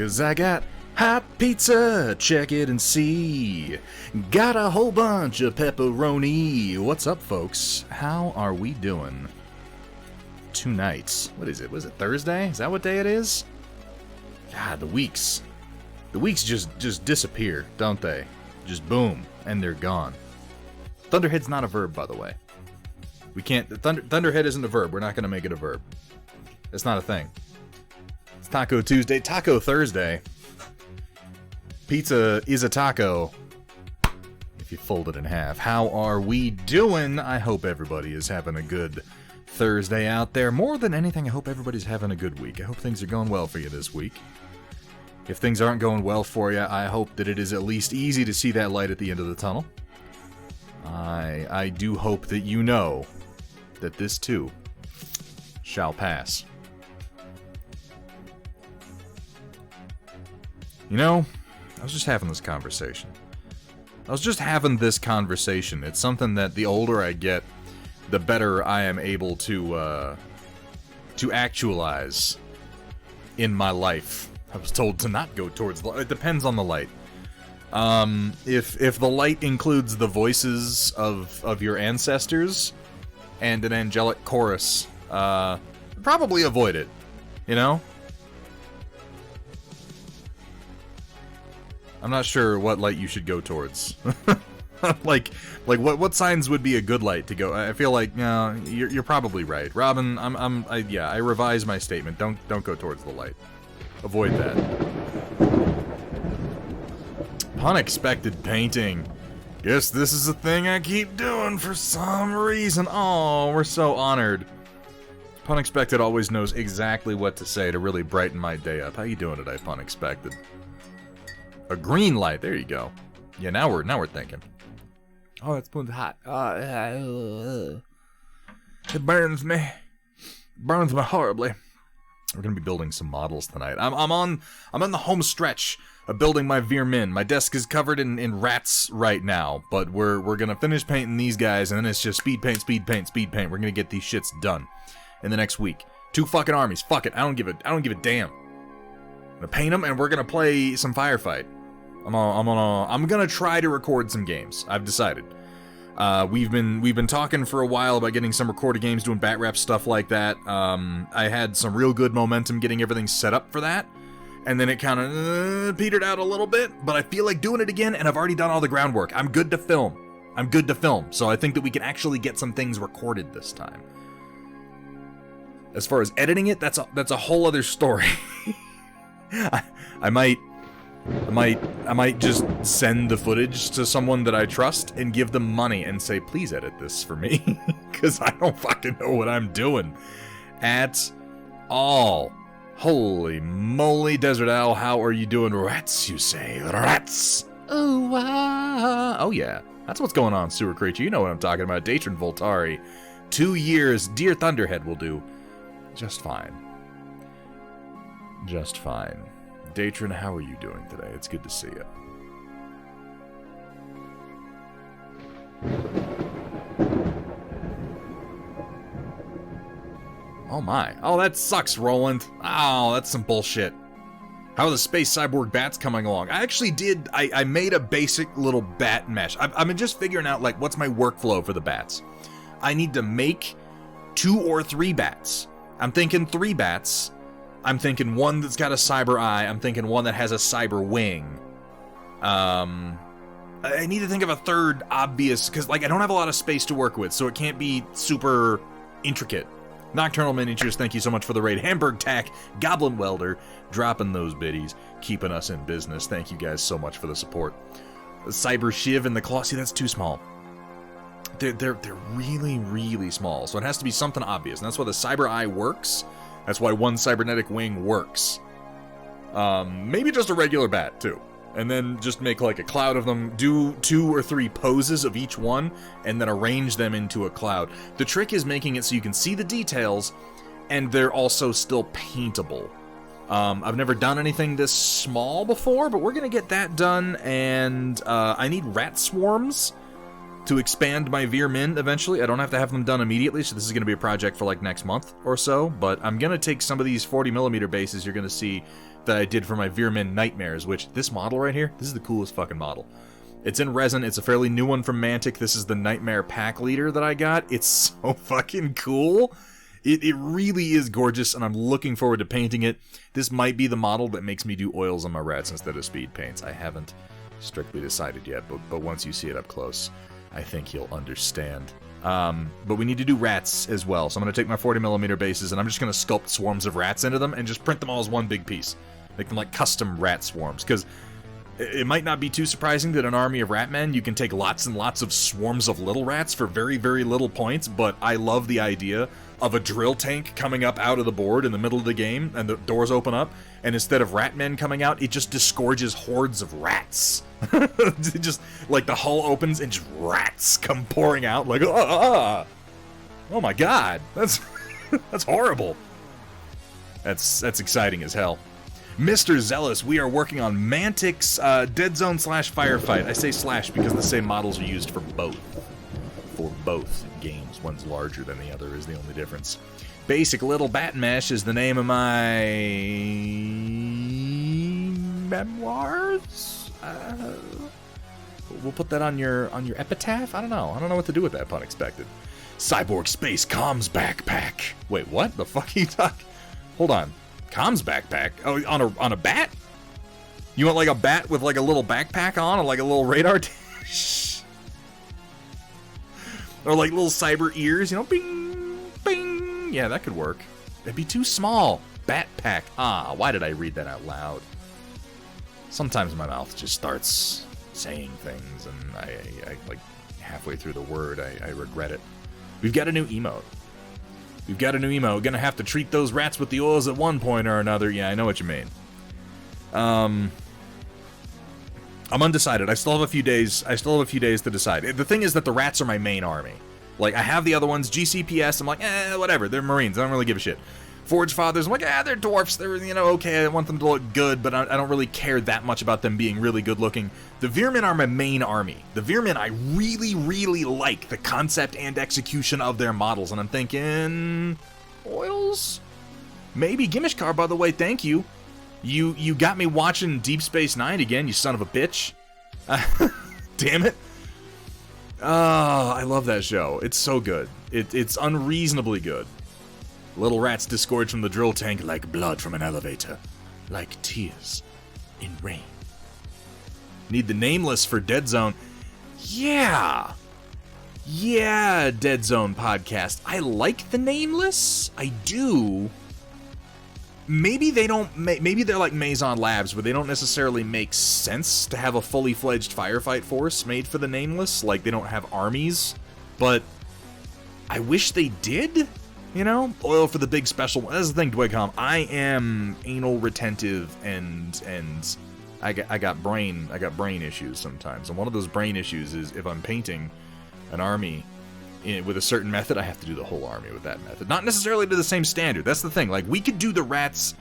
'cause I got hot pizza, check it and see. Got a whole bunch of pepperoni. What's up, folks? How are we doing? What is it? Was it Thursday? Is that what day it is? God, the weeks just disappear, don't they? Just boom, and they're gone. Thunderhead's not a verb, by the way. We can't. Thunderhead isn't a verb. We're not going to make it a verb. It's not a thing. It's Taco Tuesday, Taco Thursday. Pizza is a taco. If you fold it in half. How are we doing? I hope everybody is having a good Thursday out there. More than anything, I hope everybody's having a good week. I hope things are going well for you this week. If things aren't going well for you, I hope that it is at least easy to see that light at the end of the tunnel. I do hope that you know that this too shall pass. You know, I was just having this conversation. It's something that the older I get, the better I am able to actualize in my life. I was told to not go towards the light. It depends on the light. If the light includes the voices of your ancestors and an angelic chorus, probably avoid it, you know? I'm not sure what light you should go towards. like what signs would be a good light to go? I feel like no, you're probably right, Robin. I revise my statement. Don't go towards the light. Avoid that. Unexpected painting. Guess this is a thing I keep doing for some reason. Oh, we're so honored. Unexpected always knows exactly what to say to really brighten my day up. How you doing today, Unexpected? A green light. There you go. Yeah, now we're thinking. Oh, that spoon's hot. It burns me. Burns me horribly. We're gonna be building some models tonight. I'm on the home stretch of building my Veer-Myn. My desk is covered in rats right now, but we're gonna finish painting these guys, and then it's just speed paint. We're gonna get these shits done in the next week. 2 fucking armies. Fuck it. I don't give a damn. I'm gonna paint them, and we're gonna play some Firefight. I'm gonna try to record some games. I've decided. We've been talking for a while about getting some recorded games, doing bat rap stuff like that. I had some real good momentum getting everything set up for that, and then it kind of petered out a little bit, but I feel like doing it again, and I've already done all the groundwork. I'm good to film, so I think that we can actually get some things recorded this time. As far as editing it, that's a whole other story. I might just send the footage to someone that I trust and give them money and say, please edit this for me, because I don't fucking know what I'm doing at all. Holy moly, Desert Owl, how are you doing? Rats, you say? Rats! Oh yeah, that's what's going on, Sewer Creature. You know what I'm talking about. Deadzone Voltari. 2 years, Dear Thunderhead will do just fine. Just fine. Deadzone, how are you doing today? It's good to see you. Oh my. Oh, that sucks, Roland. Oh, that's some bullshit. How are the space cyborg bats coming along? I made a basic little bat mesh. I'm just figuring out, like, what's my workflow for the bats. I need to make 2 or 3 bats. I'm thinking 3 bats. I'm thinking one that's got a cyber eye. I'm thinking one that has a cyber wing. I need to think of a third obvious, because, like, I don't have a lot of space to work with, so it can't be super intricate. Nocturnal Miniatures, thank you so much for the raid. Hamburg Tack, Goblin Welder, dropping those biddies, keeping us in business. Thank you guys so much for the support. The Cyber Shiv and the Claw, see, that's too small. They're really, really small, so it has to be something obvious, and that's why the cyber eye works. That's why one cybernetic wing works. Maybe just a regular bat, too. And then just make like a cloud of them, do 2 or 3 poses of each one, and then arrange them into a cloud. The trick is making it so you can see the details, and they're also still paintable. I've never done anything this small before, but we're gonna get that done, and I need rat swarms. to expand my Veer-Myn eventually. I don't have to have them done immediately, so this is going to be a project for like next month or so, but I'm going to take some of these 40mm bases you're going to see that I did for my Veer-Myn Nightmares, which this model right here, this is the coolest fucking model. It's in resin. It's a fairly new one from Mantic. This is the Nightmare Pack Leader that I got. It's so fucking cool. It really is gorgeous, and I'm looking forward to painting it. This might be the model that makes me do oils on my rats instead of speed paints. I haven't strictly decided yet, but once you see it up close, I think you'll understand. But we need to do rats as well, so I'm going to take my 40mm bases, and I'm just going to sculpt swarms of rats into them and just print them all as one big piece. Make them like custom rat swarms, because it might not be too surprising that an army of ratmen, you can take lots and lots of swarms of little rats for very, very little points, but I love the idea of a drill tank coming up out of the board in the middle of the game, and the doors open up, and instead of ratmen coming out, it just disgorges hordes of rats. Just, like, the hull opens and just rats come pouring out, like, oh my god, that's that's horrible. That's exciting as hell. Mr. Zealous, we are working on Mantic's Deadzone / Firefight. I say slash because the same models are used for both. For both games. One's larger than the other is the only difference. Basic Little Bat Mesh is the name of my memoirs. We'll put that on your epitaph. I don't know what to do with that pun expected. Cyborg Space Comms Backpack. Wait, what the fuck are you talking? Hold on. Comms backpack? Oh, on a bat? You want like a bat with like a little backpack on, or like a little radar dish? Or like little cyber ears, you know, bing, bing. Yeah, that could work. It'd be too small. Batpack. Ah, why did I read that out loud? Sometimes my mouth just starts saying things, and I like halfway through the word, I regret it. We've got a new emote. Gonna have to treat those rats with the oils at one point or another. Yeah, I know what you mean. I'm undecided. I still have a few days to decide. The thing is that the rats are my main army. Like, I have the other ones, GCPS, I'm like, whatever, they're Marines, I don't really give a shit. Forge Fathers, I'm like, they're dwarfs, they're, okay, I want them to look good, but I don't really care that much about them being really good looking. The Veer-Myn are my main army. The Veer-Myn, I really, really like the concept and execution of their models, and I'm thinking, oils? Maybe. Gimishkar, by the way, thank you. You got me watching Deep Space Nine again, you son of a bitch. Damn it. Oh, I love that show. It's so good. It's unreasonably good. Little rats disgorge from the drill tank like blood from an elevator. Like tears in rain. Need the nameless for Deadzone. Yeah, Deadzone podcast. I like the nameless. I do. Maybe they don't. Maybe they're like Maison Labs, where they don't necessarily make sense to have a fully fledged firefight force made for the nameless. Like, they don't have armies, but I wish they did. Oil for the big special. That's the thing, Dwigcom. I am anal retentive, and I got brain issues sometimes. And one of those brain issues is if I'm painting an army with a certain method, I have to do the whole army with that method. Not necessarily to the same standard. That's the thing. Like, we could do the rats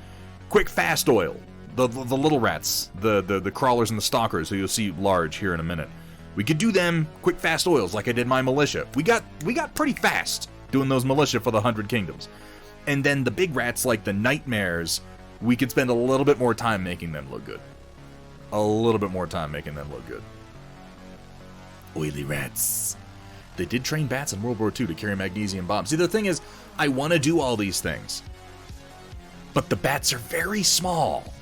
quick, fast oil. The little rats. The crawlers and the stalkers, who you'll see large here in a minute. We could do them quick, fast oils like I did my militia. We got pretty fast doing those militia for the 100 Kingdoms. And then the big rats, like the Nightmares, we could spend a little bit more time making them look good. Oily rats. They did train bats in World War II to carry magnesium bombs. See, the thing is, I want to do all these things, but the bats are very small.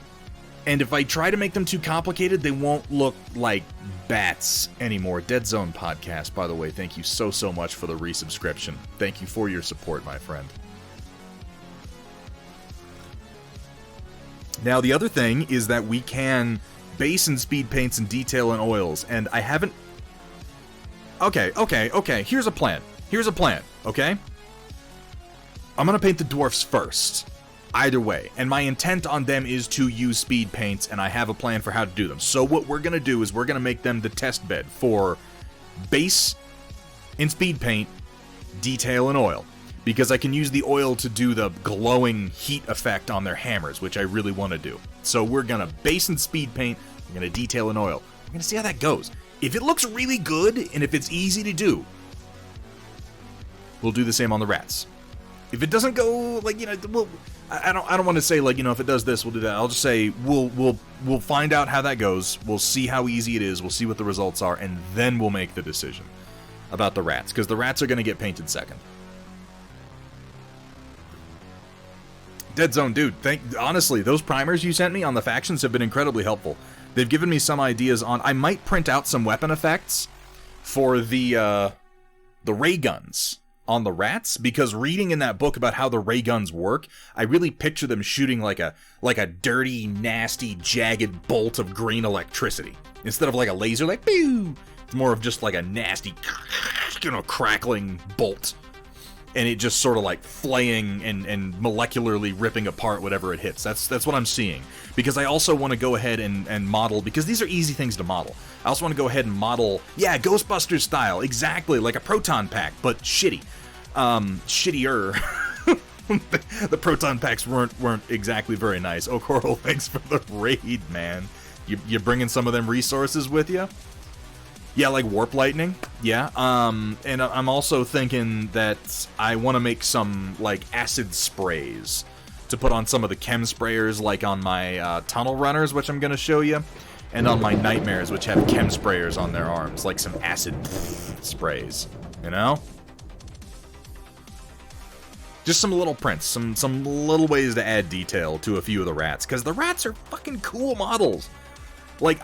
And if I try to make them too complicated, they won't look like bats anymore. Deadzone podcast, by the way, thank you so much for the resubscription. Thank you for your support, my friend. Now, the other thing is that we can base and speed paints and detail and oils, and I haven't... Okay, here's a plan, okay? I'm gonna paint the dwarfs first. Either way, and my intent on them is to use speed paints, and I have a plan for how to do them. So what we're going to do is we're going to make them the test bed for base in speed paint, detail, and oil. Because I can use the oil to do the glowing heat effect on their hammers, which I really want to do. So we're going to base in speed paint, we're going to detail and oil. We're going to see how that goes. If it looks really good, and if it's easy to do, we'll do the same on the rats. If it doesn't go, like, I don't want to say, like, if it does this, we'll do that. I'll just say we'll find out how that goes. We'll see how easy it is. We'll see what the results are, and then we'll make the decision about the rats, because the rats are going to get painted second. Deadzone, dude, honestly, those primers you sent me on the factions have been incredibly helpful. They've given me some ideas on... I might print out some weapon effects for the ray guns on the rats, because reading in that book about how the ray guns work, I really picture them shooting like a dirty, nasty, jagged bolt of green electricity. Instead of like a laser, like, pew! It's more of just like a nasty, crackling bolt. And it just sort of like flaying and molecularly ripping apart whatever it hits. That's what I'm seeing. Because I also want to go ahead and model, because these are easy things to model. I also want to go ahead and model, yeah, Ghostbusters style, exactly, like a proton pack, but shitty. Shittier. The proton packs weren't exactly very nice. Oh, Coral, thanks for the raid, man. You bringing some of them resources with you? Yeah, like warp lightning. Yeah. And I'm also thinking that I want to make some like acid sprays to put on some of the chem sprayers, like on my tunnel runners, which I'm gonna show you, and on my nightmares, which have chem sprayers on their arms, like some acid sprays. You know? Just some little prints, some little ways to add detail to a few of the rats, because the rats are fucking cool models. Like,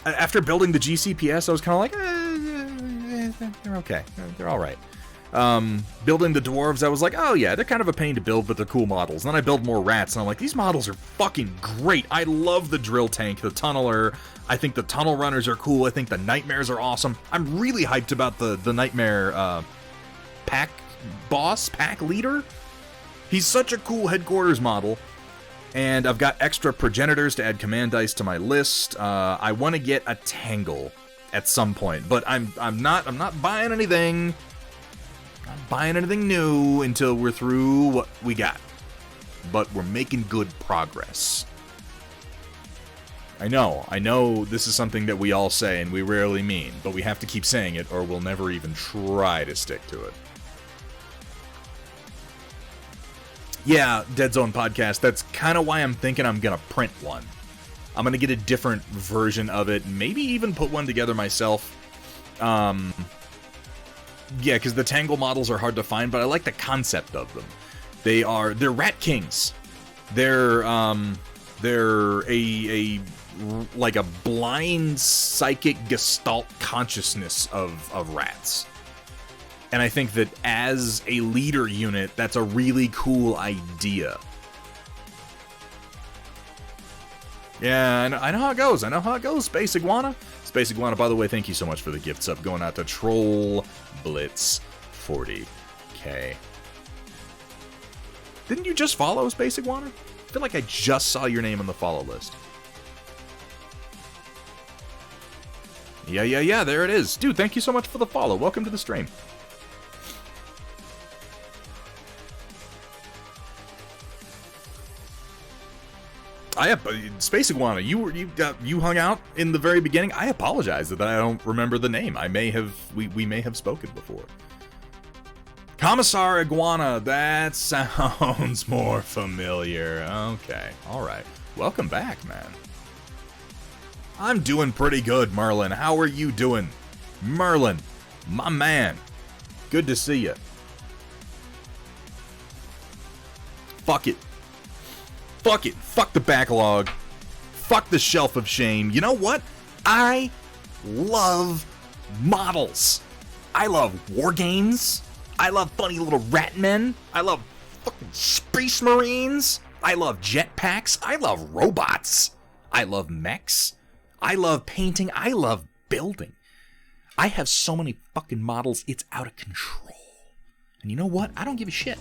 after building the GCPS, I was kind of like, they're okay. They're all right. Building the dwarves, I was like, oh yeah, they're kind of a pain to build, but they're cool models. And then I build more rats, and I'm like, these models are fucking great. I love the drill tank, the tunneler. I think the tunnel runners are cool. I think the nightmares are awesome. I'm really hyped about the nightmare pack leader. He's such a cool headquarters model. And I've got extra progenitors to add command dice to my list. I want to get a Tangle at some point, but I'm not buying anything. Not buying anything new until we're through what we got. But we're making good progress. I know this is something that we all say and we rarely mean, but we have to keep saying it or we'll never even try to stick to it. Yeah, Deadzone podcast, that's kind of why I'm thinking I'm going to print one. I'm going to get a different version of it, maybe even put one together myself. Yeah, because the Tangle models are hard to find, but I like the concept of them. They're Rat Kings. They're like a blind psychic gestalt consciousness of rats. And I think that as a leader unit, that's a really cool idea. Yeah, I know how it goes. I know how it goes, Space Iguana. Space Iguana, by the way, thank you so much for the gifts up. Going out to Troll Blitz 40K. Didn't you just follow Space Iguana? I feel like I just saw your name on the follow list. Yeah, there it is. Dude, thank you so much for the follow. Welcome to the stream. Space Iguana, you hung out in the very beginning. I apologize that I don't remember the name. We may have spoken before. Commissar Iguana, that sounds more familiar. Okay, all right. Welcome back, man. I'm doing pretty good, Merlin. How are you doing? Merlin, my man. Good to see you. Fuck it. Fuck it. Fuck the backlog. Fuck the shelf of shame. You know what? I love models. I love war games. I love funny little rat men. I love fucking space marines. I love jetpacks. I love robots. I love mechs. I love painting. I love building. I have so many fucking models, it's out of control. And you know what? I don't give a shit.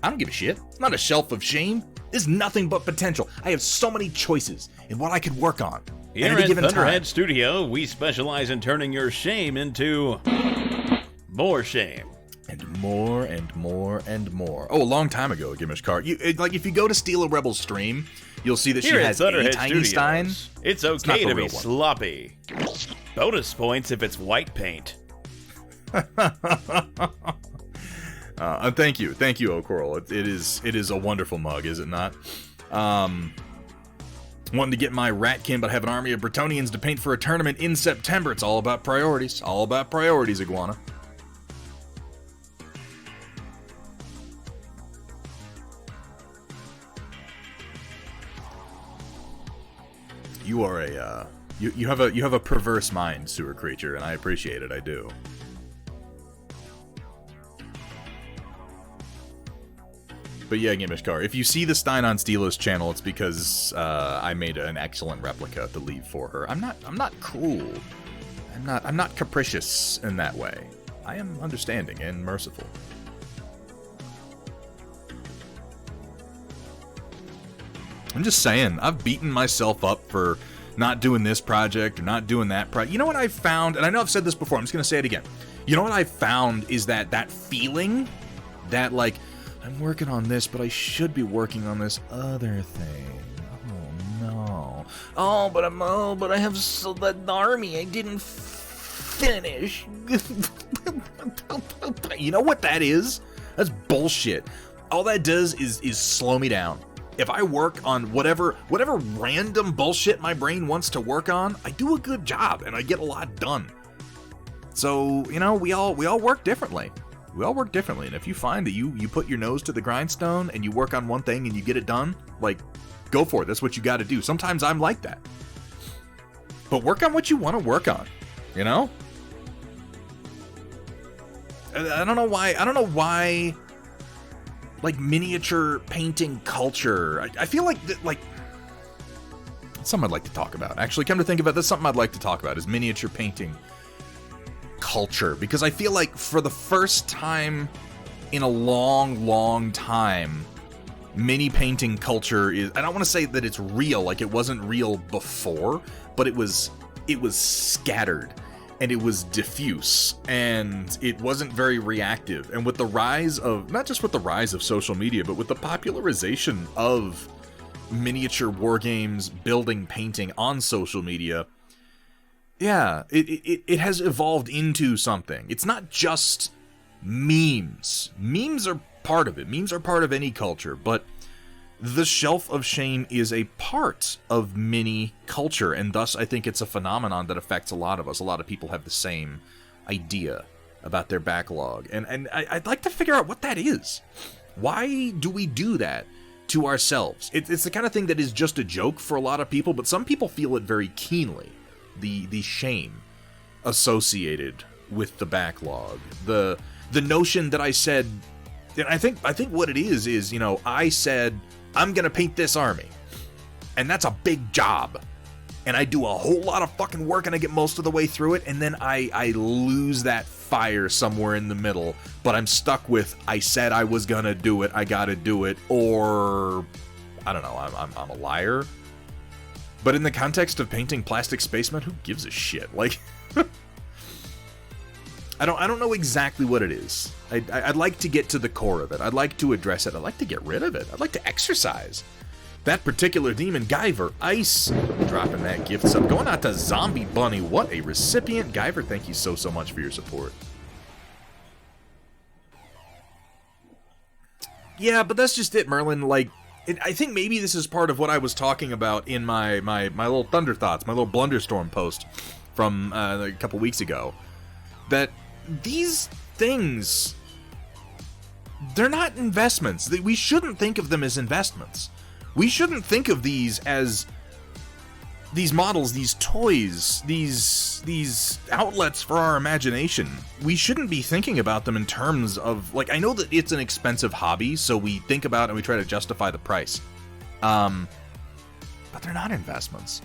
I don't give a shit. It's not a shelf of shame. There's nothing but potential. I have so many choices in what I could work on. Here at Thunderhead Studio, we specialize in turning your shame into more shame. And more and more and more. Oh, a long time ago, Gimishkar. If you go to Steal a Rebel stream, you'll see that she has a tiny stein. It's okay to be sloppy. Bonus points if it's white paint. Thank you, O'Coral. It is a wonderful mug, is it not? Wanting to get my Ratkin, but have an army of Bretonnians to paint for a tournament in September. It's all about priorities. All about priorities, Iguana. You are you have a perverse mind, sewer creature, and I appreciate it. I do. But yeah, Gimishkar, if you see the Stein on Steela's channel, it's because I made an excellent replica to leave for her. I'm not cruel. I'm not capricious in that way. I am understanding and merciful. I'm just saying, I've beaten myself up for not doing this project or not doing that project. You know what I found? And I know I've said this before, I'm just going to say it again. You know what I found is that feeling that, like, I'm working on this, but I should be working on this other thing. Oh, no. Oh, but I have that army I didn't finish. You know what that is? That's bullshit. All that does is slow me down. If I work on whatever random bullshit my brain wants to work on, I do a good job and I get a lot done. So, you know, we all work differently. We all work differently, and if you find that you put your nose to the grindstone and you work on one thing and you get it done, like, go for it. That's what you got to do. Sometimes I'm like that. But work on what you want to work on, you know? I don't know why, like, miniature painting culture. I feel like, something I'd like to talk about. Actually, come to think of it, that's something I'd like to talk about, is miniature painting culture, because I feel like for the first time in a long time, mini painting culture is, I don't want to say that it's real, like it wasn't real before, but it was scattered and it was diffuse and it wasn't very reactive. And with the rise of, not just with the rise of social media, but with the popularization of miniature war games, building, painting on social media, yeah, it has evolved into something. It's not just memes. Memes are part of it. Memes are part of any culture, but the Shelf of Shame is a part of mini culture, and thus I think it's a phenomenon that affects a lot of us. A lot of people have the same idea about their backlog, and I'd like to figure out what that is. Why do we do that to ourselves? It's the kind of thing that is just a joke for a lot of people, but some people feel it very keenly. The shame associated with the backlog, the notion that I said, and I think what it is, you know, I said I'm gonna paint this army, and that's a big job, and I do a whole lot of fucking work and I get most of the way through it, and then I lose that fire somewhere in the middle, but I'm stuck with, I said I was gonna do it, I gotta do it, or I don't know, I'm a liar. But in the context of painting plastic spacemen, who gives a shit? Like, I don't know exactly what it is. I'd like to get to the core of it. I'd like to address it. I'd like to get rid of it. I'd like to exercise that particular demon. Guyver Ice dropping that gift sub. Going out to Zombie Bunny. What a recipient. Guyver, thank you so much for your support. Yeah, but that's just it, Merlin. Like, I think maybe this is part of what I was talking about in my little Thunder Thoughts, my little Blunderstorm post from a couple weeks ago. That these things, they're not investments. We shouldn't think of them as investments. We shouldn't think of these as these models, these toys, these outlets for our imagination. We shouldn't be thinking about them in terms of, like, I know that it's an expensive hobby, so we think about it and we try to justify the price. But they're not investments.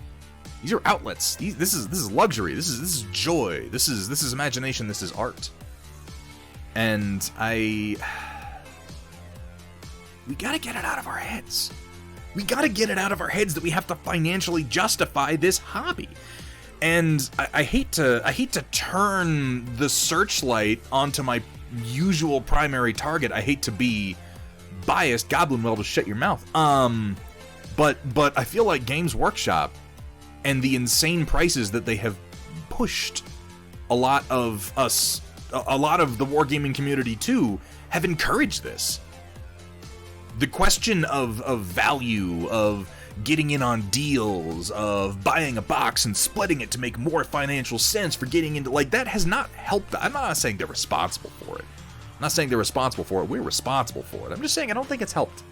These are outlets. This is luxury. This is joy. This is imagination. This is art. And we gotta get it out of our heads. We gotta get it out of our heads that we have to financially justify this hobby. And I hate to turn the searchlight onto my usual primary target. I hate to be biased. Goblin Well, to shut your mouth. But I feel like Games Workshop and the insane prices that they have pushed a lot of the wargaming community to have encouraged this. The question of value, of getting in on deals, of buying a box and splitting it to make more financial sense for getting into, like, that has not helped. I'm not saying they're responsible for it. I'm not saying they're responsible for it. We're responsible for it. I'm just saying I don't think it's helped.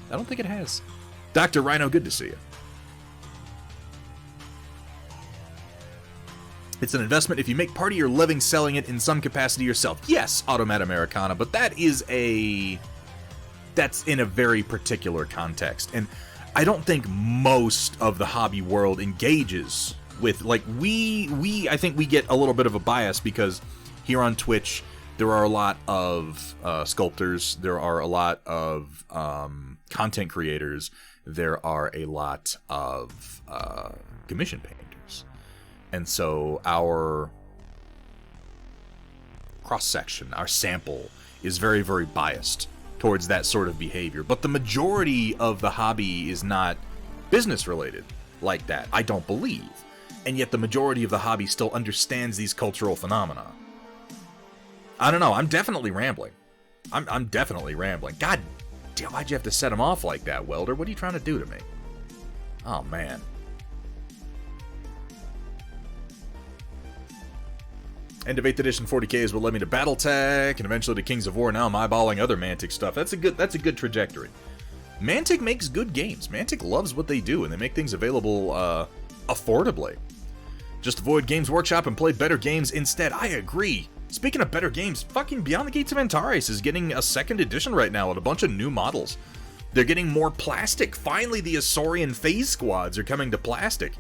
I don't think it has. Dr. Rhino, good to see you. It's an investment if you make part of your living selling it in some capacity yourself. Yes, Automat Americana, but that's in a very particular context. And I don't think most of the hobby world engages with, like, I think we get a little bit of a bias because here on Twitch, there are a lot of sculptors, there are a lot of content creators, there are a lot of commission painters. And so our cross-section, our sample, is very, very biased towards that sort of behavior. But the majority of the hobby is not business-related like that, I don't believe. And yet the majority of the hobby still understands these cultural phenomena. I don't know, I'm definitely rambling. I'm definitely rambling. God damn, why'd you have to set him off like that, Welder? What are you trying to do to me? Oh, man. End of 8th edition 40k is what led me to Battletech and eventually to Kings of War. Now I'm eyeballing other Mantic stuff. That's a good trajectory. Mantic makes good games. Mantic loves what they do, and they make things available affordably. Just avoid Games Workshop and play better games instead. I agree. Speaking of better games, fucking Beyond the Gates of Antares is getting a 2nd edition right now with a bunch of new models. They're getting more plastic. Finally, the Asaurian phase squads are coming to plastic.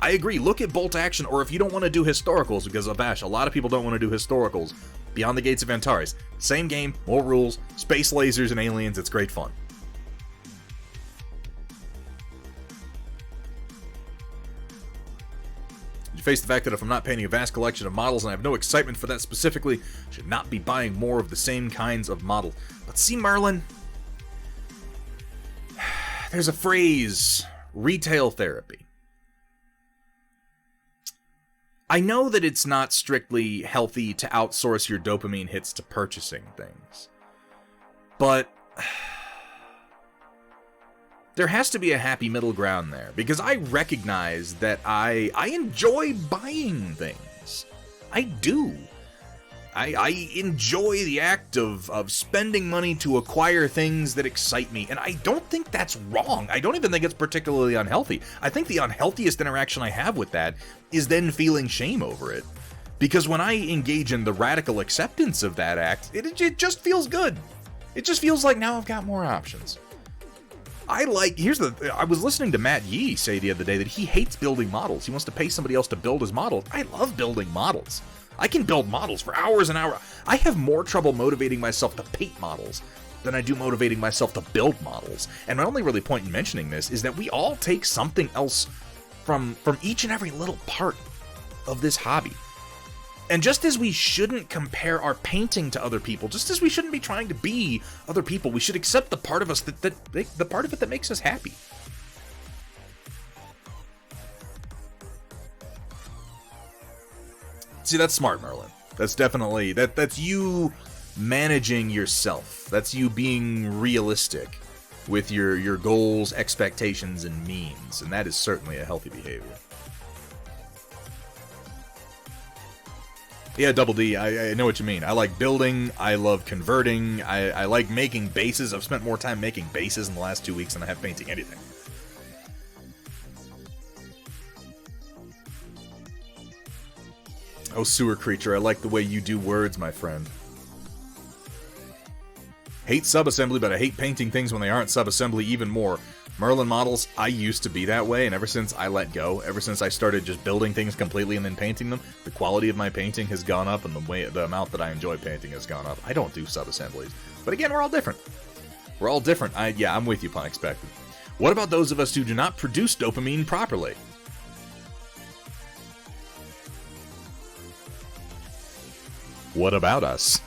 I agree, look at Bolt Action, or if you don't want to do historicals, because Avash, a lot of people don't want to do historicals, Beyond the Gates of Antares. Same game, more rules, space lasers and aliens, it's great fun. Did you face the fact that if I'm not painting a vast collection of models and I have no excitement for that specifically, I should not be buying more of the same kinds of models? But see, Merlin, there's a phrase, retail therapy. I know that it's not strictly healthy to outsource your dopamine hits to purchasing things, but there has to be a happy middle ground there, because I recognize that I enjoy buying things. I do. I enjoy the act of spending money to acquire things that excite me, and I don't think that's wrong. I don't even think it's particularly unhealthy. I think the unhealthiest interaction I have with that is then feeling shame over it. Because when I engage in the radical acceptance of that act, it just feels good. It just feels like now I've got more options. I was listening to Matt Yee say the other day that he hates building models. He wants to pay somebody else to build his models. I love building models. I can build models for hours and hours. I have more trouble motivating myself to paint models than I do motivating myself to build models. And my only really point in mentioning this is that we all take something else from each and every little part of this hobby. And just as we shouldn't compare our painting to other people, just as we shouldn't be trying to be other people, we should accept the part of us the part of it that makes us happy. See, that's smart, Merlin. That's definitely that's you managing yourself. That's you being realistic with your goals, expectations, and means, and that is certainly a healthy behavior. Yeah, Double D, I know what you mean. I like building, I love converting, I like making bases. I've spent more time making bases in the last 2 weeks than I have painting anything. Oh, sewer creature, I like the way you do words, my friend. Hate subassembly, but I hate painting things when they aren't subassembly even more. Merlin models, I used to be that way, and ever since I let go, ever since I started just building things completely and then painting them, the quality of my painting has gone up, and the amount that I enjoy painting has gone up. I don't do subassemblies. But again, we're all different. We're all different. Yeah, I'm with you, Pun Expected. What about those of us who do not produce dopamine properly? What about us?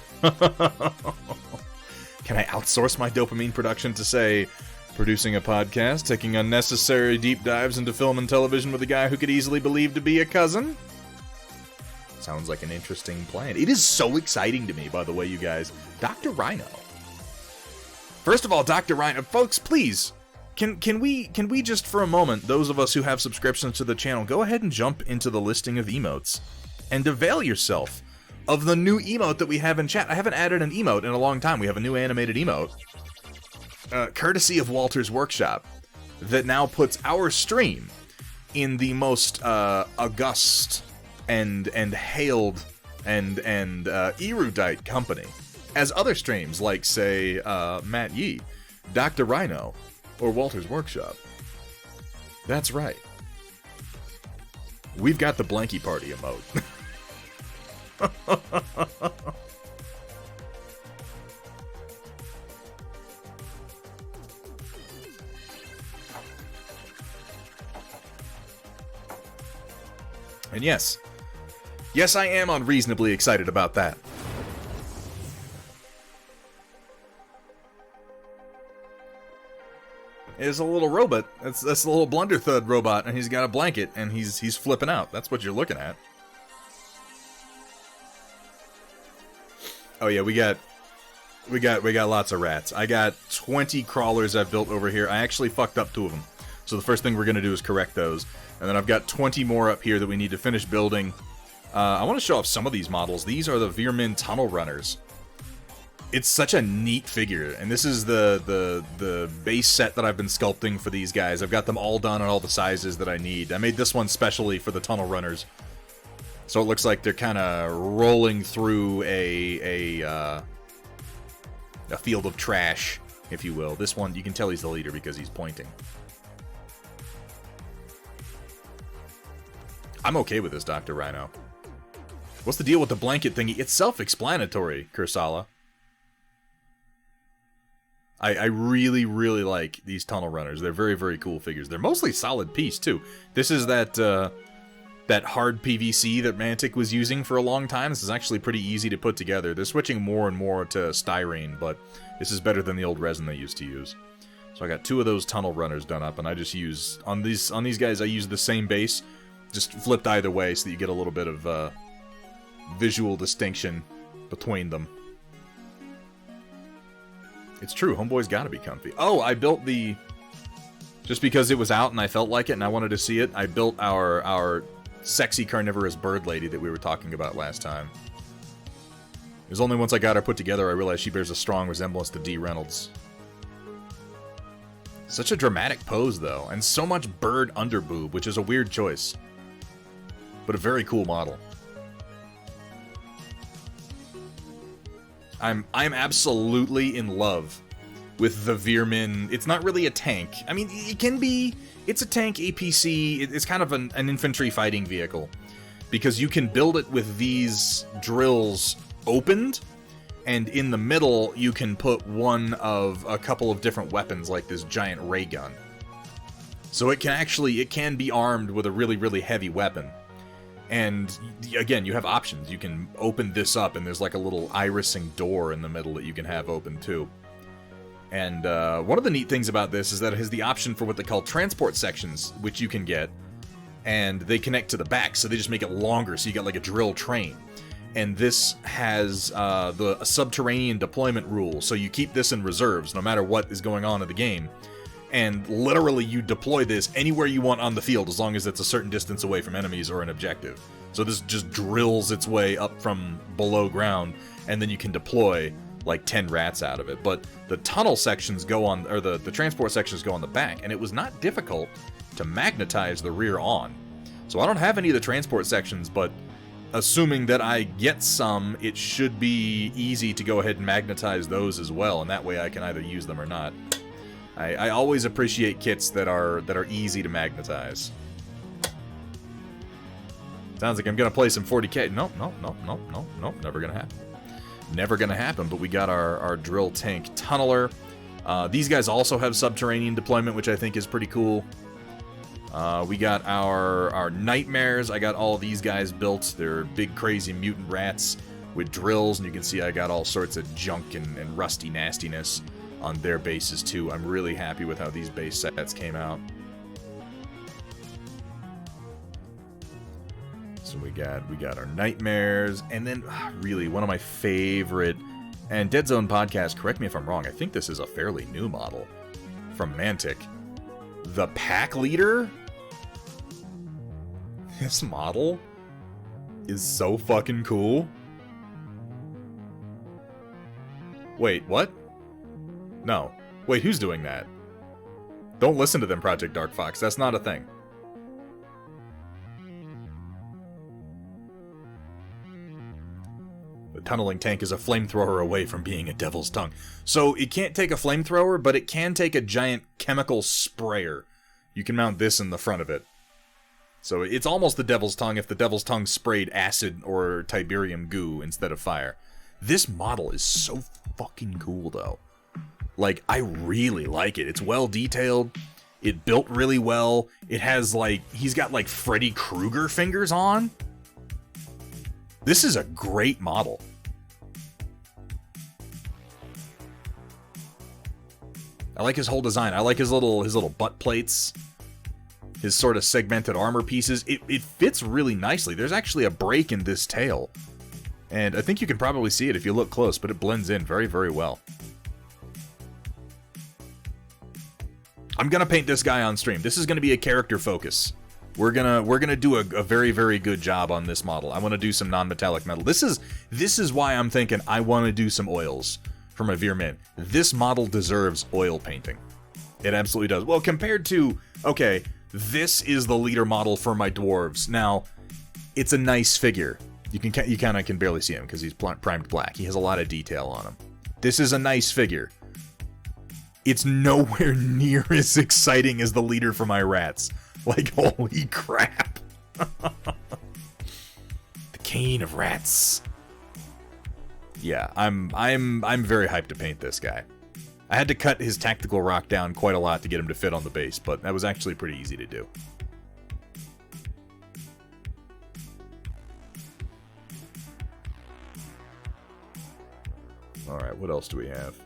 Can I outsource my dopamine production to, say, producing a podcast, taking unnecessary deep dives into film and television with a guy who could easily believe to be a cousin? Sounds like an interesting plan. It is so exciting to me, by the way, you guys. Dr. Rhino. First of all, Dr. Rhino, folks, please, can we just for a moment, those of us who have subscriptions to the channel, go ahead and jump into the listing of emotes and avail yourself of the new emote that we have in chat. I haven't added an emote in a long time. We have a new animated emote, courtesy of Walter's Workshop, that now puts our stream in the most august and hailed and erudite company as other streams like, say, Matt Yee, Dr. Rhino, or Walter's Workshop. That's right. We've got the Blanky Party emote. And yes, I am unreasonably excited about that. It's a little robot. That's a little blunder thud robot, and he's got a blanket, and he's flipping out. That's what you're looking at. Oh yeah, we got lots of rats. I got 20 crawlers I've built over here. I actually fucked up 2 of them. So the first thing we're gonna do is correct those. And then I've got 20 more up here that we need to finish building. I want to show off some of these models. These are the Veer-Myn tunnel runners. It's such a neat figure, and this is the base set that I've been sculpting for these guys. I've got them all done on all the sizes that I need. I made this one specially for the tunnel runners, so it looks like they're kind of rolling through a field of trash, if you will. This one, you can tell he's the leader because he's pointing. I'm okay with this, Dr. Rhino. What's the deal with the blanket thingy? It's self-explanatory, Kursala. I really, really like these tunnel runners. They're very, very cool figures. They're mostly solid piece, too. This is that hard PVC that Mantic was using for a long time. This is actually pretty easy to put together. They're switching more and more to styrene, but this is better than the old resin they used to use. So I got 2 of those tunnel runners done up, and I just use, on these guys, I use the same base, just flipped either way so that you get a little bit of visual distinction between them. It's true, Homeboy's gotta be comfy. Oh, I built the... Just because it was out and I felt like it and I wanted to see it, I built our sexy carnivorous bird lady that we were talking about last time. It was only once I got her put together I realized she bears a strong resemblance to Dee Reynolds. Such a dramatic pose, though, and so much bird underboob, which is a weird choice. But a very cool model. I'm absolutely in love with the Veer-Myn. It's not really a tank. I mean, it can be. It's a tank APC. It's kind of an infantry fighting vehicle. Because you can build it with these drills opened, and in the middle you can put one of a couple of different weapons, like this giant ray gun. So it can be armed with a really, really heavy weapon. And again, you have options. You can open this up, and there's like a little irising door in the middle that you can have open too. And one of the neat things about this is that it has the option for what they call transport sections, which you can get, and they connect to the back, so they just make it longer, so you got like a drill train. And this has the subterranean deployment rule, so you keep this in reserves no matter what is going on in the game. And literally you deploy this anywhere you want on the field as long as it's a certain distance away from enemies or an objective. So this just drills its way up from below ground, and then you can deploy like 10 rats out of it. But the tunnel sections go on, or the transport sections go on the back, and it was not difficult to magnetize the rear on. So I don't have any of the transport sections, but assuming that I get some, it should be easy to go ahead and magnetize those as well, and that way I can either use them or not. I always appreciate kits that are easy to magnetize. Sounds like I'm gonna play some 40k. Nope, never gonna happen. Never gonna happen, but we got our drill tank tunneler. These guys also have subterranean deployment, which I think is pretty cool. We got our nightmares. I got all these guys built. They're big, crazy mutant rats. with drills, and you can see I got all sorts of junk and rusty nastiness on their bases too. I'm really happy with how these base sets came out. So we got our nightmares, and then really one of my favorite, and Deadzone podcast, correct me if I'm wrong, I think this is a fairly new model from Mantic. The pack leader? This model is so fucking cool. Wait, what? No. Wait, who's doing that? Don't listen to them, Project Dark Fox. That's not a thing. The tunneling tank is a flamethrower away from being a devil's tongue. So it can't take a flamethrower, but it can take a giant chemical sprayer. You can mount this in the front of it. So it's almost the devil's tongue if the devil's tongue sprayed acid or Tiberium goo instead of fire. This model is so fucking cool, though. Like, I really like it. It's well detailed. It built really well. It has, like, he's got, like, Freddy Krueger fingers on. This is a great model. I like his whole design. I like his little butt plates. His sort of segmented armor pieces. It fits really nicely. There's actually a break in this tail. And I think you can probably see it if you look close, but it blends in very, very well. I'm gonna paint this guy on stream. This is gonna be a character focus. We're gonna do a very, very good job on this model. I want to do some non-metallic metal. This is why I'm thinking I want to do some oils for my Veer-Myn. This model deserves oil painting. It absolutely does. Well, compared to, okay, this is the leader model for my dwarves. Now, it's a nice figure. You kind of can barely see him because he's primed black. He has a lot of detail on him. This is a nice figure. It's nowhere near as exciting as the leader for my rats. Like, holy crap. The Cane of Rats. Yeah, I'm very hyped to paint this guy. I had to cut his tactical rock down quite a lot to get him to fit on the base, but that was actually pretty easy to do. Alright, what else do we have?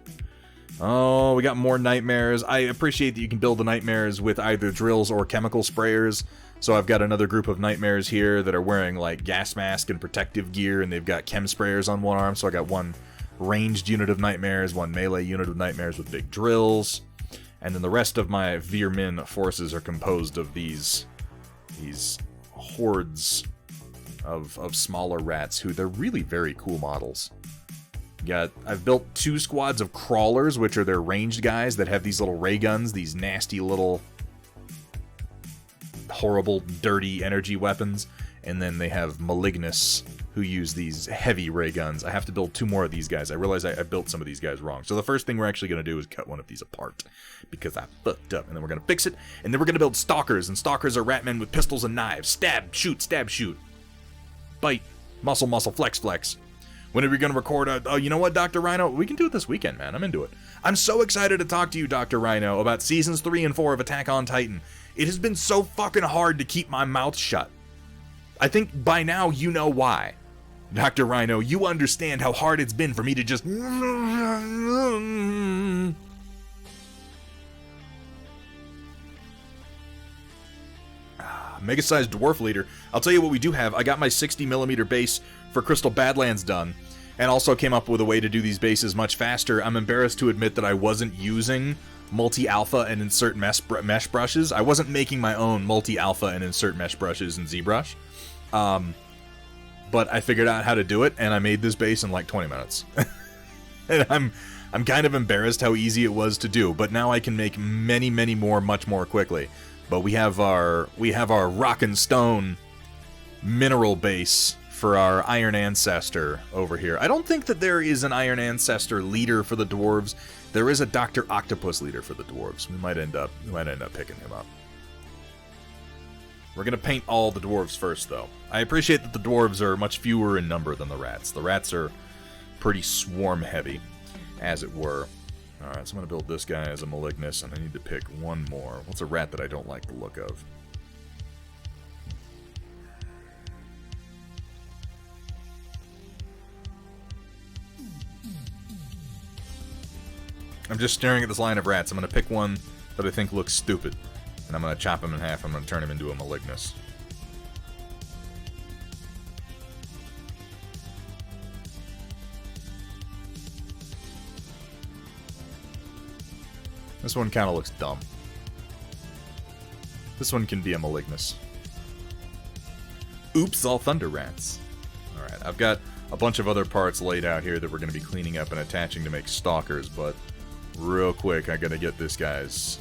Oh, we got more nightmares. I appreciate that you can build the nightmares with either drills or chemical sprayers. So I've got another group of nightmares here that are wearing like gas mask and protective gear, and they've got chem sprayers on one arm. So I got one ranged unit of nightmares, one melee unit of nightmares with big drills. And then the rest of my Veer-Myn forces are composed of these hordes of smaller rats who they're really very cool models. I've built 2 squads of crawlers, which are their ranged guys that have these little ray guns, these nasty little horrible, dirty energy weapons. And then they have Malignus, who use these heavy ray guns. I have to build 2 more of these guys. I realize I built some of these guys wrong. So the first thing we're actually going to do is cut one of these apart, because I fucked up. And then we're going to fix it, and then we're going to build stalkers. And stalkers are rat men with pistols and knives. Stab, shoot, bite, muscle, flex. When are we going to record oh, you know what, Dr. Rhino? We can do it this weekend, man. I'm into it. I'm so excited to talk to you, Dr. Rhino, about Seasons 3 and 4 of Attack on Titan. It has been so fucking hard to keep my mouth shut. I think by now you know why. Dr. Rhino, you understand how hard it's been for me to just... Mega-sized dwarf leader. I'll tell you what we do have. I got my 60mm base for Crystal Badlands done, and also came up with a way to do these bases much faster. I'm embarrassed to admit that I wasn't using multi-alpha and insert mesh brushes. I wasn't making my own multi-alpha and insert mesh brushes in ZBrush. But I figured out how to do it, and I made this base in like 20 minutes. And I'm kind of embarrassed how easy it was to do, but now I can make many, many more much more quickly. But we have our rock and stone mineral base for our Iron Ancestor over here. I don't think that there is an Iron Ancestor leader for the dwarves. There is a Dr. Octopus leader for the dwarves. We might end up picking him up. We're gonna paint all the dwarves first, though. I appreciate that the dwarves are much fewer in number than the rats. The rats are pretty swarm heavy, as it were. Alright, so I'm gonna build this guy as a Malignus, and I need to pick one more. What's a rat that I don't like the look of? I'm just staring at this line of rats. I'm gonna pick one that I think looks stupid, and I'm gonna chop him in half. I'm gonna turn him into a malignus. This one kind of looks dumb. This one can be a malignus. Oops, all thunder rats. Alright, I've got a bunch of other parts laid out here that we're going to be cleaning up and attaching to make stalkers, but real quick, I gotta get this guy's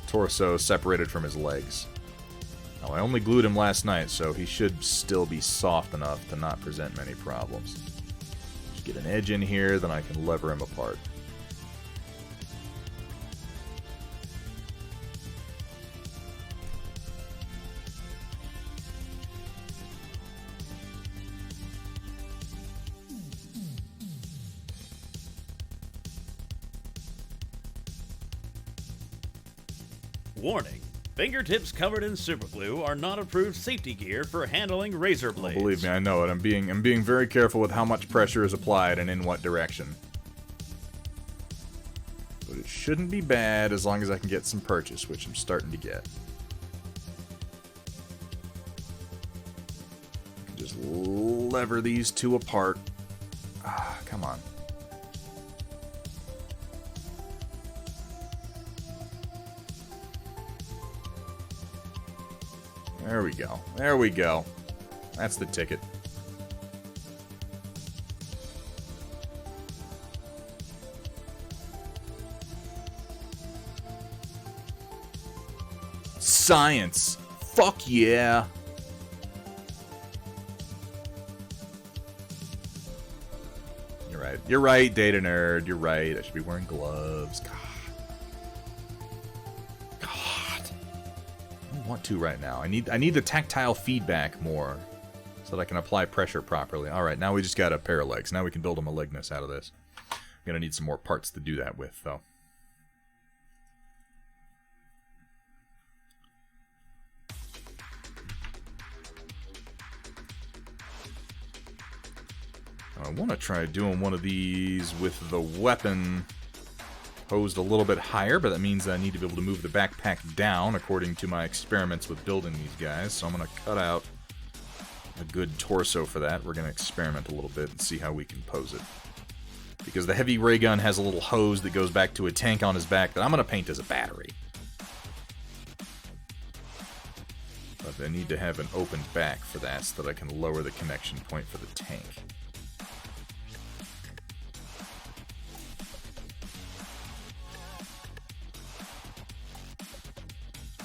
torso separated from his legs. Now, I only glued him last night, so he should still be soft enough to not present many problems. Just get an edge in here, then I can lever him apart. Warning. Fingertips covered in superglue are not approved safety gear for handling razor blades. Oh, believe me, I know it. I'm being very careful with how much pressure is applied and in what direction. But it shouldn't be bad as long as I can get some purchase, which I'm starting to get. Just lever these two apart. Ah, come on. There we go. There we go. That's the ticket. Science. Fuck yeah. You're right. You're right, data nerd. You're right. I should be wearing gloves. God. Want to right now. I need the tactile feedback more so that I can apply pressure properly. Alright, now we just got a pair of legs. Now we can build a malignus out of this. I'm gonna need some more parts to do that with, though. I want to try doing one of these with the weapon posed a little bit higher, but that means I need to be able to move the backpack down according to my experiments with building these guys. So I'm going to cut out a good torso for that. We're going to experiment a little bit and see how we can pose it. Because the heavy ray gun has a little hose that goes back to a tank on his back that I'm going to paint as a battery. But I need to have an open back for that so that I can lower the connection point for the tank.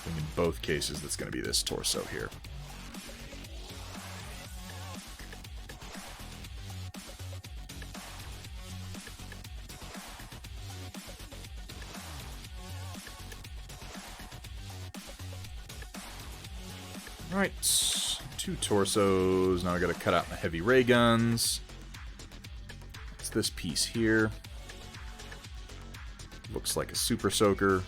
In both cases, that's going to be this torso here. Alright, 2 torsos. Now I got to cut out my heavy ray guns. It's this piece here. Looks like a super soaker.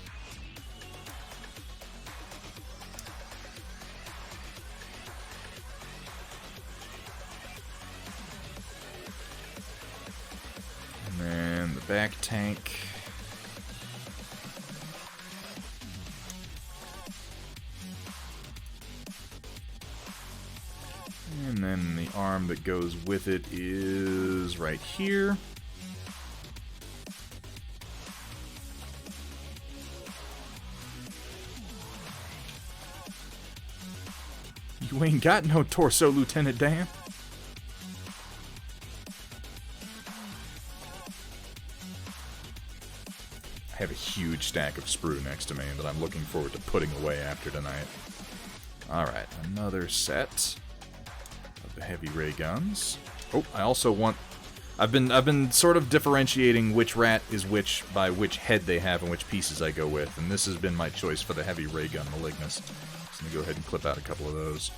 Back tank. And then the arm that goes with it is right here. You ain't got no torso, Lieutenant Dan. I have a huge stack of sprue next to me that I'm looking forward to putting away after tonight. Alright, another set of the heavy ray guns. Oh, I also want... I've been sort of differentiating which rat is which by which head they have and which pieces I go with, and this has been my choice for the heavy ray gun malignus. So I'm going to go ahead and clip out a couple of those.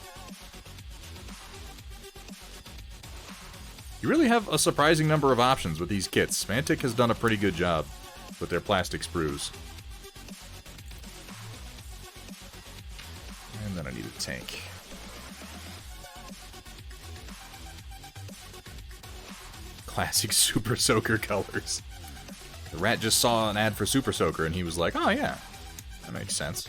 You really have a surprising number of options with these kits. Mantic has done a pretty good job with their plastic sprues. And then I need a tank. Classic Super Soaker colors. The rat just saw an ad for Super Soaker, and he was like, oh yeah, that makes sense.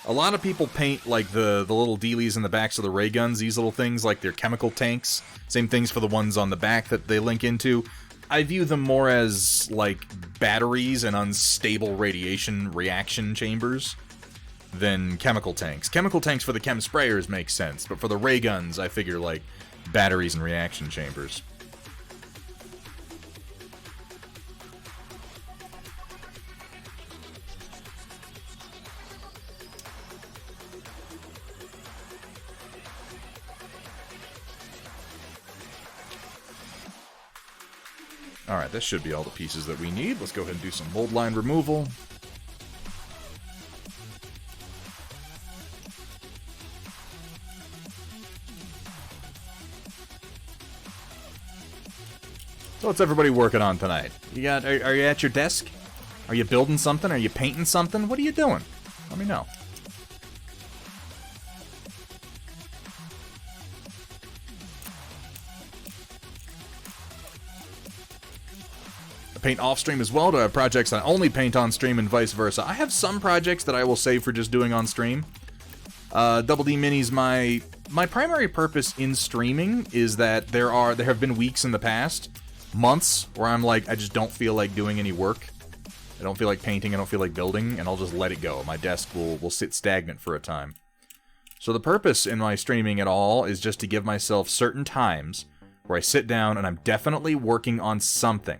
A lot of people paint, like, the little dealies in the backs of the ray guns, these little things, like they're chemical tanks. Same things for the ones on the back that they link into. I view them more as, like, batteries and unstable radiation reaction chambers than chemical tanks. Chemical tanks for the chem sprayers make sense, but for the ray guns, I figure, like, batteries and reaction chambers. Alright, this should be all the pieces that we need. Let's go ahead and do some mold line removal. So what's everybody working on tonight? Are you at your desk? Are you building something? Are you painting something? What are you doing? Let me know. Paint off stream as well. Do I have projects that I only paint on stream and vice versa? I have some projects that I will save for just doing on stream. Double D Minis, my primary purpose in streaming is that there have been weeks in the past, months, where I'm like, I just don't feel like doing any work. I don't feel like painting, I don't feel like building, and I'll just let it go. My desk will sit stagnant for a time. So the purpose in my streaming at all is just to give myself certain times where I sit down and I'm definitely working on something.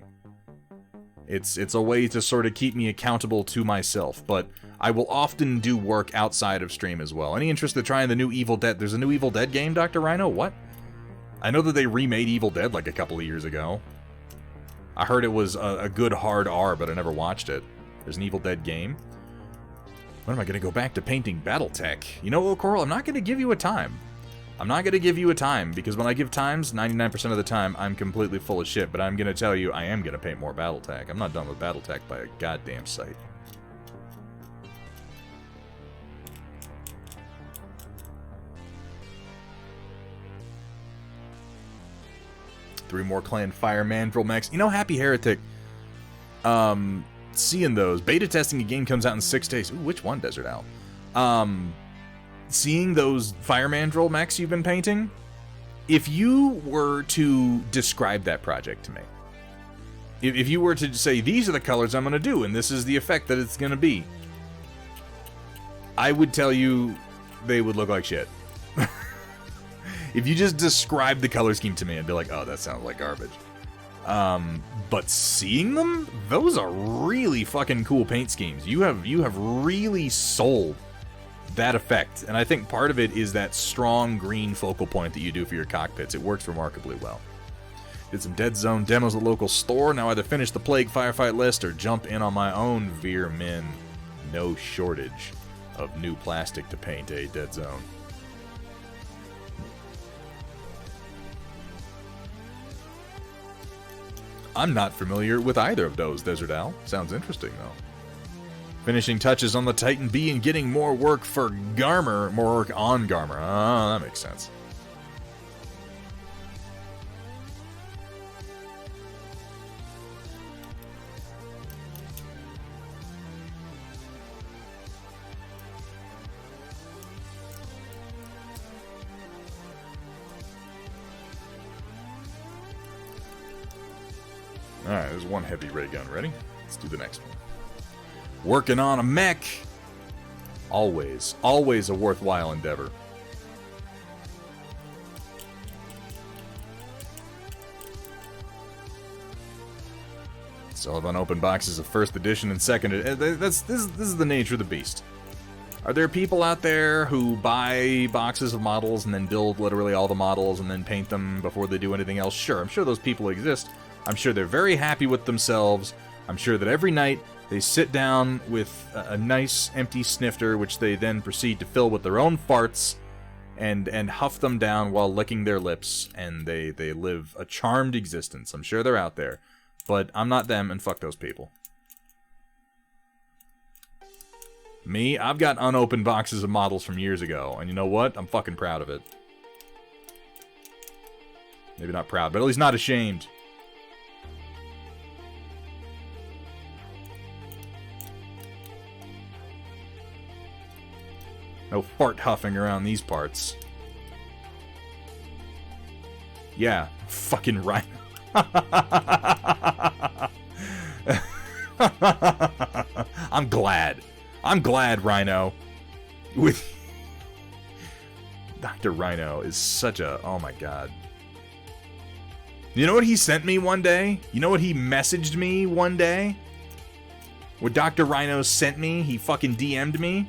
It's a way to sort of keep me accountable to myself, but I will often do work outside of stream as well. Any interest in trying the new Evil Dead? There's a new Evil Dead game, Dr. Rhino? What? I know that they remade Evil Dead like a couple of years ago. I heard it was a good hard R, but I never watched it. There's an Evil Dead game. When am I going to go back to painting Battletech? You know, Coral, I'm not going to give you a time. I'm not going to give you a time, because when I give times, 99% of the time, I'm completely full of shit, but I'm going to tell you I am going to paint more Battletech. I'm not done with Battletech by a goddamn sight. Three more Clan Fire Mandrill mechs. You know, Happy Heretic, seeing those. Beta testing a game comes out in 6 days. Ooh, which one, Desert Owl? Seeing those Fire Mandrill mechs you've been painting, if you were to describe that project to me, if you were to say, these are the colors I'm going to do, and this is the effect that it's going to be, I would tell you they would look like shit. If you just describe the color scheme to me, I'd be like, oh, that sounds like garbage. But seeing them, those are really fucking cool paint schemes. You have really sold that effect, and I think part of it is that strong green focal point that you do for your cockpits. It works remarkably well. Did some Deadzone demos at local store. Now either finish the Plague Firefight list or jump in on my own Veer-Myn. No shortage of new plastic to paint a Deadzone. I'm not familiar with either of those, Desert Owl. Sounds interesting, though. Finishing touches on the Titan B and getting more work for Garmer. More work on Garmer. Ah, that makes sense. Alright, there's one heavy ray gun ready. Let's do the next one. Working on a mech. Always a worthwhile endeavor. Still have unopened boxes of first edition and second edition. This is the nature of the beast. Are there people out there who buy boxes of models and then build literally all the models and then paint them before they do anything else? Sure, I'm sure those people exist. I'm sure they're very happy with themselves. I'm sure that every night they sit down with a nice empty snifter, which they then proceed to fill with their own farts and huff them down while licking their lips, and they live a charmed existence. I'm sure they're out there, but I'm not them, and fuck those people. Me, I've got unopened boxes of models from years ago, and you know what? I'm fucking proud of it. Maybe not proud, but at least not ashamed. No fart huffing around these parts. Yeah, fucking Rhino. I'm glad. I'm glad, Rhino. With Dr. Rhino is such a... Oh my god. You know what he sent me one day? You know what he messaged me one day? What Dr. Rhino sent me? He fucking DM'd me?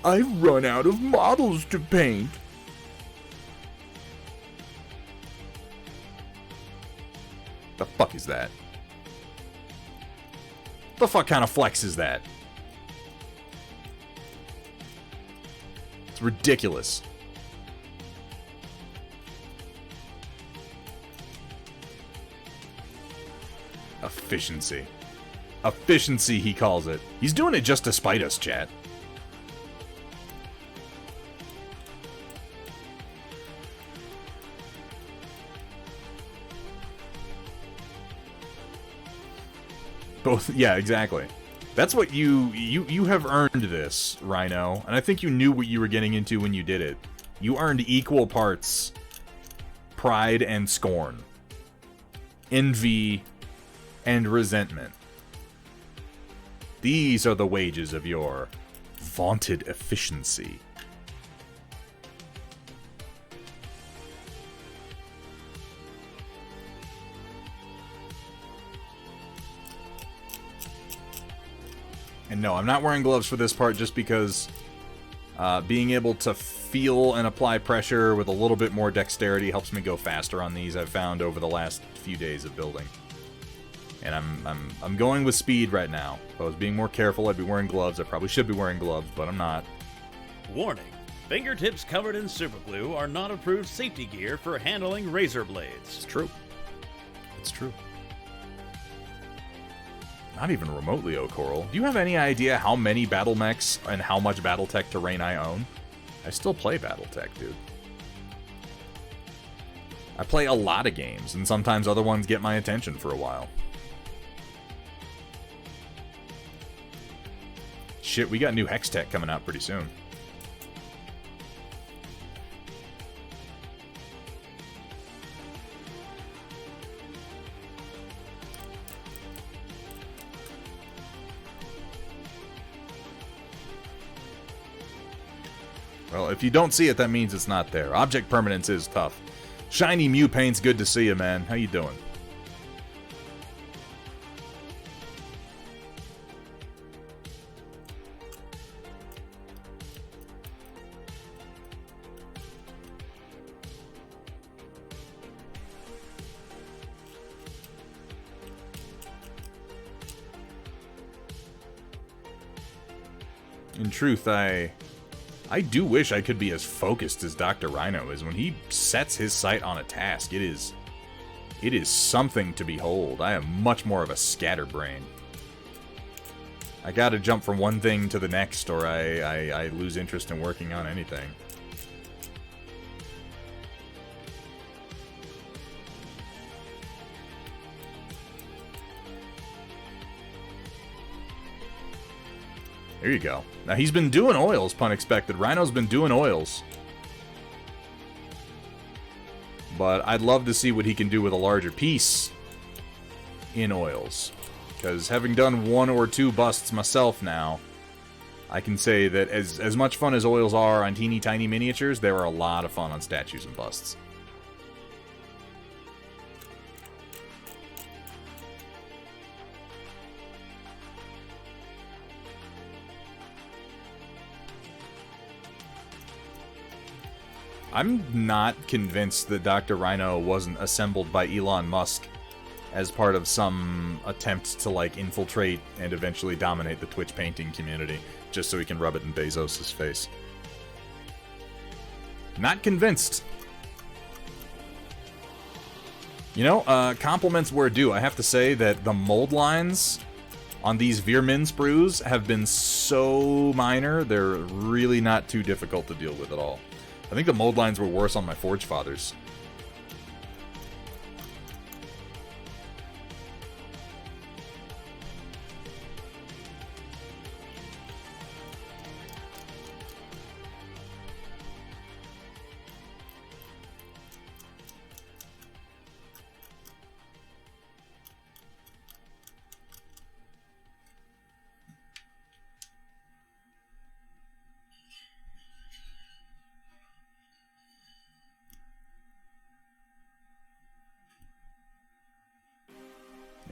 I've run out of models to paint. The fuck is that? The fuck kind of flex is that? It's ridiculous. Efficiency. Efficiency, he calls it. He's doing it just to spite us, chat. Both, yeah, exactly. That's what you have earned this, Rhino, and I think you knew what you were getting into when you did it. You earned equal parts pride and scorn, envy and resentment. These are the wages of your vaunted efficiency. And no, I'm not wearing gloves for this part just because being able to feel and apply pressure with a little bit more dexterity helps me go faster on these, I've found over the last few days of building. And I'm going with speed right now. If I was being more careful, I'd be wearing gloves. I probably should be wearing gloves, but I'm not. Warning. Fingertips covered in superglue are not approved safety gear for handling razor blades. It's true. It's true. Not even remotely, O'Coral. Do you have any idea how many battle mechs and how much Battletech terrain I own? I still play Battletech, dude. I play a lot of games, and sometimes other ones get my attention for a while. Shit, we got new Hex Tech coming out pretty soon. Well, if you don't see it, that means it's not there. Object permanence is tough. Shiny Mew Paint's good to see you, man. How you doing? In truth, I do wish I could be as focused as Dr. Rhino is. When he sets his sight on a task, it is something to behold. I am much more of a scatterbrain. I gotta jump from one thing to the next, or I lose interest in working on anything. There you go. Now, he's been doing oils, pun expected. Rhino's been doing oils. But I'd love to see what he can do with a larger piece in oils. Because having done 1 or 2 busts myself now, I can say that as much fun as oils are on teeny tiny miniatures, there are a lot of fun on statues and busts. I'm not convinced that Dr. Rhino wasn't assembled by Elon Musk as part of some attempt to, like, infiltrate and eventually dominate the Twitch painting community, just so he can rub it in Bezos' face. Not convinced. You know, compliments were due. I have to say that the mold lines on these Veer-Myn sprues have been so minor, they're really not too difficult to deal with at all. I think the mold lines were worse on my Forge Fathers.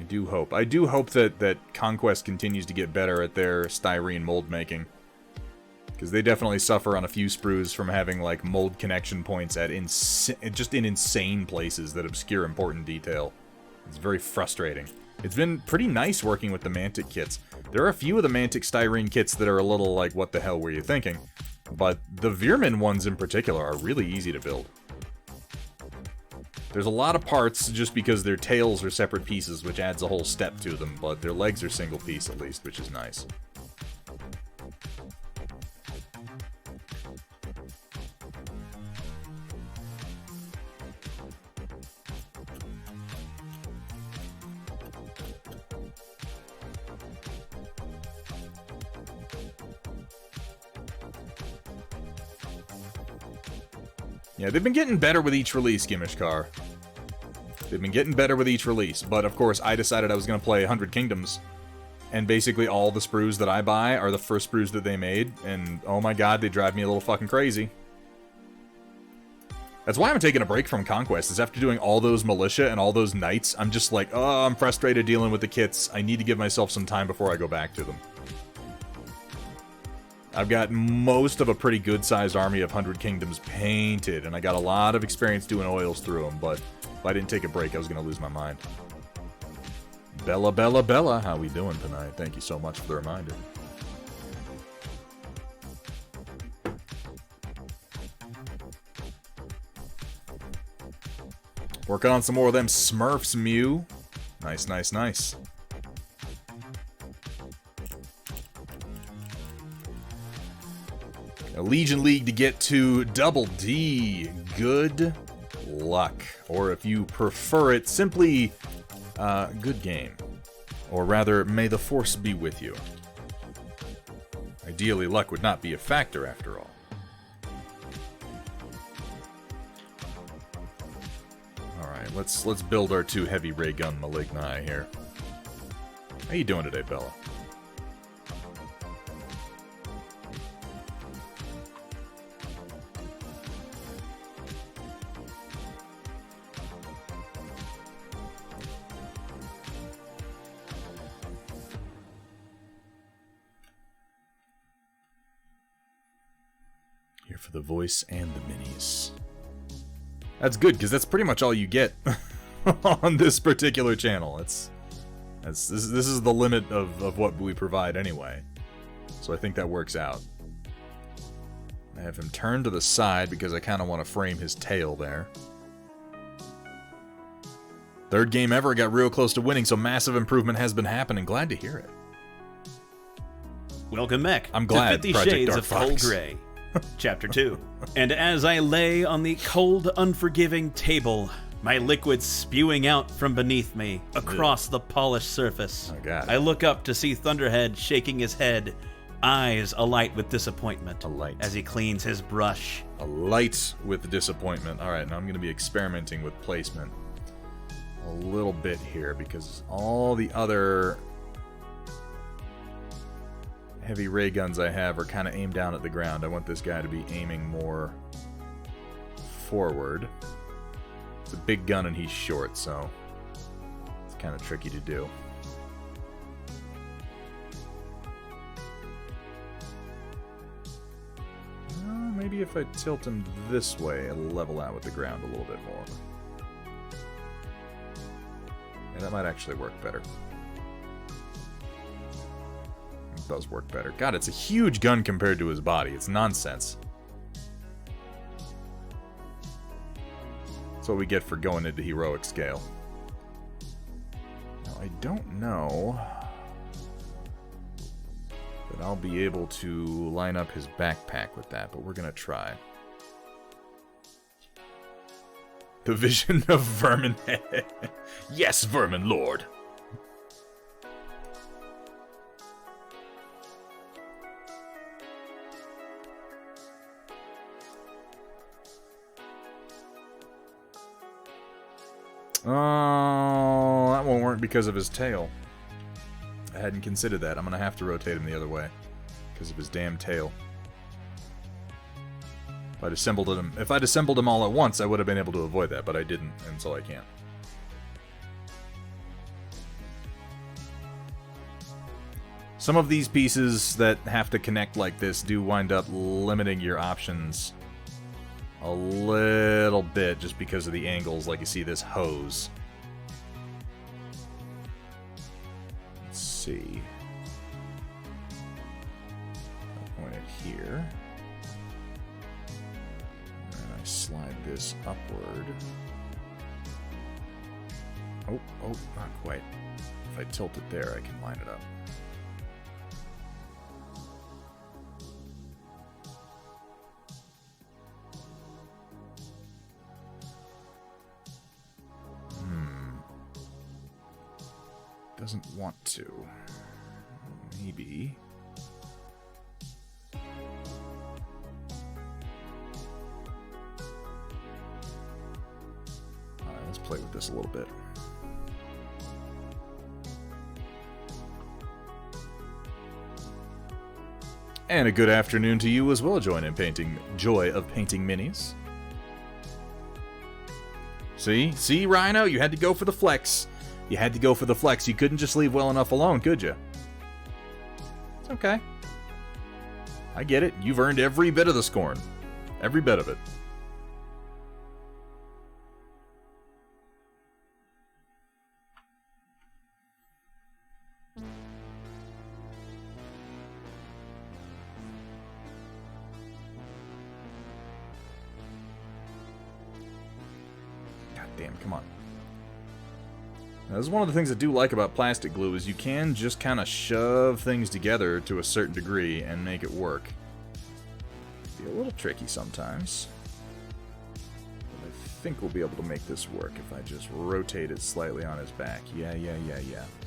I do hope. I do hope that Conquest continues to get better at their styrene mold making. Because they definitely suffer on a few sprues from having, like, mold connection points at just in insane places that obscure important detail. It's very frustrating. It's been pretty nice working with the Mantic kits. There are a few of the Mantic styrene kits that are a little like, what the hell were you thinking? But the Veer-Myn ones in particular are really easy to build. There's a lot of parts just because their tails are separate pieces, which adds a whole step to them, but their legs are single piece at least, which is nice. Yeah, they've been getting better with each release, Gimishkar. They've been getting better with each release, but of course I decided I was going to play 100 Kingdoms. And basically all the sprues that I buy are the first sprues that they made, and oh my god, they drive me a little fucking crazy. That's why I'm taking a break from Conquest, is after doing all those militia and all those knights, I'm just like, oh, I'm frustrated dealing with the kits. I need to give myself some time before I go back to them. I've got most of a pretty good-sized army of 100 Kingdoms painted, and I got a lot of experience doing oils through them, but if I didn't take a break, I was going to lose my mind. Bella, Bella, Bella, how we doing tonight? Thank you so much for the reminder. Working on some more of them Smurfs, Mew. Nice, nice, nice. A Legion League to get to Double D. Good luck. Or if you prefer it, simply good game. Or rather, may the Force be with you. Ideally, luck would not be a factor after all. Alright, let's build our 2 heavy ray gun Maligni here. How you doing today, Bella? Here for the voice and the minis. That's good, because that's pretty much all you get on this particular channel. This is the limit of what we provide anyway. So I think that works out. I have him turned to the side because I kind of want to frame his tail there. Third game ever, got real close to winning, so massive improvement has been happening. Glad to hear it. Welcome back I'm glad, to 50 Project Shades Dark of Fox. Cold Grey, Chapter 2. And as I lay on the cold, unforgiving table, my liquid spewing out from beneath me, across the polished surface, Oh, God. I look up to see Thunderhead shaking his head, eyes alight with disappointment, Alight. as he cleans his brush. Alight with disappointment. Alright, now I'm going to be experimenting with placement a little bit here, because all the other heavy ray guns I have are kind of aimed down at the ground. I want this guy to be aiming more forward. It's a big gun and he's short, so it's kind of tricky to do. Maybe if I tilt him this way, it'll level out with the ground a little bit more. And that might actually work better. It does work better. God, it's a huge gun compared to his body. It's nonsense. That's what we get for going into heroic scale. Now, I don't know that I'll be able to line up his backpack with that, but we're gonna try. The vision of Vermin. Yes, Vermin Lord. Oh, that won't work because of his tail. I hadn't considered that. I'm gonna have to rotate him the other way because of his damn tail. If I'd assembled him all at once, I would have been able to avoid that, but I didn't, and so I can't. Some of these pieces that have to connect like this do wind up limiting your options a little bit just because of the angles, like you see this hose. Let's see. I'll point it here. And I slide this upward. Oh, not quite. If I tilt it there, I can line it up. Doesn't want to. Maybe. Alright, let's play with this a little bit. And a good afternoon to you as well, Joy of Painting Minis. See, Rhino, you had to go for the flex. You had to go for the flex. You couldn't just leave well enough alone, could you? It's okay. I get it. You've earned every bit of the scorn. Every bit of it. God damn, come on. Now, this is one of the things I do like about plastic glue is you can just kind of shove things together to a certain degree and make it work. Be a little tricky sometimes. But I think we'll be able to make this work if I just rotate it slightly on his back. Yeah.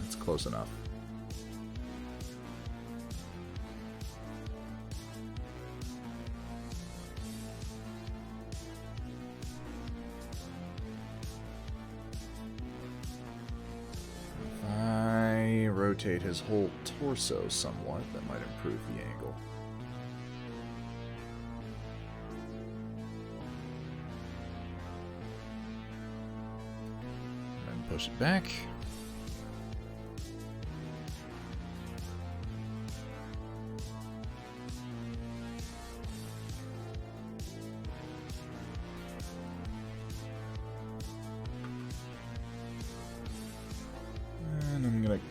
That's close enough. Rotate his whole torso somewhat, that might improve the angle. And push it back.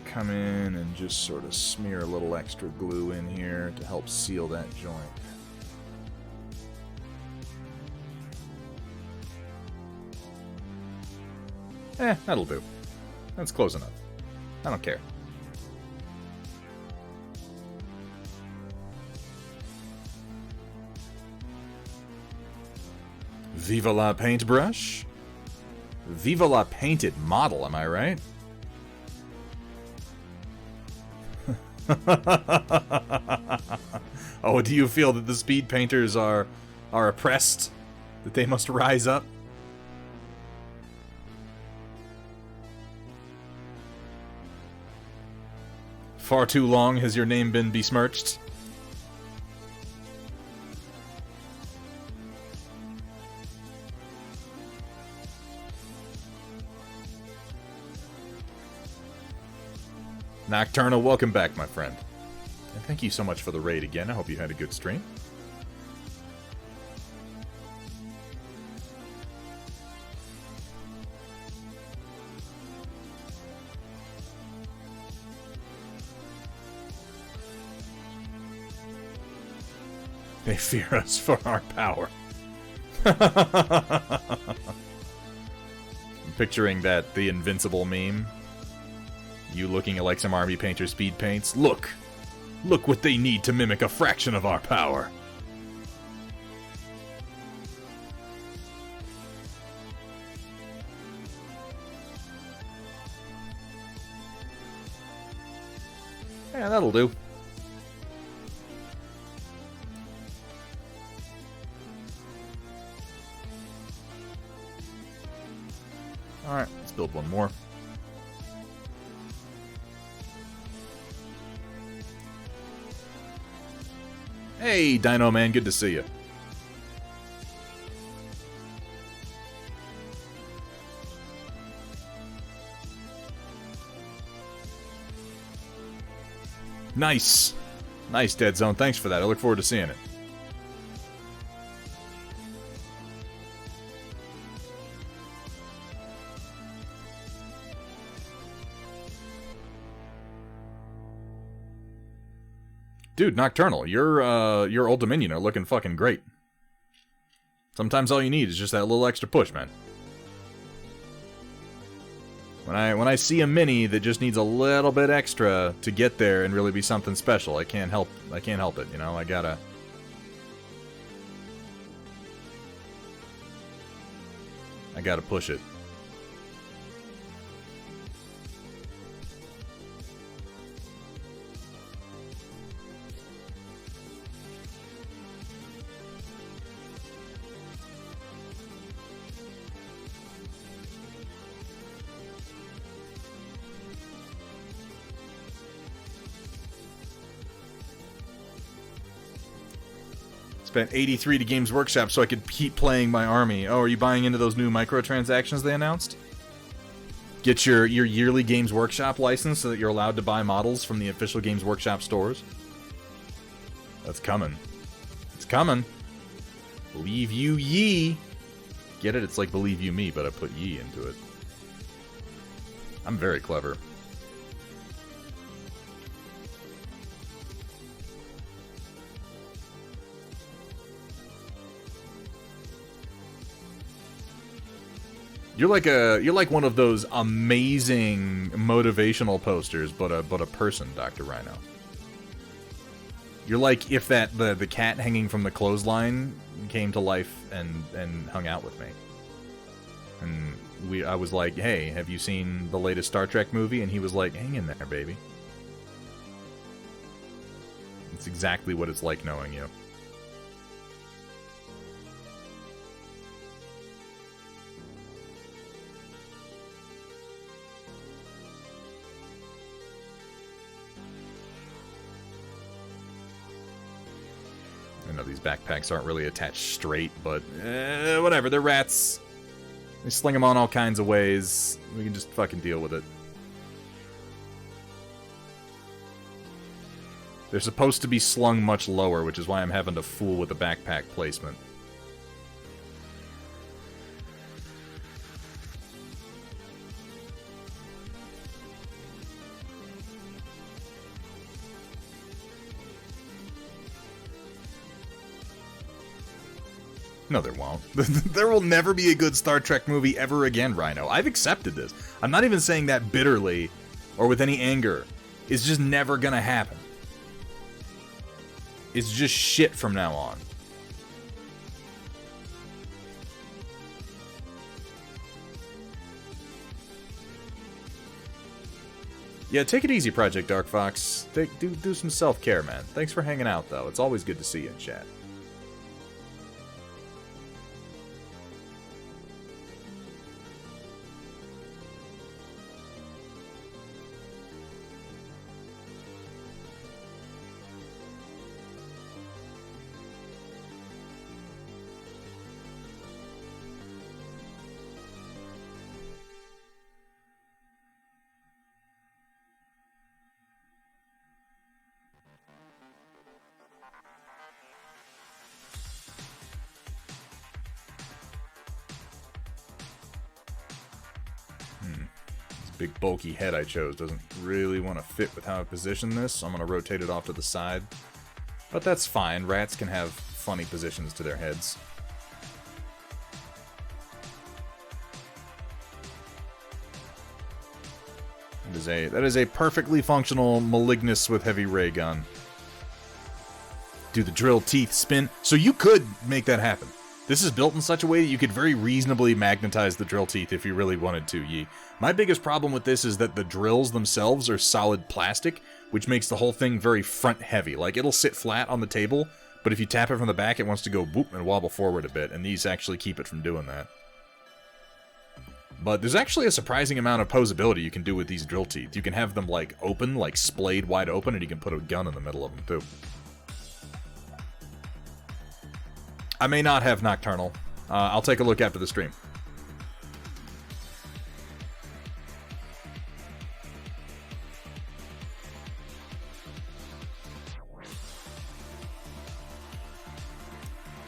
Come in and just sort of smear a little extra glue in here to help seal that joint. That'll do. That's close enough. I don't care. Viva la paintbrush? Viva la painted model, am I right? Oh, do you feel that the speed painters are oppressed? That they must rise up? Far too long has your name been besmirched? Nocturnal, welcome back, my friend. And thank you so much for the raid again. I hope you had a good stream. They fear us for our power. I'm picturing the invincible meme. You looking at like some army painter speed paints. Look what they need to mimic a fraction of our power. Yeah, that'll do. Alright, let's build one more. Hey, Dino Man, good to see you. Nice. Nice, Deadzone. Thanks for that. I look forward to seeing it. Dude, Nocturnal, your Old Dominion are looking fucking great. Sometimes all you need is just that little extra push, man. When I see a mini that just needs a little bit extra to get there and really be something special, I can't help it, you know? I gotta push it. Spent 83 to Games Workshop so I could keep playing my army. Oh, are you buying into those new microtransactions they announced? Get your yearly Games Workshop license so that you're allowed to buy models from the official Games Workshop stores. That's coming. It's coming. Believe you ye. Get it? It's like believe you me, but I put ye into it. I'm very clever. You're like one of those amazing motivational posters, but a person, Dr. Rhino. You're like if the cat hanging from the clothesline came to life and hung out with me. And I was like, hey, have you seen the latest Star Trek movie? And he was like, hang in there, baby. It's exactly what it's like knowing you. I know these backpacks aren't really attached straight, but whatever. They're rats. They sling them on all kinds of ways. We can just fucking deal with it. They're supposed to be slung much lower, which is why I'm having to fool with the backpack placement. No, there won't. There will never be a good Star Trek movie ever again, Rhino. I've accepted this. I'm not even saying that bitterly or with any anger. It's just never gonna happen. It's just shit from now on. Yeah, take it easy, Project Dark Fox. Do some self-care, man. Thanks for hanging out, though. It's always good to see you in chat. Big bulky head I chose doesn't really want to fit with how I position this, so I'm going to rotate it off to the side. But that's fine. Rats can have funny positions to their heads. That is a perfectly functional Malignus with heavy ray gun. Do the drill teeth spin? So you could make that happen. This is built in such a way that you could very reasonably magnetize the drill teeth if you really wanted to, Yi. My biggest problem with this is that the drills themselves are solid plastic, which makes the whole thing very front-heavy. Like, it'll sit flat on the table, but if you tap it from the back, it wants to go boop and wobble forward a bit, and these actually keep it from doing that. But there's actually a surprising amount of posability you can do with these drill teeth. You can have them, like, open, like, splayed wide open, and you can put a gun in the middle of them, too. I may not have Nocturnal. I'll take a look after the stream.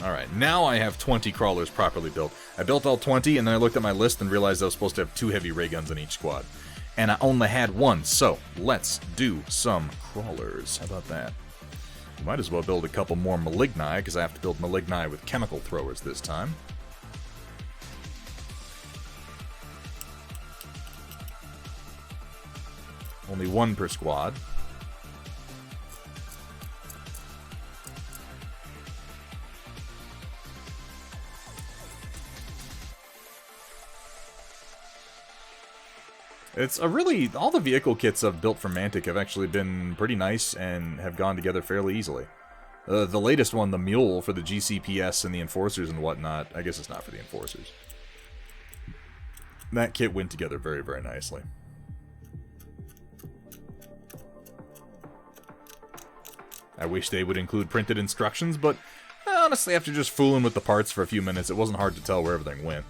Alright, now I have 20 crawlers properly built. I built all 20, and then I looked at my list and realized I was supposed to have 2 heavy ray guns in each squad. And I only had 1, so let's do some crawlers. How about that? Might as well build a couple more maligni, because I have to build maligni with chemical throwers this time. Only 1 per squad. It's a really... all the vehicle kits I've built for Mantic have actually been pretty nice and have gone together fairly easily. The latest one, the Mule, for the GCPS and the Enforcers and whatnot, I guess it's not for the Enforcers. That kit went together very, very nicely. I wish they would include printed instructions, but honestly, after just fooling with the parts for a few minutes, it wasn't hard to tell where everything went.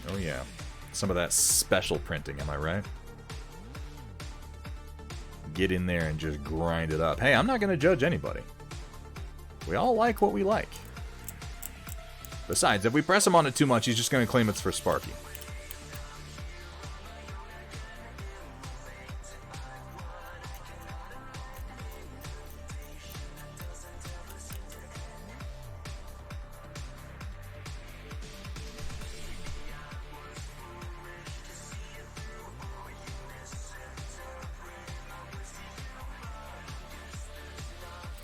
Oh yeah, some of that special printing, am I right? Get in there and just grind it up. Hey, I'm not going to judge anybody. We all like what we like. Besides, if we press him on it too much, he's just going to claim it's for Sparky.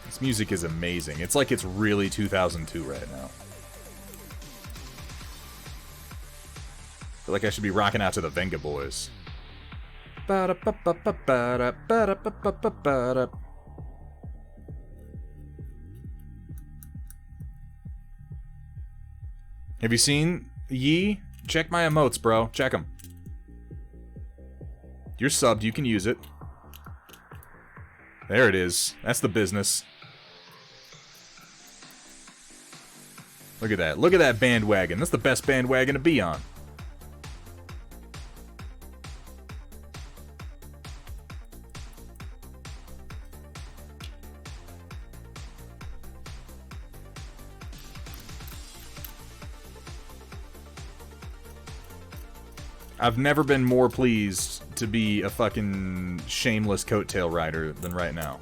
This music is amazing. It's like it's really 2002 right now. I feel like I should be rocking out to the Venga Boys. Have you seen Yi? Check my emotes, bro. Check them. You're subbed. You can use it. There it is. That's the business. Look at that. Look at that bandwagon. That's the best bandwagon to be on. I've never been more pleased to be a fucking shameless coattail rider than right now.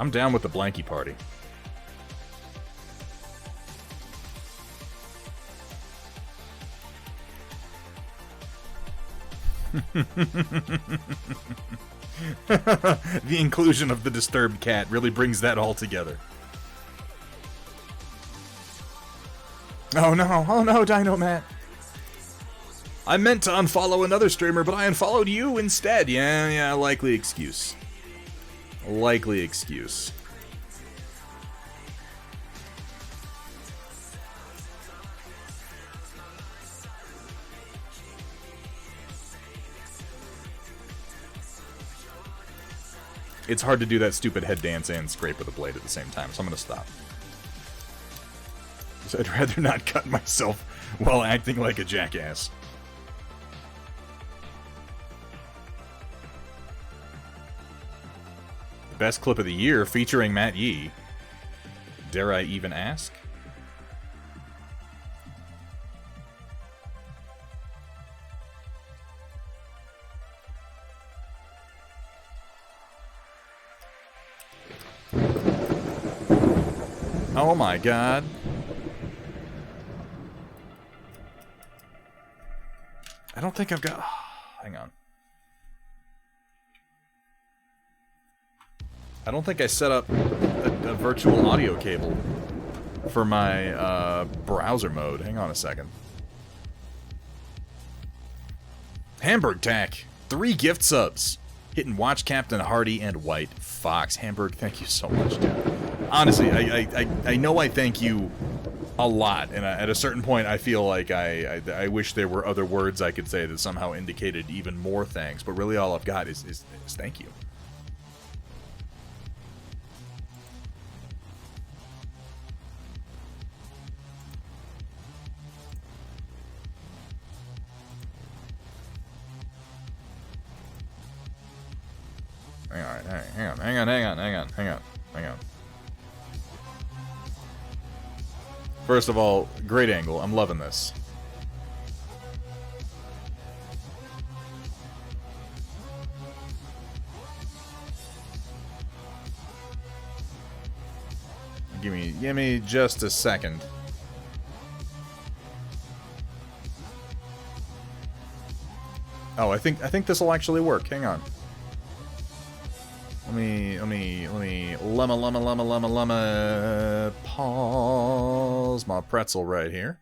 I'm down with the blankie party. The inclusion of the disturbed cat really brings that all together. Oh no, Dino Matt. I meant to unfollow another streamer, but I unfollowed you instead. Yeah, likely excuse. Likely excuse. It's hard to do that stupid head dance and scrape with a blade at the same time, so I'm gonna stop. So I'd rather not cut myself while acting like a jackass. Best clip of the year featuring Matt Yee. Dare I even ask? Oh my god. I don't think I've got... hang on. I don't think I set up a virtual audio cable for my browser mode. Hang on a second. Hamburg Tack. 3 gift subs. Hitting Watch Captain Hardy and White Fox. Hamburg, thank you so much, dude. Honestly, I know I thank you a lot, and at a certain point I feel like I wish there were other words I could say that somehow indicated even more thanks, but really all I've got is thank you. Hang on. First of all, great angle. I'm loving this. Give me just a second. Oh, I think this will actually work. Hang on. Let me pause my pretzel right here.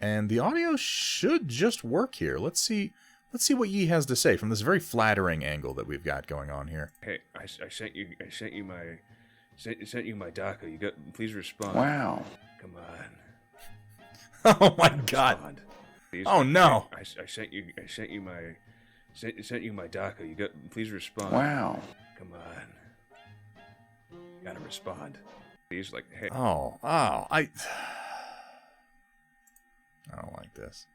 And the audio should just work here. Let's see what Yi has to say from this very flattering angle that we've got going on here. Hey, I sent you my DACA. You got, please respond. Wow. Come on. Oh my god. Please, oh no. I sent you my DACA. You got, please respond. Wow. Come on. You gotta respond. Please, like, hey. Oh, I don't like this.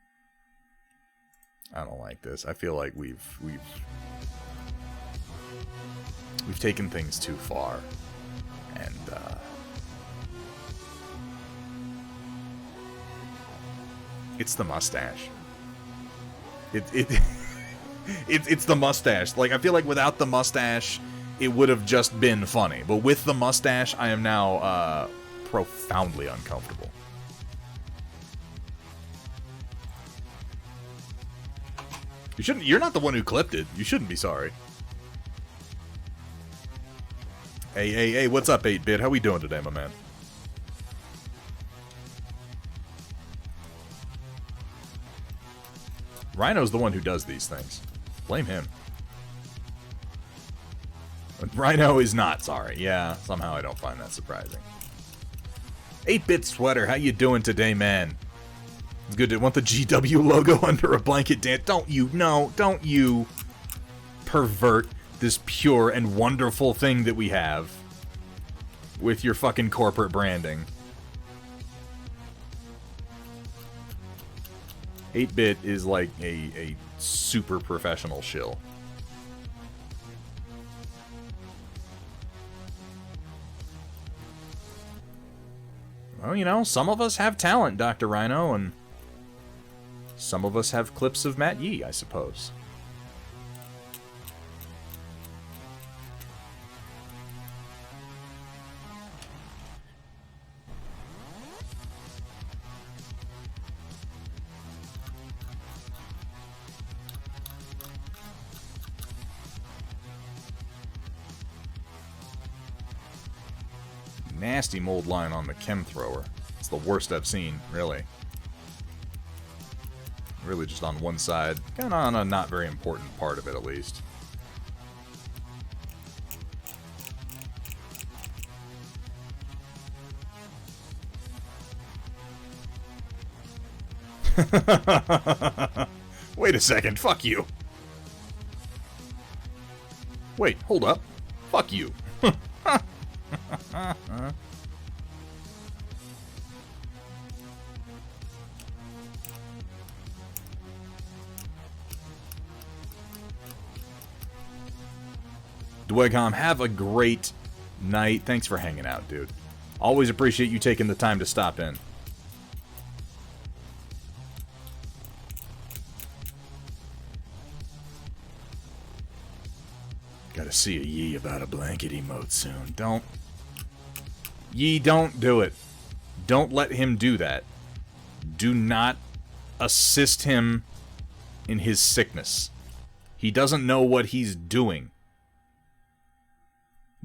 I don't like this. I feel like we've taken things too far, and it's the mustache. It's the mustache. Like, I feel like without the mustache, it would have just been funny. But with the mustache, I am now profoundly uncomfortable. You're not the one who clipped it. You shouldn't be sorry. Hey, what's up, 8-Bit? How we doing today, my man? Rhino's the one who does these things. Blame him. But Rhino is not sorry. Yeah, somehow I don't find that surprising. 8-Bit Sweater, how you doing today, man? It's good to want the GW logo under a blanket dance. Don't you pervert this pure and wonderful thing that we have with your fucking corporate branding. 8-Bit is like a super professional shill. Well, you know, some of us have talent, Dr. Rhino, and some of us have clips of Matt Yee, I suppose. Nasty mold line on the chem thrower. It's the worst I've seen, really. Really just on one side. Kind of on a not very important part of it, at least. Wait a second, fuck you. Wait, hold up. Fuck you. Dwegom, have a great night. Thanks for hanging out, dude. Always appreciate you taking the time to stop in. Gotta see a Yee about a blanket emote soon. Don't. Yee, don't do it. Don't let him do that. Do not assist him in his sickness. He doesn't know what he's doing.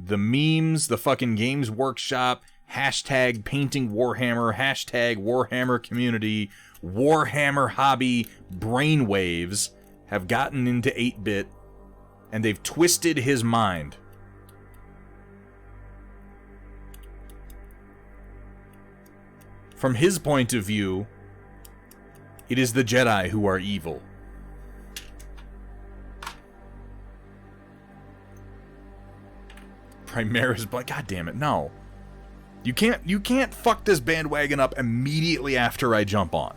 The memes, the fucking Games Workshop, hashtag painting Warhammer, hashtag Warhammer community, Warhammer hobby brainwaves have gotten into 8-Bit, and they've twisted his mind. From his point of view, it is the Jedi who are evil. Primaris, but god damn it, no. You can't fuck this bandwagon up immediately after I jump on.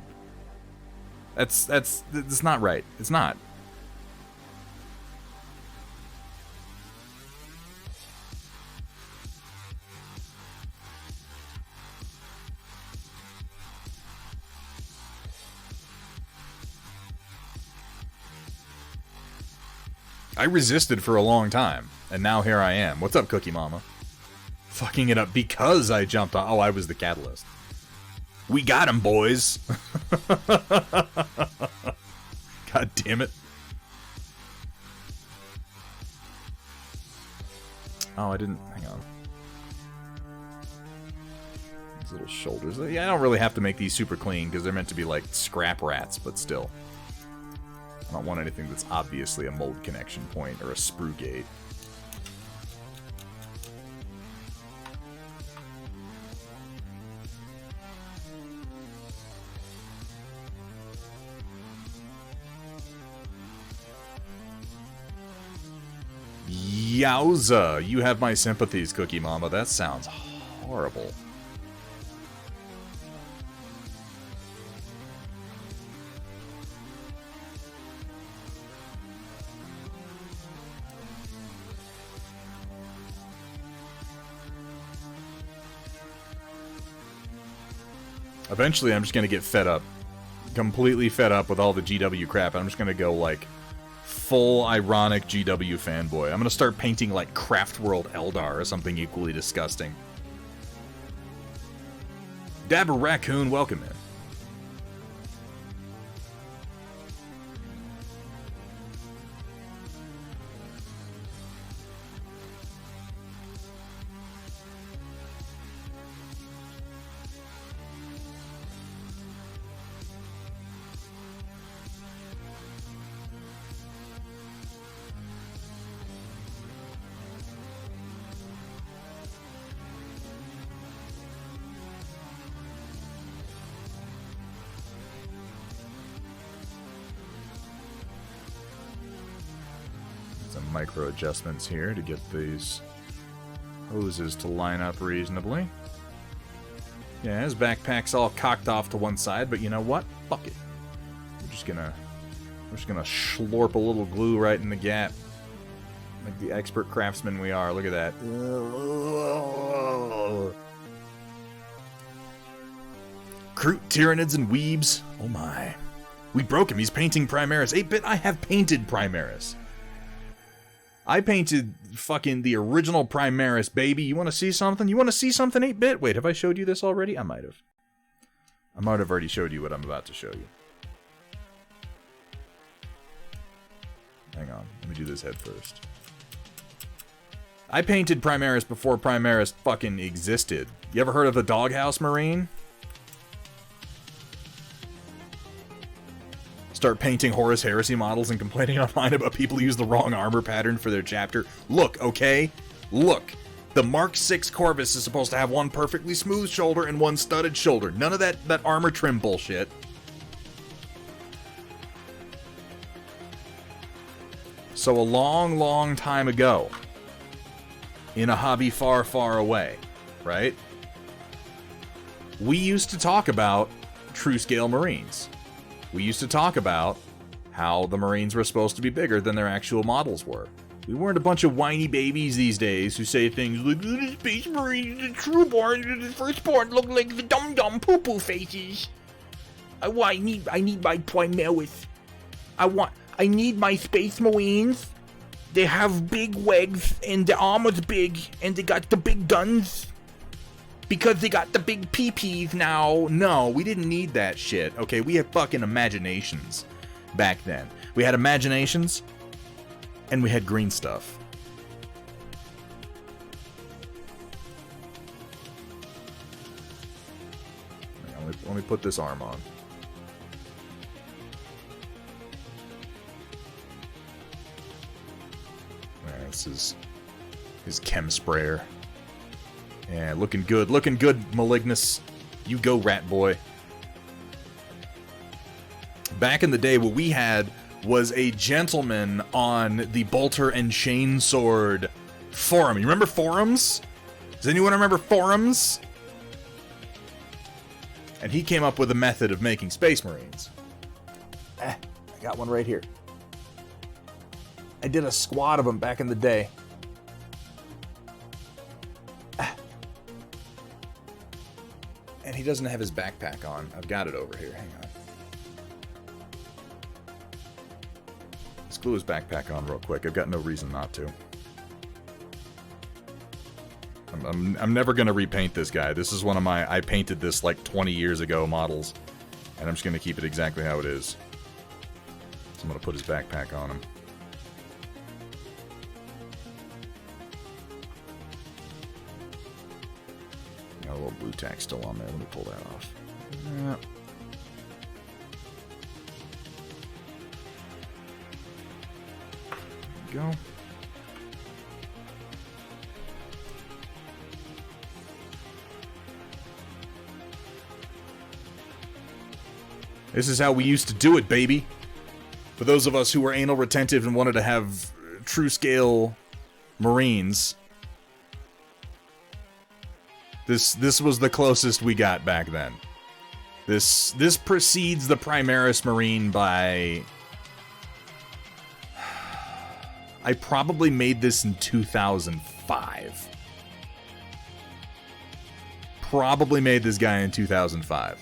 That's not right. It's not. I resisted for a long time, and now here I am. What's up, Cookie Mama? Fucking it up because I jumped on. Oh, I was the catalyst. We got him, boys. God damn it. Oh, I didn't. Hang on. These little shoulders. Yeah, I don't really have to make these super clean because they're meant to be like scrap rats, but still. I don't want anything that's obviously a mold connection point or a sprue gate. Yowza! You have my sympathies, Cookie Mama. That sounds horrible. Eventually, I'm just going to get fed up. Completely fed up with all the GW crap. And I'm just going to go, like, full ironic GW fanboy. I'm going to start painting, like, Craft World Eldar or something equally disgusting. Dabber Raccoon, welcome in. Micro adjustments here to get these hoses to line up reasonably. Yeah, his backpack's all cocked off to one side, but you know what? Fuck it. We're just gonna slurp a little glue right in the gap. Like the expert craftsman we are. Look at that. Kroot, Tyranids, and Weebs. Oh my. We broke him. He's painting Primaris. 8-bit, I have painted Primaris. I painted fucking the original Primaris, baby. You want to see something? You want to see something, 8-bit? Wait, have I showed you this already? I might have. I might have already showed you what I'm about to show you. Hang on. Let me do this head first. I painted Primaris before Primaris fucking existed. You ever heard of the Doghouse Marine? Start painting Horus Heresy models and complaining online about people who use the wrong armor pattern for their chapter. Look, okay? Look. The Mark 6 Corvus is supposed to have one perfectly smooth shoulder and one studded shoulder. None of that armor trim bullshit. So a long, long time ago, in a hobby far, far away, right? We used to talk about true-scale Marines. We used to talk about how the Marines were supposed to be bigger than their actual models were. We weren't a bunch of whiny babies these days who say things like, the Space Marine, the Trueborn, the Firstborn look like the dum-dum poo-poo faces. I need my Primaris. I need my Space Marines. They have big legs, and the armor's big, and they got the big guns. Because they got the big PPs now. No, we didn't need that shit. Okay, we had fucking imaginations back then. We had imaginations, and we had green stuff. Let me put this arm on. Alright, this is his chem sprayer. Yeah, looking good, Malignus. You go, rat boy. Back in the day, what we had was a gentleman on the Bolter and Chainsword forum. You remember forums? Does anyone remember forums? And he came up with a method of making Space Marines. I got one right here. I did a squad of them back in the day. And he doesn't have his backpack on. I've got it over here. Hang on. Let's glue his backpack on real quick. I've got no reason not to. I'm never going to repaint this guy. This is one of my... I painted this like 20 years ago models. And I'm just going to keep it exactly how it is. So I'm going to put his backpack on him. Got a little blue tack still on there. Let me pull that off. Yeah. There we go. This is how we used to do it, baby. For those of us who were anal retentive and wanted to have true scale Marines, this was the closest we got back then. This precedes the Primaris Marine by... I probably made this in 2005. Probably made this guy in 2005.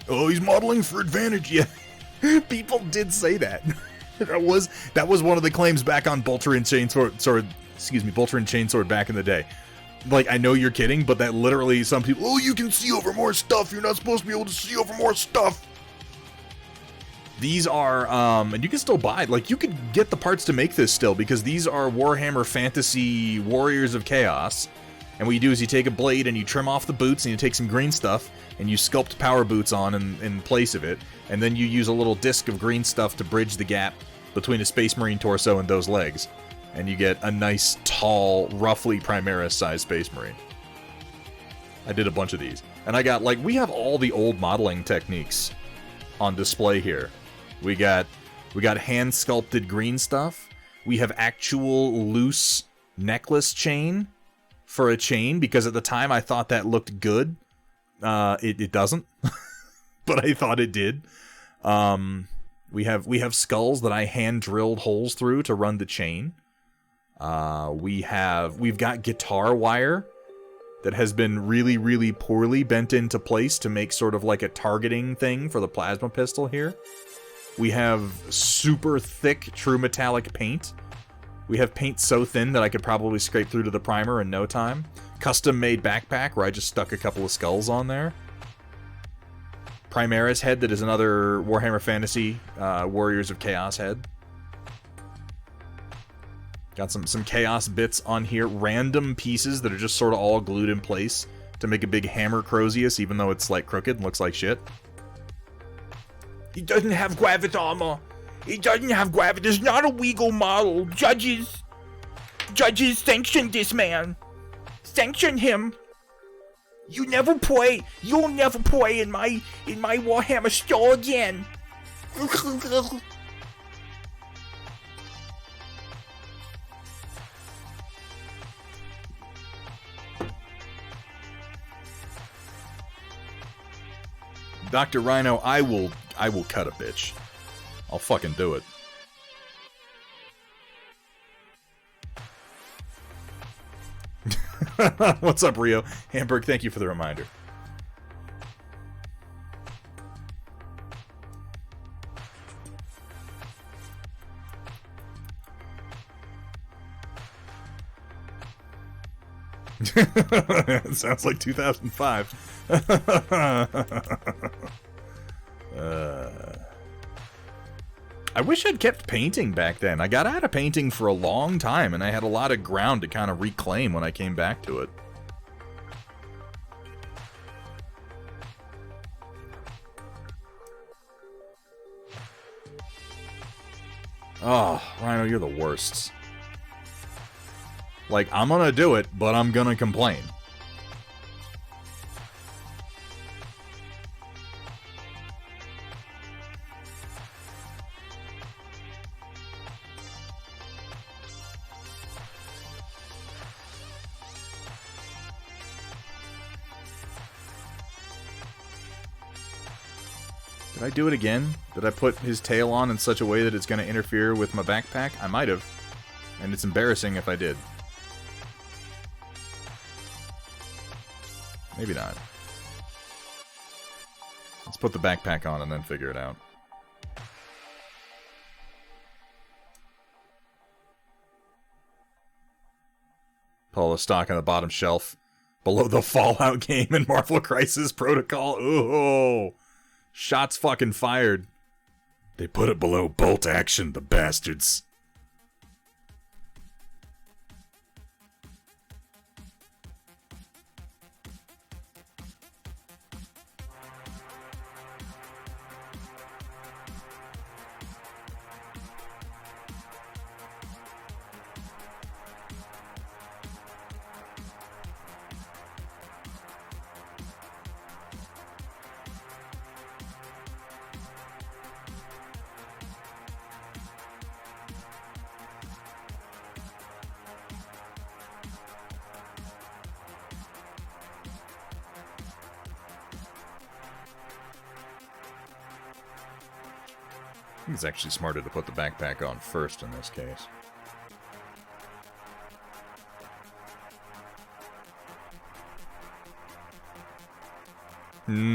Oh, he's modeling for advantage. Yeah, people did say that. that was one of the claims back on Bolter and Chainsword. Bolter and Chainsword back in the day. Like, I know you're kidding, but that literally some people. Oh, you can see over more stuff. You're not supposed to be able to see over more stuff. These are, and you can still buy. Like, you could get the parts to make this still because these are Warhammer Fantasy Warriors of Chaos. And what you do is you take a blade and you trim off the boots and you take some green stuff and you sculpt power boots on in place of it. And then you use a little disc of green stuff to bridge the gap between a Space Marine torso and those legs. And you get a nice, tall, roughly Primaris-sized Space Marine. I did a bunch of these. And I got, like, we have all the old modeling techniques on display here. We got hand-sculpted green stuff. We have actual loose necklace chain for a chain, because at the time I thought that looked good. It doesn't, but I thought it did. We have skulls that I hand drilled holes through to run the chain. We've got guitar wire that has been really, really poorly bent into place to make sort of like a targeting thing for the plasma pistol here. We have super thick true metallic paint. We have paint so thin that I could probably scrape through to the primer in no time. Custom-made backpack where I just stuck a couple of skulls on there. Primaris head that is another Warhammer Fantasy Warriors of Chaos head. Got some Chaos bits on here. Random pieces that are just sort of all glued in place to make a big hammer Crozius, even though it's like crooked and looks like shit. He doesn't have gravity armor. He doesn't have gravity. It's not a legal model. Judges, sanction this man. Sanction him. You'll never play in my Warhammer store again. Dr. Rhino, I will cut a bitch. I'll fucking do it. What's up, Rio? Hamburg, thank you for the reminder. It sounds like 2005. I wish I'd kept painting back then. I got out of painting for a long time, and I had a lot of ground to kind of reclaim when I came back to it. Oh, Rhino, you're the worst. Like, I'm gonna do it, but I'm gonna complain. Did I do it again? Did I put his tail on in such a way that it's going to interfere with my backpack? I might have. And it's embarrassing if I did. Maybe not. Let's put the backpack on and then figure it out. Pull a stock on the bottom shelf. Below the Fallout game and Marvel Crisis Protocol. Ooh. Shots fucking fired. They put it below bolt action, the bastards. I think it's actually smarter to put the backpack on first in this case.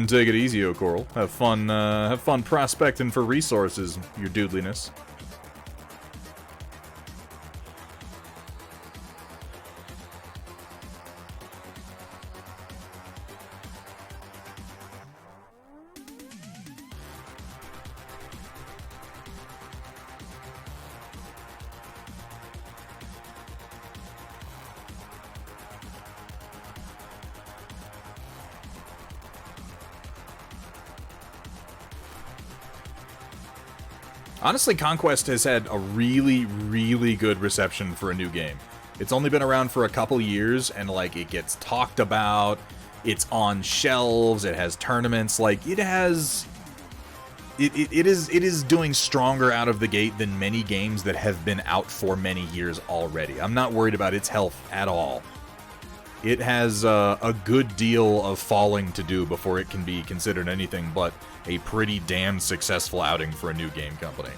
Take it easy, O'Coral. Have fun prospecting for resources, your dudeliness. Honestly, Conquest has had a really, really good reception for a new game. It's only been around for a couple years, and, like, it gets talked about, it's on shelves, it has tournaments, like, it has... It is doing stronger out of the gate than many games that have been out for many years already. I'm not worried about its health at all. It has a good deal of falling to do before it can be considered anything but a pretty damn successful outing for a new game company.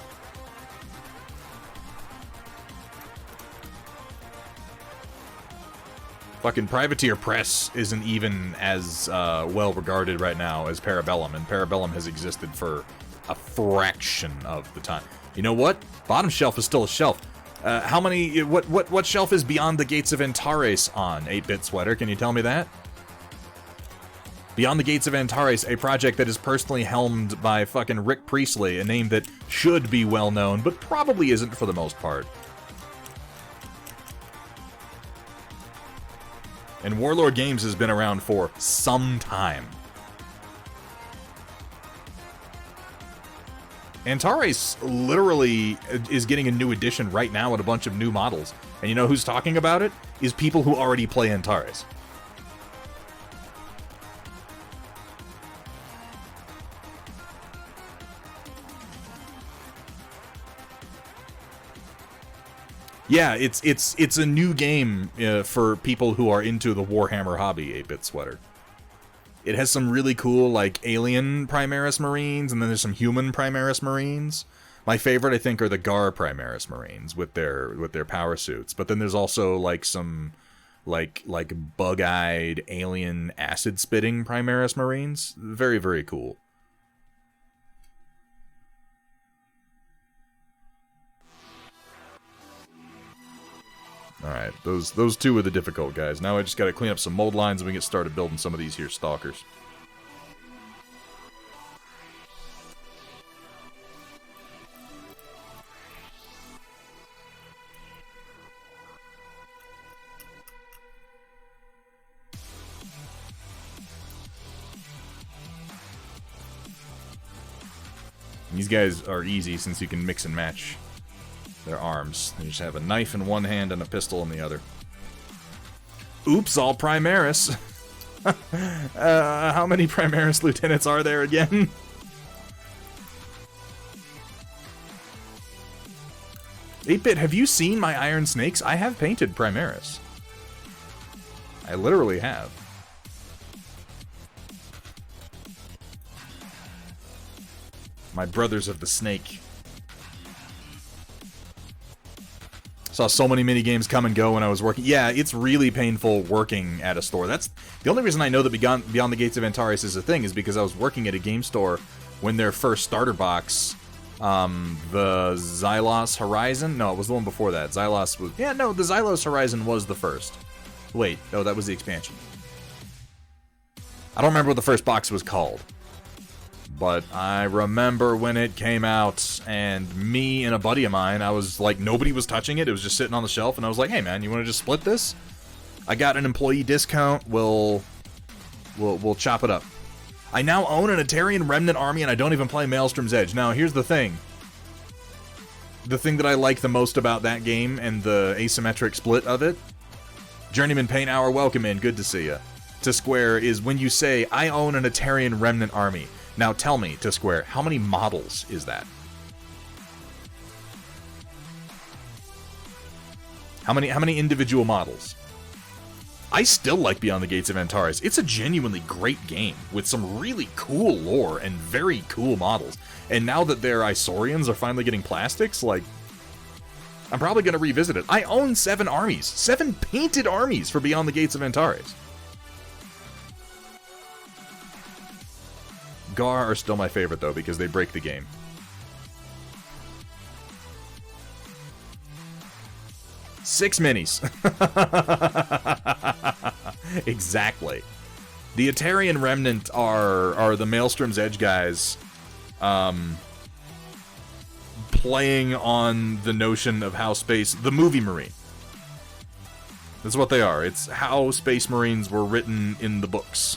Fucking Privateer Press isn't even as well regarded right now as Parabellum, and Parabellum has existed for a fraction of the time. You know what? Bottom shelf is still a shelf. How many... What shelf is Beyond the Gates of Antares on, 8-Bit Sweater? Can you tell me that? Beyond the Gates of Antares, a project that is personally helmed by fucking Rick Priestley, a name that should be well known, but probably isn't for the most part. And Warlord Games has been around for some time. Antares literally is getting a new edition right now with a bunch of new models. And you know who's talking about it? Is people who already play Antares. Yeah, it's a new game for people who are into the Warhammer hobby, 8-Bit Sweater. It has some really cool, like, alien Primaris Marines, and then there's some human Primaris Marines. My favorite, I think, are the Gar Primaris Marines with their power suits. But then there's also, like, some, like bug-eyed, alien, acid-spitting Primaris Marines. Very, very cool. Alright, those two are the difficult guys. Now I just gotta clean up some mold lines and we get started building some of these here stalkers. These guys are easy since you can mix and match their arms. They just have a knife in one hand and a pistol in the other. Oops, all Primaris. How many Primaris lieutenants are there again? Eight-Bit, have you seen my Iron Snakes? I have painted Primaris. I literally have. My Brothers of the Snake. Saw so many minigames come and go when I was working. Yeah, it's really painful working at a store. That's the only reason I know that Beyond the Gates of Antares is a thing is because I was working at a game store when their first starter box, the Xylos Horizon? No, it was the one before that. Xylos was... Yeah, no, the Xylos Horizon was the first. Wait, no, that was the expansion. I don't remember what the first box was called. But I remember when it came out, and me and a buddy of mine, I was like, nobody was touching it. It was just sitting on the shelf, and I was like, hey, man, you want to just split this? I got an employee discount. We'll chop it up. I now own an Atarian Remnant army, and I don't even play Maelstrom's Edge. Now, here's the thing. The thing that I like the most about that game and the asymmetric split of it, Journeyman Paint Hour, welcome in, good to see ya, to Square, is when you say, I own an Atarian Remnant army. Now tell me, to Square, how many models is that? How many individual models? I still like Beyond the Gates of Antares. It's a genuinely great game with some really cool lore and very cool models. And now that their Isaurians are finally getting plastics, like, I'm probably going to revisit it. I own 7 armies. 7 painted armies for Beyond the Gates of Antares. Gar are still my favorite, though, because they break the game. Six minis. Exactly. The Atarian Remnant are the Maelstrom's Edge guys playing on the notion of how space... The movie Marine. That's what they are. It's how Space Marines were written in the books.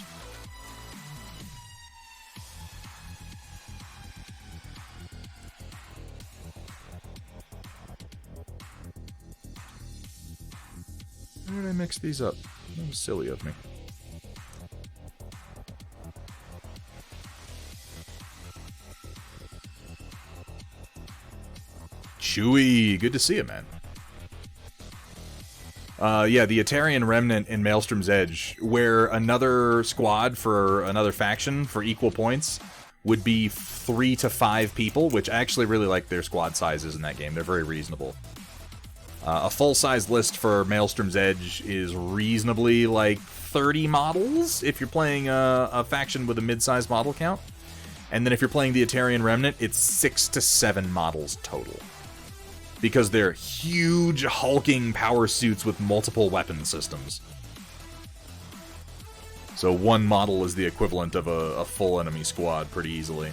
Why did I mix these up? That was silly of me. Chewy, good to see you, man. Yeah, the Atarian Remnant in Maelstrom's Edge, where another squad for another faction for equal points would be 3 to 5 people, which I actually really like their squad sizes in that game. They're very reasonable. A full-size list for Maelstrom's Edge is reasonably like 30 models if you're playing a faction with a mid-sized model count. And then if you're playing the Atarian Remnant, it's 6 to 7 models total. Because they're huge, hulking power suits with multiple weapon systems. So one model is the equivalent of a full enemy squad pretty easily.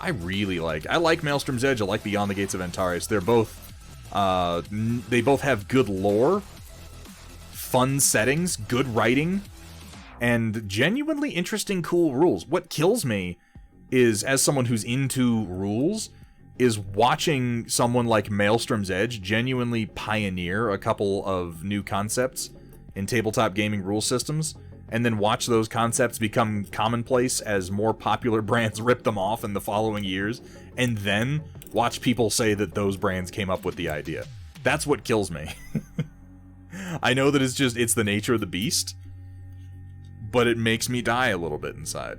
I like Maelstrom's Edge, I like Beyond the Gates of Antares. They're both, they both have good lore, fun settings, good writing, and genuinely interesting, cool rules. What kills me is, as someone who's into rules, is watching someone like Maelstrom's Edge genuinely pioneer a couple of new concepts in tabletop gaming rule systems, and then watch those concepts become commonplace as more popular brands rip them off in the following years, and then watch people say that those brands came up with the idea. That's what kills me. I know that it's the nature of the beast, but it makes me die a little bit inside.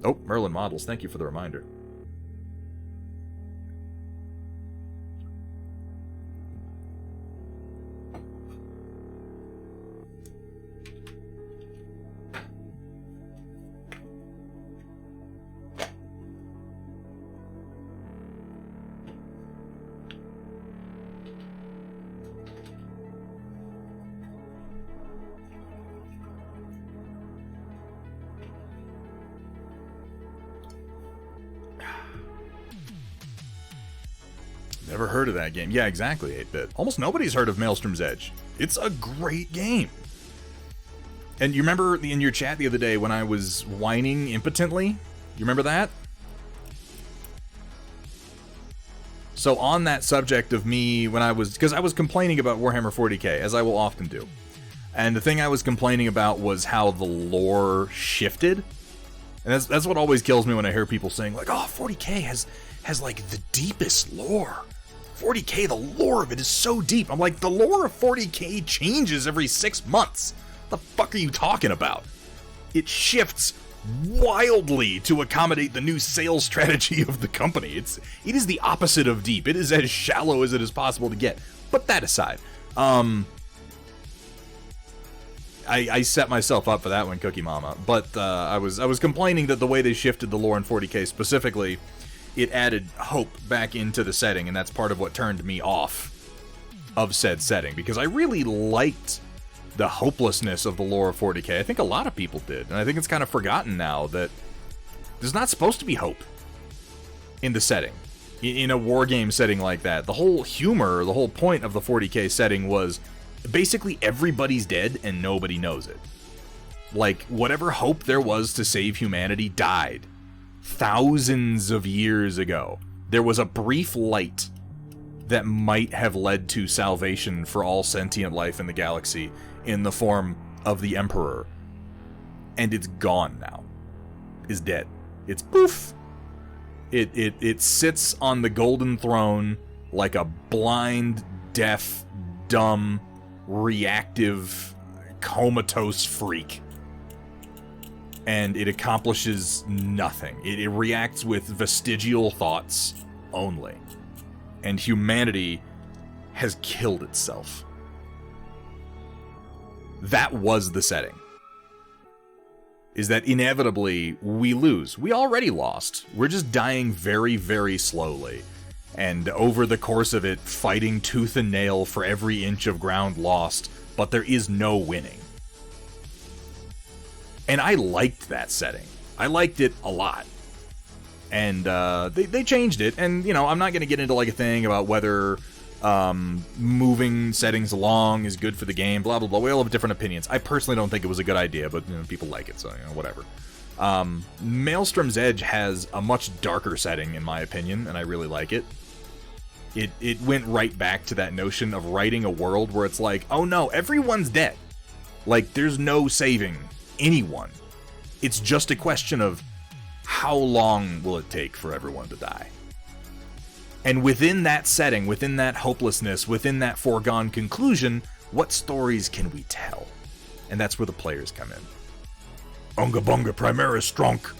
Oh, Merlin Models, thank you for the reminder. Never heard of that game. Yeah, exactly, 8-Bit. Almost nobody's heard of Maelstrom's Edge. It's a great game. And you remember in your chat the other day when I was whining impotently? You remember that? So on that subject of me, because I was complaining about Warhammer 40k, as I will often do. And the thing I was complaining about was how the lore shifted. And that's what always kills me when I hear people saying, like, oh, 40k has like, the deepest lore. 40k, the lore of it is so deep. I'm like, the lore of 40k changes every 6 months. What the fuck are you talking about? It shifts wildly to accommodate the new sales strategy of the company. It is the opposite of deep. It is as shallow as it is possible to get. But that aside, I set myself up for that one, Cookie Mama. But I was complaining that the way they shifted the lore in 40k specifically, it added hope back into the setting, and that's part of what turned me off of said setting, because I really liked the hopelessness of the lore of 40k. I think a lot of people did, and I think it's kind of forgotten now that there's not supposed to be hope in the setting. In a wargame setting like that, the whole humor, the whole point of the 40k setting was basically everybody's dead and nobody knows it. Like, whatever hope there was to save humanity died. Thousands of years ago, there was a brief light that might have led to salvation for all sentient life in the galaxy in the form of the Emperor. And it's gone now. Is dead. It's poof. It sits on the golden throne like a blind, deaf, dumb, reactive, comatose freak. And it accomplishes nothing. It reacts with vestigial thoughts only. And humanity has killed itself. That was the setting. Is that inevitably we lose. We already lost. We're just dying very, very slowly. And over the course of it, fighting tooth and nail for every inch of ground lost, but there is no winning. And I liked that setting. I liked it a lot. And they changed it, and, you know, I'm not going to get into, like, a thing about whether moving settings along is good for the game, blah, blah, blah. We all have different opinions. I personally don't think it was a good idea, but, you know, people like it, so, you know, whatever. Maelstrom's Edge has a much darker setting, in my opinion, and I really like it. It went right back to that notion of writing a world where it's like, oh no, everyone's dead. Like, there's no saving anyone. It's just a question of how long will it take for everyone to die? And within that setting, within that hopelessness, within that foregone conclusion, what stories can we tell? And that's where the players come in. Unga bunga primaris strunk.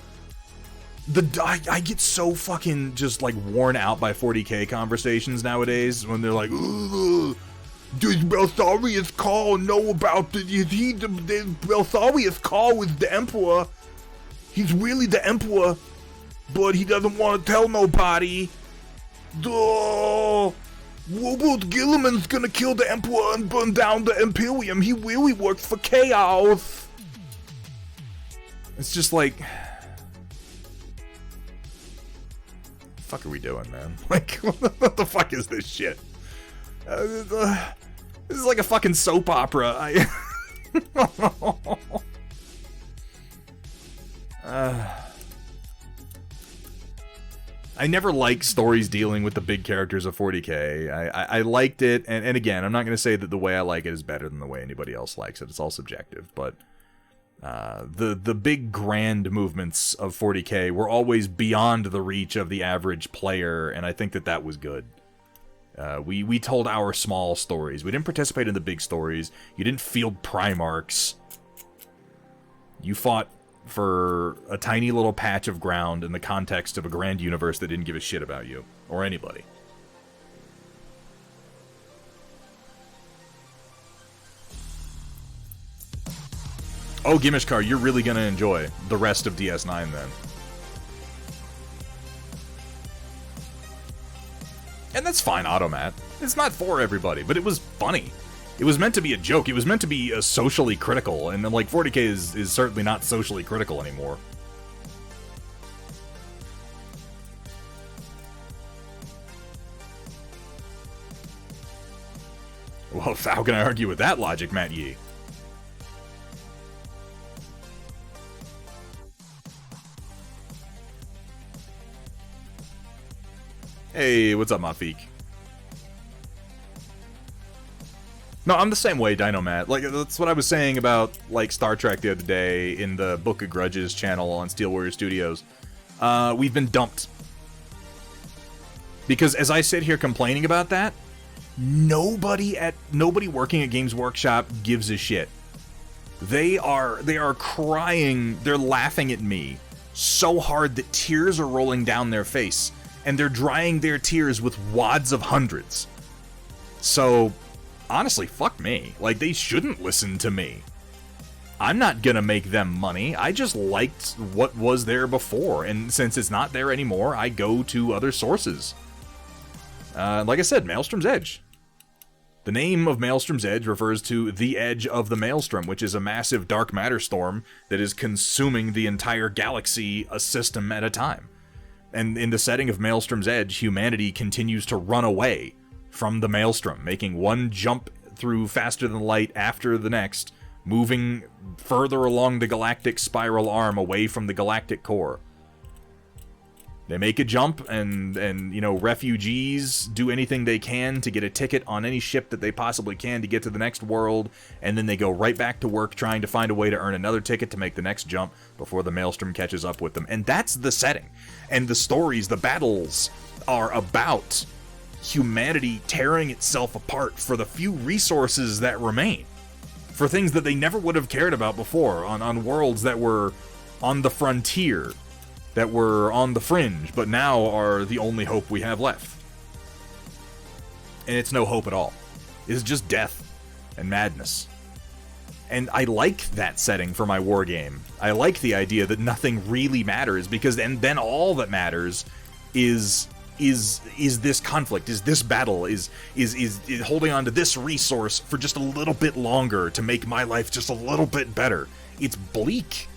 I get so fucking just like worn out by 40k conversations nowadays when they're like, ugh, does Beltharius Call know about the Beltharius Call was the Emperor? He's really the Emperor, but he doesn't want to tell nobody. Duh. Robert Gilliman's gonna kill the Emperor and burn down the Imperium. He really works for Chaos. It's just like, what the fuck are we doing, man? Like, what the fuck is this shit? This is like a fucking soap opera. I never liked stories dealing with the big characters of 40k. I liked it, and again, I'm not going to say that the way I like it is better than the way anybody else likes it. It's all subjective, but the big grand movements of 40k were always beyond the reach of the average player, and I think that was good. We told our small stories. We didn't participate in the big stories. You didn't field Primarchs. You fought for a tiny little patch of ground in the context of a grand universe that didn't give a shit about you, or anybody. Oh, Gimishkar, you're really gonna enjoy the rest of DS9 then. And that's fine, Automat. It's not for everybody, but it was funny. It was meant to be a joke. It was meant to be socially critical, and like 40k is certainly not socially critical anymore. Well, how can I argue with that logic, Matt Yee? Hey, what's up, Mafik? No, I'm the same way, Dinomat. Like, that's what I was saying about, like, Star Trek the other day in the Book of Grudges channel on Steel Warrior Studios. We've been dumped. Because as I sit here complaining about that, nobody working at Games Workshop gives a shit. They are crying, they're laughing at me so hard that tears are rolling down their face, and they're drying their tears with wads of hundreds. So, honestly, fuck me. Like, they shouldn't listen to me. I'm not gonna make them money. I just liked what was there before, and since it's not there anymore, I go to other sources. Like I said, Maelstrom's Edge. The name of Maelstrom's Edge refers to the edge of the Maelstrom, which is a massive dark matter storm that is consuming the entire galaxy a system at a time. And in the setting of Maelstrom's Edge, humanity continues to run away from the Maelstrom, making one jump through faster than light after the next, moving further along the galactic spiral arm away from the galactic core. They make a jump, and you know, refugees do anything they can to get a ticket on any ship that they possibly can to get to the next world, and then they go right back to work trying to find a way to earn another ticket to make the next jump before the Maelstrom catches up with them. And that's the setting. And the stories, the battles, are about humanity tearing itself apart for the few resources that remain. For things that they never would have cared about before, on worlds that were on the frontier, that were on the fringe, but now are the only hope we have left. And it's no hope at all. It's just death and madness. And I like that setting for my war game. I like the idea that nothing really matters, because then all that matters is this conflict, is this battle, is holding on to this resource for just a little bit longer to make my life just a little bit better. It's bleak.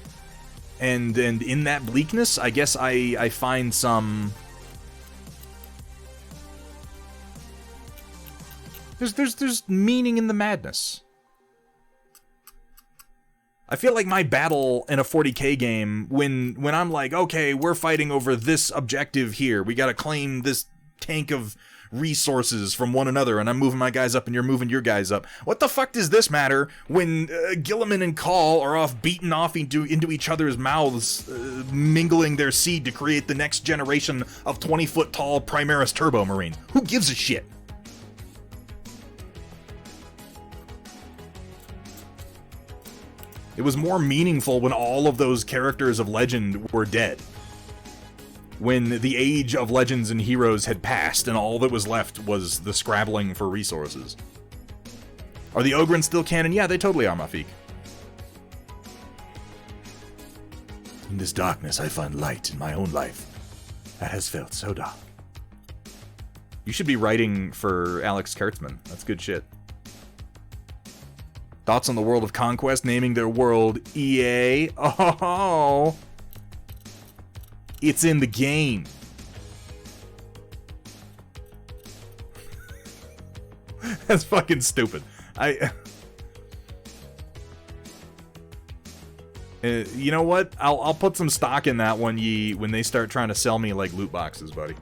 And in that bleakness, I guess I find some... There's meaning in the madness. I feel like my battle in a 40k game, when I'm like, okay, we're fighting over this objective here, we gotta claim this tank of resources from one another, and I'm moving my guys up and you're moving your guys up. What the fuck does this matter when Gilliman and Call are off beating off into each other's mouths, mingling their seed to create the next generation of 20-foot tall Primaris Turbo Marine? Who gives a shit? It was more meaningful when all of those characters of legend were dead. When the age of legends and heroes had passed and all that was left was the scrabbling for resources. Are the Ogrins still canon? Yeah, they totally are, Mafik. In this darkness, I find light in my own life. That has felt so dark. You should be writing for Alex Kurtzman. That's good shit. Thoughts on the world of Conquest naming their world EA? Oh! It's in the game. That's fucking stupid. You know what? I'll put some stock in that when they start trying to sell me like loot boxes, buddy.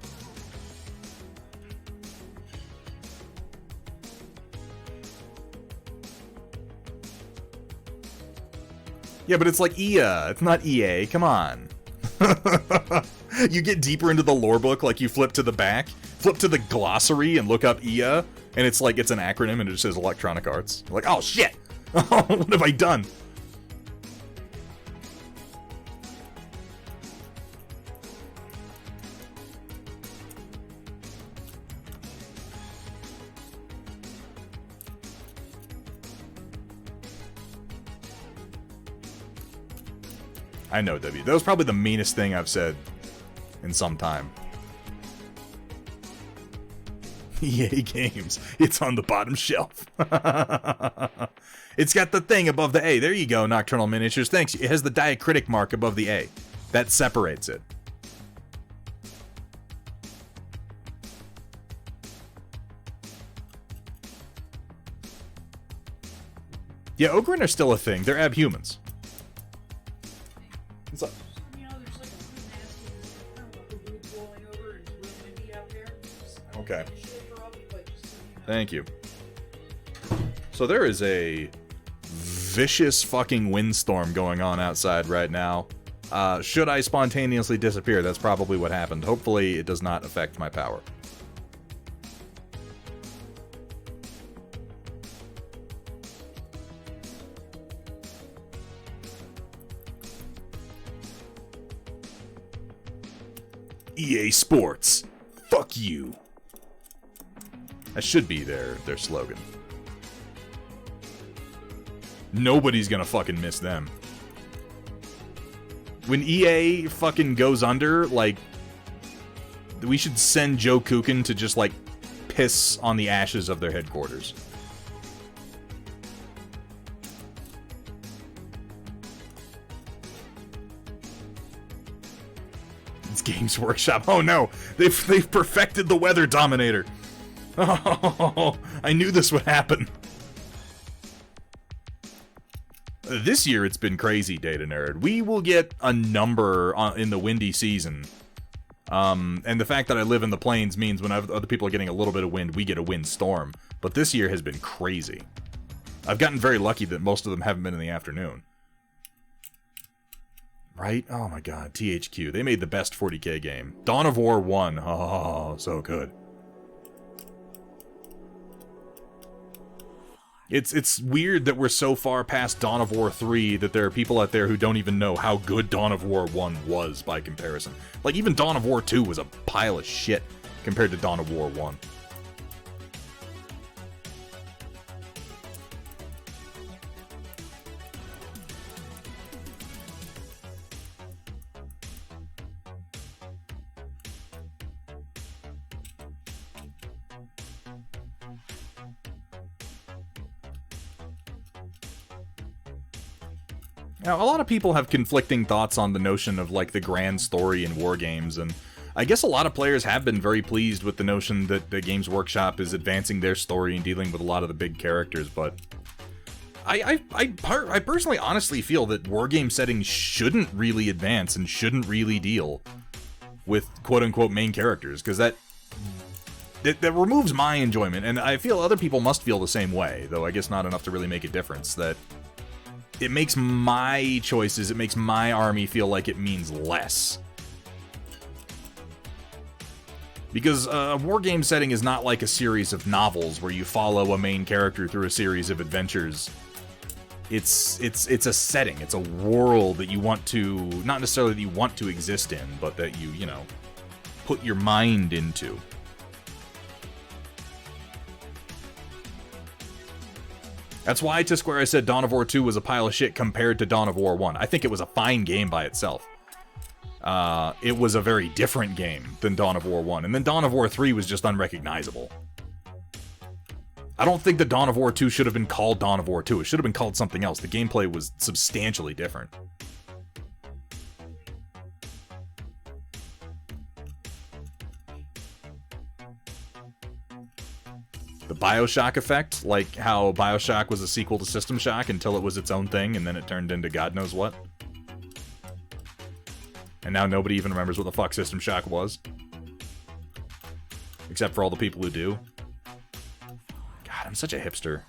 Yeah, but it's like EA. It's not EA. Come on. You get deeper into the lore book, like you flip to the back, flip to the glossary and look up EA, and it's like it's an acronym and it just says Electronic Arts. You're like, oh shit! What have I done? I know, W. That was probably the meanest thing I've said in some time. EA Games. It's on the bottom shelf. It's got the thing above the A. There you go, Nocturnal Miniatures. Thanks. It has the diacritic mark above the A. That separates it. Yeah, Ogryn are still a thing. They're abhumans. What's up? You know, there's like a really nasty thermal blowing over and it's real windy out there. Okay. Thank you. So there is a vicious fucking windstorm going on outside right now. Should I spontaneously disappear, that's probably what happened. Hopefully it does not affect my power. EA Sports. Fuck you. That should be their slogan. Nobody's gonna fucking miss them. When EA fucking goes under, like, we should send Joe Kukin to just, like, piss on the ashes of their headquarters. It's Games Workshop. Oh no, they've perfected the Weather Dominator. Oh, I knew this would happen. This year it's been crazy, Data Nerd. We will get a number in the windy season. And the fact that I live in the plains means when other people are getting a little bit of wind, we get a windstorm. But this year has been crazy. I've gotten very lucky that most of them haven't been in the afternoon. Right? Oh my god, THQ. They made the best 40k game. Dawn of War 1. Oh, so good. It's weird that we're so far past Dawn of War 3 that there are people out there who don't even know how good Dawn of War 1 was by comparison. Like, even Dawn of War 2 was a pile of shit compared to Dawn of War 1. Now, a lot of people have conflicting thoughts on the notion of, like, the grand story in war games, and I guess a lot of players have been very pleased with the notion that the Games Workshop is advancing their story and dealing with a lot of the big characters, but I personally honestly feel that wargame settings shouldn't really advance and shouldn't really deal with quote-unquote main characters, because that removes my enjoyment, and I feel other people must feel the same way, though I guess not enough to really make a difference, that it makes my choices, it makes my army feel like it means less. Because a wargame setting is not like a series of novels where you follow a main character through a series of adventures. It's a setting, it's a world that you want to, not necessarily that you want to exist in, but that you know, put your mind into. That's why, to Square, I said Dawn of War 2 was a pile of shit compared to Dawn of War 1. I think it was a fine game by itself. It was a very different game than Dawn of War 1, and then Dawn of War 3 was just unrecognizable. I don't think that Dawn of War 2 should have been called Dawn of War 2. It should have been called something else. The gameplay was substantially different. The Bioshock effect, like how Bioshock was a sequel to System Shock until it was its own thing, and then it turned into God knows what. And now nobody even remembers what the fuck System Shock was. Except for all the people who do. God, I'm such a hipster.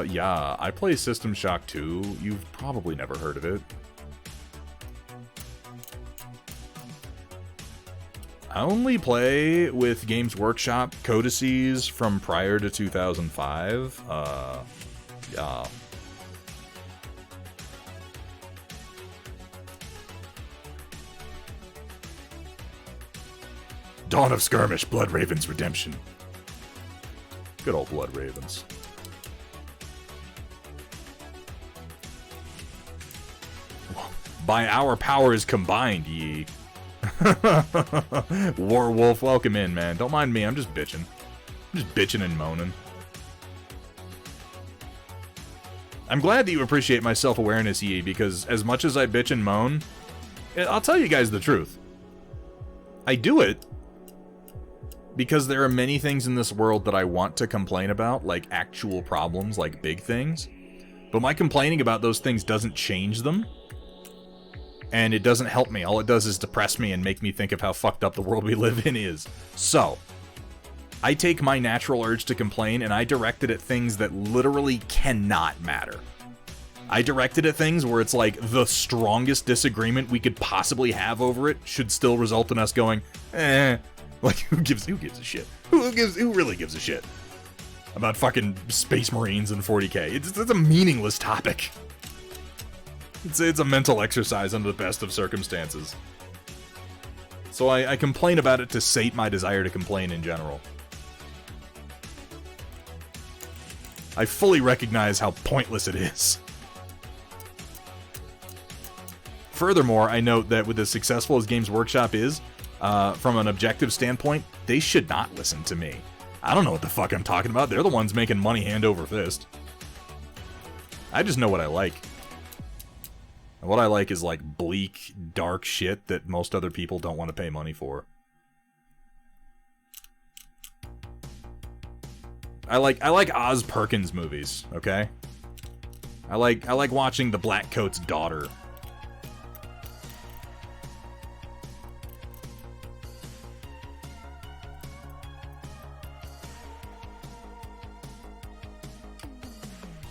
Yeah, I play System Shock 2. You've probably never heard of it. I only play with Games Workshop codices from prior to 2005. Yeah. Dawn of Skirmish, Blood Ravens Redemption. Good old Blood Ravens. By our powers combined, ye. Warwolf, welcome in, man. Don't mind me, I'm just bitching. I'm just bitching and moaning. I'm glad that you appreciate my self-awareness, Yi, because as much as I bitch and moan, I'll tell you guys the truth. I do it because there are many things in this world that I want to complain about, like actual problems, like big things. But my complaining about those things doesn't change them. And it doesn't help me. All it does is depress me and make me think of how fucked up the world we live in is. So, I take my natural urge to complain and I direct it at things that literally cannot matter. I direct it at things where it's like the strongest disagreement we could possibly have over it should still result in us going, like who gives a shit? Who really gives a shit about fucking Space Marines and 40k? It's a meaningless topic. It's a mental exercise under the best of circumstances. So I complain about it to sate my desire to complain in general. I fully recognize how pointless it is. Furthermore, I note that with as successful as Games Workshop is, from an objective standpoint, they should not listen to me. I don't know what the fuck I'm talking about. They're the ones making money hand over fist. I just know what I like. And what I like is like bleak, dark shit that most other people don't want to pay money for. I like Oz Perkins movies, okay? I like watching The Black Coat's Daughter.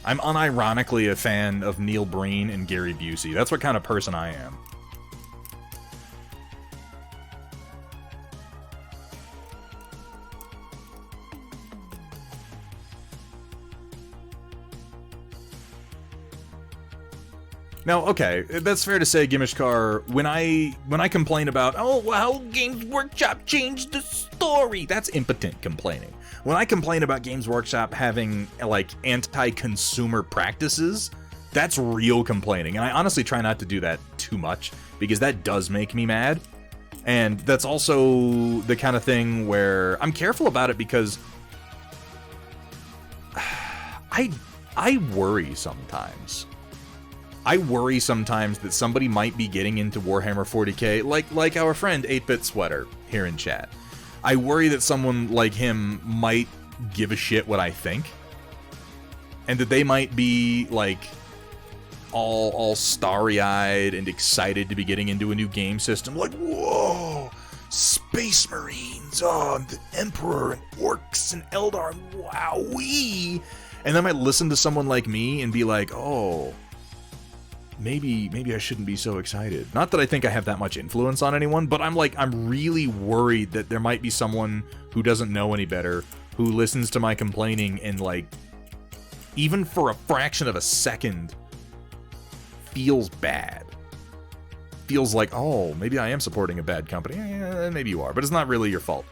I'm unironically a fan of Neil Breen and Gary Busey. That's what kind of person I am. Now, okay, that's fair to say, Gimishkar, when I complain about, oh, well, Games Workshop changed the story, that's impotent complaining. When I complain about Games Workshop having, like, anti-consumer practices, that's real complaining. And I honestly try not to do that too much, because that does make me mad. And that's also the kind of thing where I'm careful about it because I worry sometimes. I worry sometimes that somebody might be getting into Warhammer 40k, like our friend 8-Bit Sweater here in chat. I worry that someone like him might give a shit what I think, and that they might be like all starry-eyed and excited to be getting into a new game system. Like, whoa, Space Marines, oh, the Emperor and Orcs and Eldar, wowee. And they might listen to someone like me and be like, oh, maybe I shouldn't be so excited. Not that I think I have that much influence on anyone, but I'm really worried that there might be someone who doesn't know any better, who listens to my complaining and, like, even for a fraction of a second, feels bad. Feels like, oh, maybe I am supporting a bad company. Maybe you are, but it's not really your fault.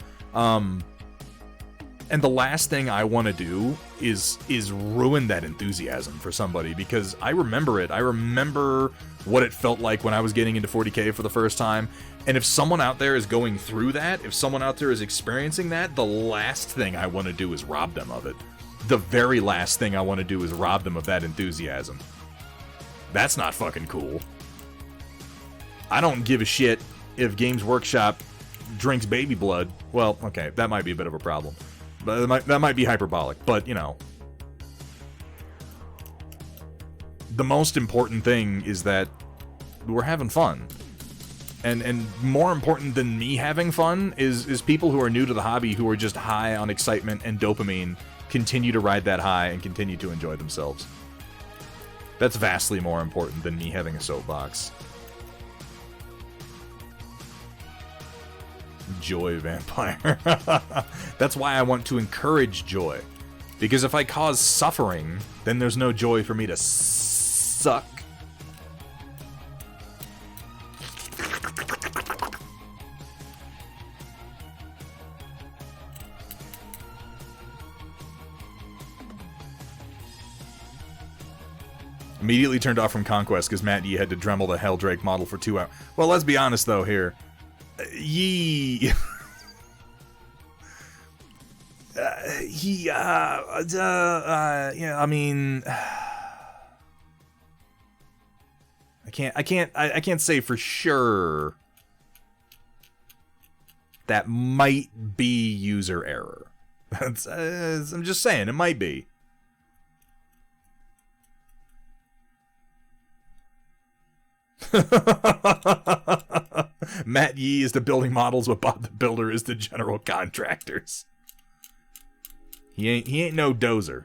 And the last thing I want to do is ruin that enthusiasm for somebody, because I remember it. I remember what it felt like when I was getting into 40k for the first time. And if someone out there is going through that, if someone out there is experiencing that, the last thing I want to do is rob them of it. The very last thing I want to do is rob them of that enthusiasm. That's not fucking cool. I don't give a shit if Games Workshop drinks baby blood. Well, okay, that might be a bit of a problem. But that might be hyperbolic, but, you know. The most important thing is that we're having fun. And more important than me having fun is people who are new to the hobby, who are just high on excitement and dopamine, continue to ride that high and continue to enjoy themselves. That's vastly more important than me having a soapbox. Joy vampire. That's why I want to encourage joy. Because if I cause suffering, then there's no joy for me to suck. Immediately turned off from Conquest because Matt Yee had to Dremel the Helldrake model for 2 hours. Well, let's be honest though here. Yee. Yeah, I mean, I can't say for sure. That might be user error. I'm just saying, it might be. Matt Yee is the building models, what Bob the Builder is the general contractors. He ain't no dozer.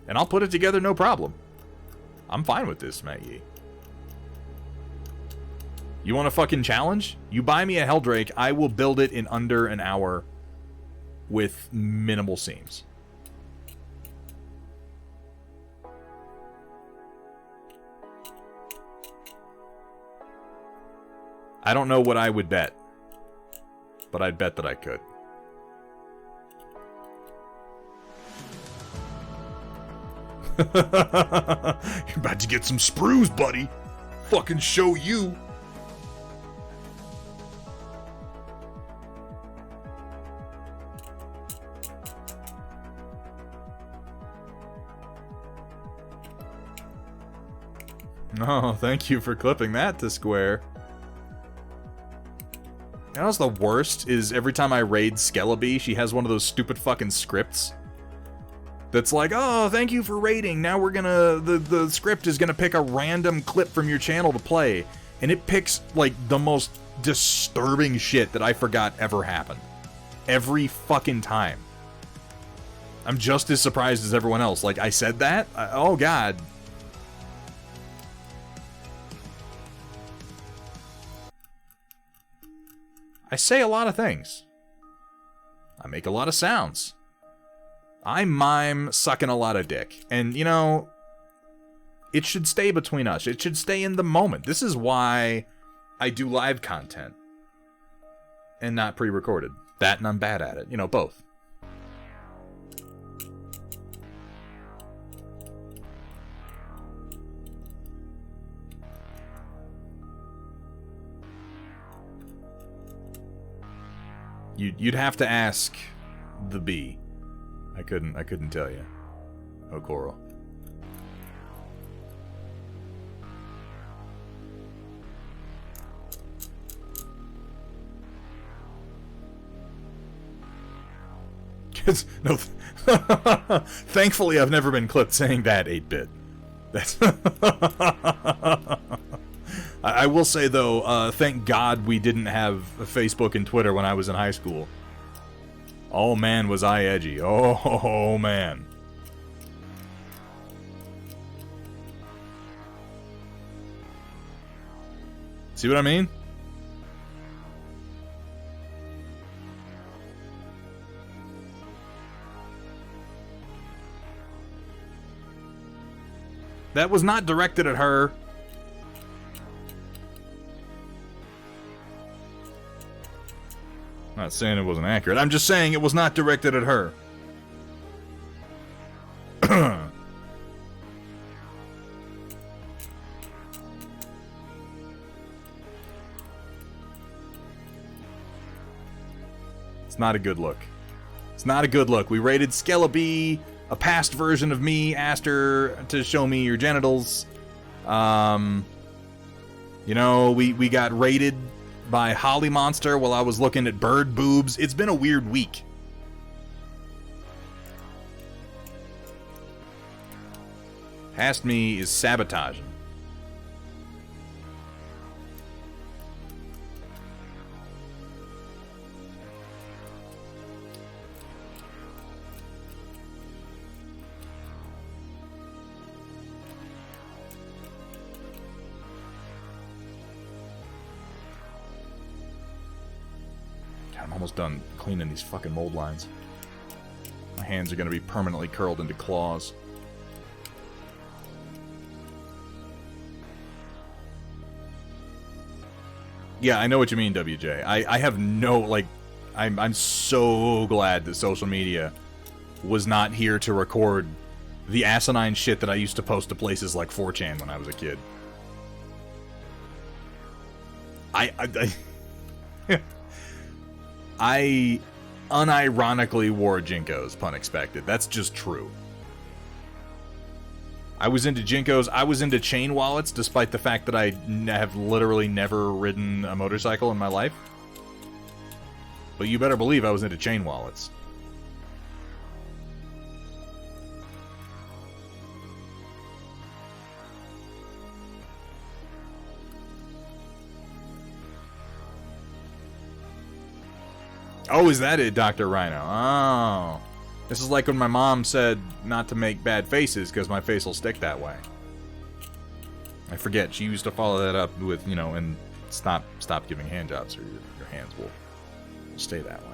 And I'll put it together no problem. I'm fine with this, Matt Yee. You want a fucking challenge? You buy me a Helldrake, I will build it in under an hour with minimal seams. I don't know what I would bet, but I'd bet that I could. You're about to get some sprues, buddy. Fucking show you. Oh, thank you for clipping that to square. You know what's the worst is every time I raid Skeleby, she has one of those stupid fucking scripts that's like, oh, thank you for raiding. Now we're gonna, the script is gonna pick a random clip from your channel to play. And it picks, like, the most disturbing shit that I forgot ever happened. Every fucking time. I'm just as surprised as everyone else. Like, I said that? Oh, God. I say a lot of things. I make a lot of sounds. I mime sucking a lot of dick. And, you know, it should stay between us. It should stay in the moment. This is why I do live content and not pre-recorded. That and I'm bad at it. You know, both. You'd have to ask the bee. I couldn't tell you. Oh, Coral. No, thankfully I've never been clipped saying that 8-bit. That's I will say though, thank God we didn't have Facebook and Twitter when I was in high school. Oh man, was I edgy. Oh man. See what I mean? That was not directed at her. I'm not saying it wasn't accurate. I'm just saying it was not directed at her. It's not a good look. It's not a good look. We raided Skeleby. A past version of me asked her to show me your genitals. You know, we got raided by Holly Monster while I was looking at bird boobs. It's been a weird week. Past me is sabotaging. I'm almost done cleaning these fucking mold lines. My hands are going to be permanently curled into claws. Yeah, I know what you mean, WJ. I have no, like, I'm so glad that social media was not here to record the asinine shit that I used to post to places like 4chan when I was a kid. I unironically wore Jinkos, pun expected. That's just true. I was into Jinkos. I was into chain wallets, despite the fact that I have literally never ridden a motorcycle in my life. But you better believe I was into chain wallets. Oh, is that it, Dr. Rhino? Oh. This is like when my mom said not to make bad faces because my face will stick that way. I forget. She used to follow that up with, you know, and stop giving hand jobs or your hands will stay that way.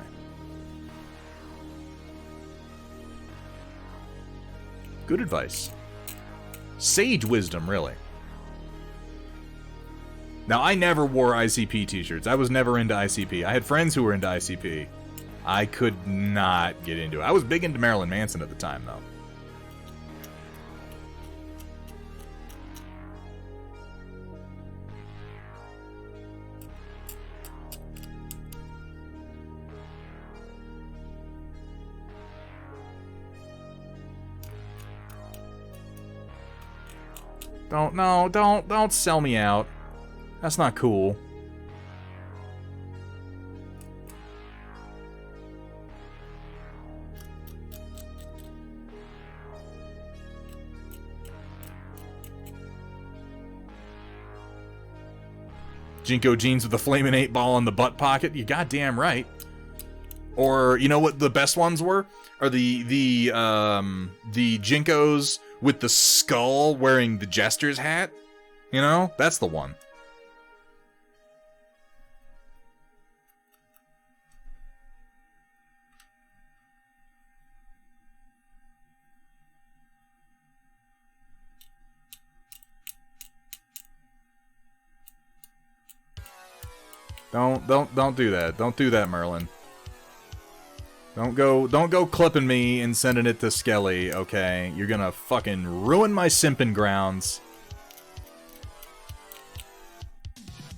Good advice. Sage wisdom, really. Now, I never wore ICP t-shirts. I was never into ICP. I had friends who were into ICP. I could not get into it. I was big into Marilyn Manson at the time, though. Don't sell me out. That's not cool. Jinko jeans with the flaming 8-ball in the butt pocket. You goddamn right. Or you know what the best ones were? Are the Jinkos with the skull wearing the jester's hat? You know, that's the one. Don't do that. Don't do that, Merlin. Don't go clipping me and sending it to Skelly, okay? You're gonna fucking ruin my simping grounds.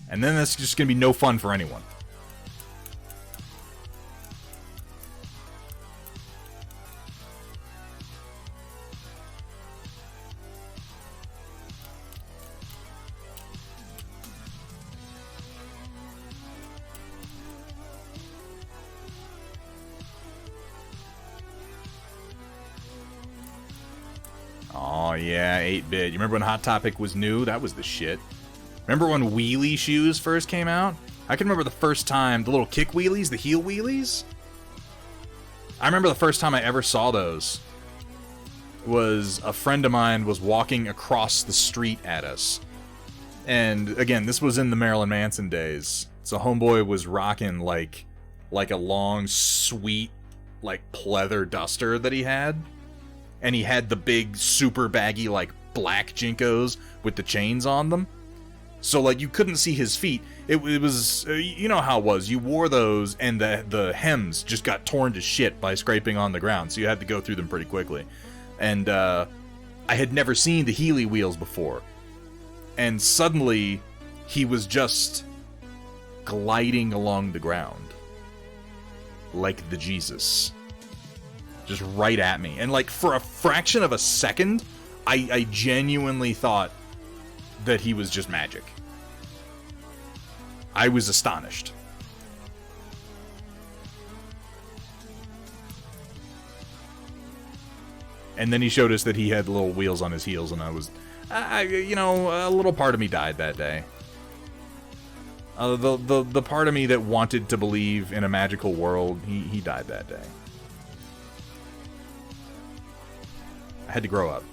And then that's just gonna be no fun for anyone. Oh yeah, 8-bit. You remember when Hot Topic was new? That was the shit. Remember when wheelie shoes first came out? I can remember the first time, the little kick wheelies, the heel wheelies. I remember the first time I ever saw those was a friend of mine was walking across the street at us. And again, this was in the Marilyn Manson days. So homeboy was rocking like a long, sweet, like pleather duster that he had. And he had the big, super baggy, like, black Jinkos with the chains on them. So, like, you couldn't see his feet. It was, you know how it was. You wore those, and the hems just got torn to shit by scraping on the ground. So you had to go through them pretty quickly. And, I had never seen the Healy wheels before. And suddenly, he was just gliding along the ground. Like the Jesus. Just right at me. And like for a fraction of a second, I genuinely thought that he was just magic. I was astonished. And then he showed us that he had little wheels on his heels, and I was, you know, a little part of me died that day. The part of me that wanted to believe in a magical world, he died that day. I had to grow up.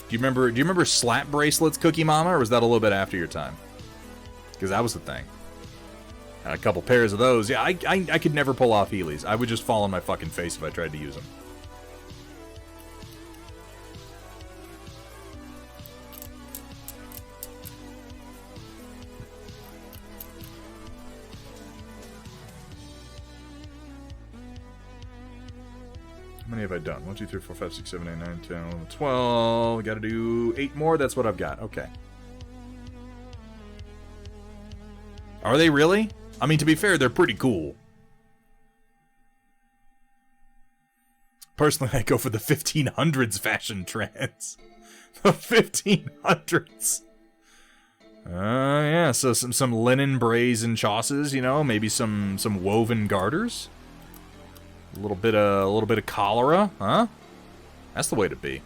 Do you remember slap bracelets, Cookie Mama, or was that a little bit after your time? Because that was the thing. And a couple pairs of those. Yeah, I could never pull off Heelys. I would just fall on my fucking face if I tried to use them. How many have I done? 1, 2, 3, 4, 5, 6, 7, 8, 9, 10, 11, 12. Gotta do 8 more. That's what I've got. Okay. Are they really? I mean, to be fair, they're pretty cool. Personally, I go for the 1500s fashion trends. The 1500s. Yeah, so some linen brays and chausses, you know, maybe some woven garters. A little bit of cholera, huh? That's the way to be.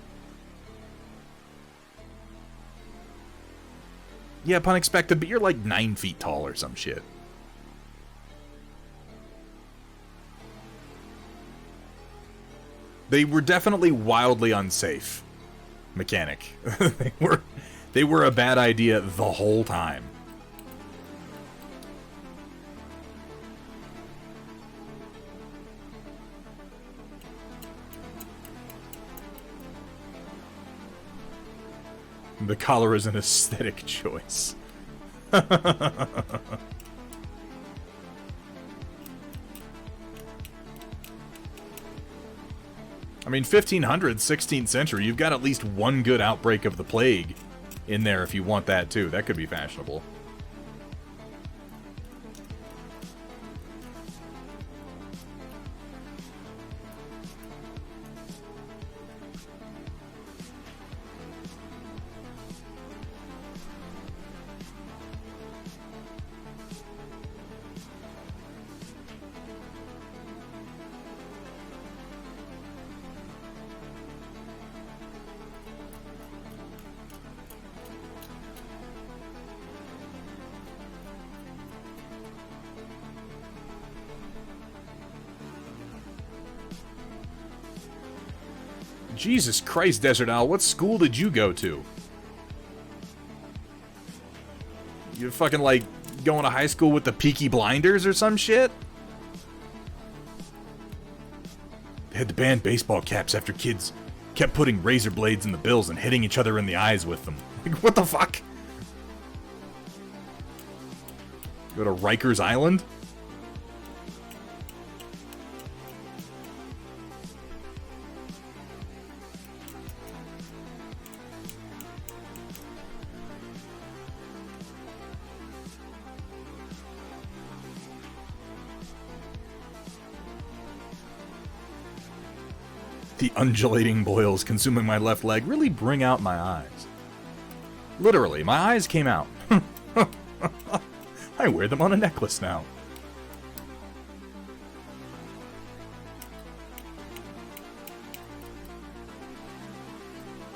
Yep, unexpected, but you're like 9 feet tall or some shit. They were definitely wildly unsafe. Mechanic. They were a bad idea the whole time. The collar is an aesthetic choice. I mean, 1500s, 16th century, you've got at least one good outbreak of the plague in there if you want that too. That could be fashionable. Jesus Christ, Desert Owl, what school did you go to? You fucking, like, going to high school with the Peaky Blinders or some shit? They had to ban baseball caps after kids kept putting razor blades in the bills and hitting each other in the eyes with them. Like, what the fuck? Go to Rikers Island? The undulating boils consuming my left leg really bring out my eyes. Literally, my eyes came out. I wear them on a necklace now.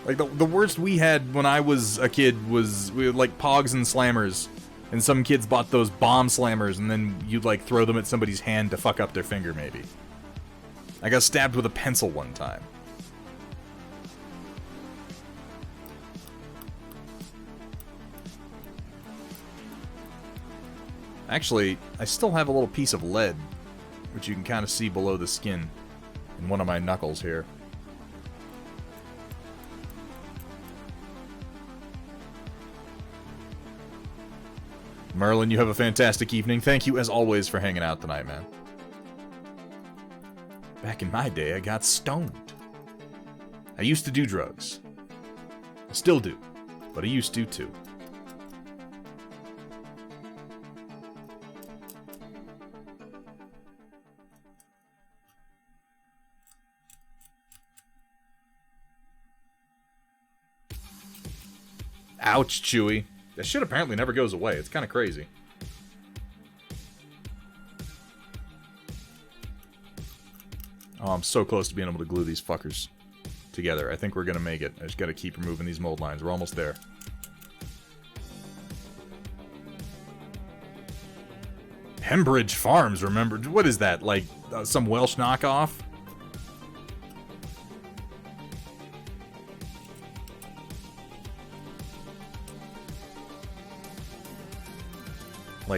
Like, the worst we had when I was a kid was, we had, like, Pogs and Slammers. And some kids bought those bomb slammers, and then you'd, like, throw them at somebody's hand to fuck up their finger, maybe. I got stabbed with a pencil one time. Actually, I still have a little piece of lead, which you can kind of see below the skin in one of my knuckles here. Merlin, you have a fantastic evening. Thank you, as always, for hanging out tonight, man. Back in my day, I got stoned. I used to do drugs. I still do, but I used to, too. Ouch, Chewy. That shit apparently never goes away. It's kind of crazy. Oh, I'm so close to being able to glue these fuckers together. I think we're gonna make it. I just gotta keep removing these mold lines. We're almost there. Hembridge Farms, remember? What is that? Like, some Welsh knockoff?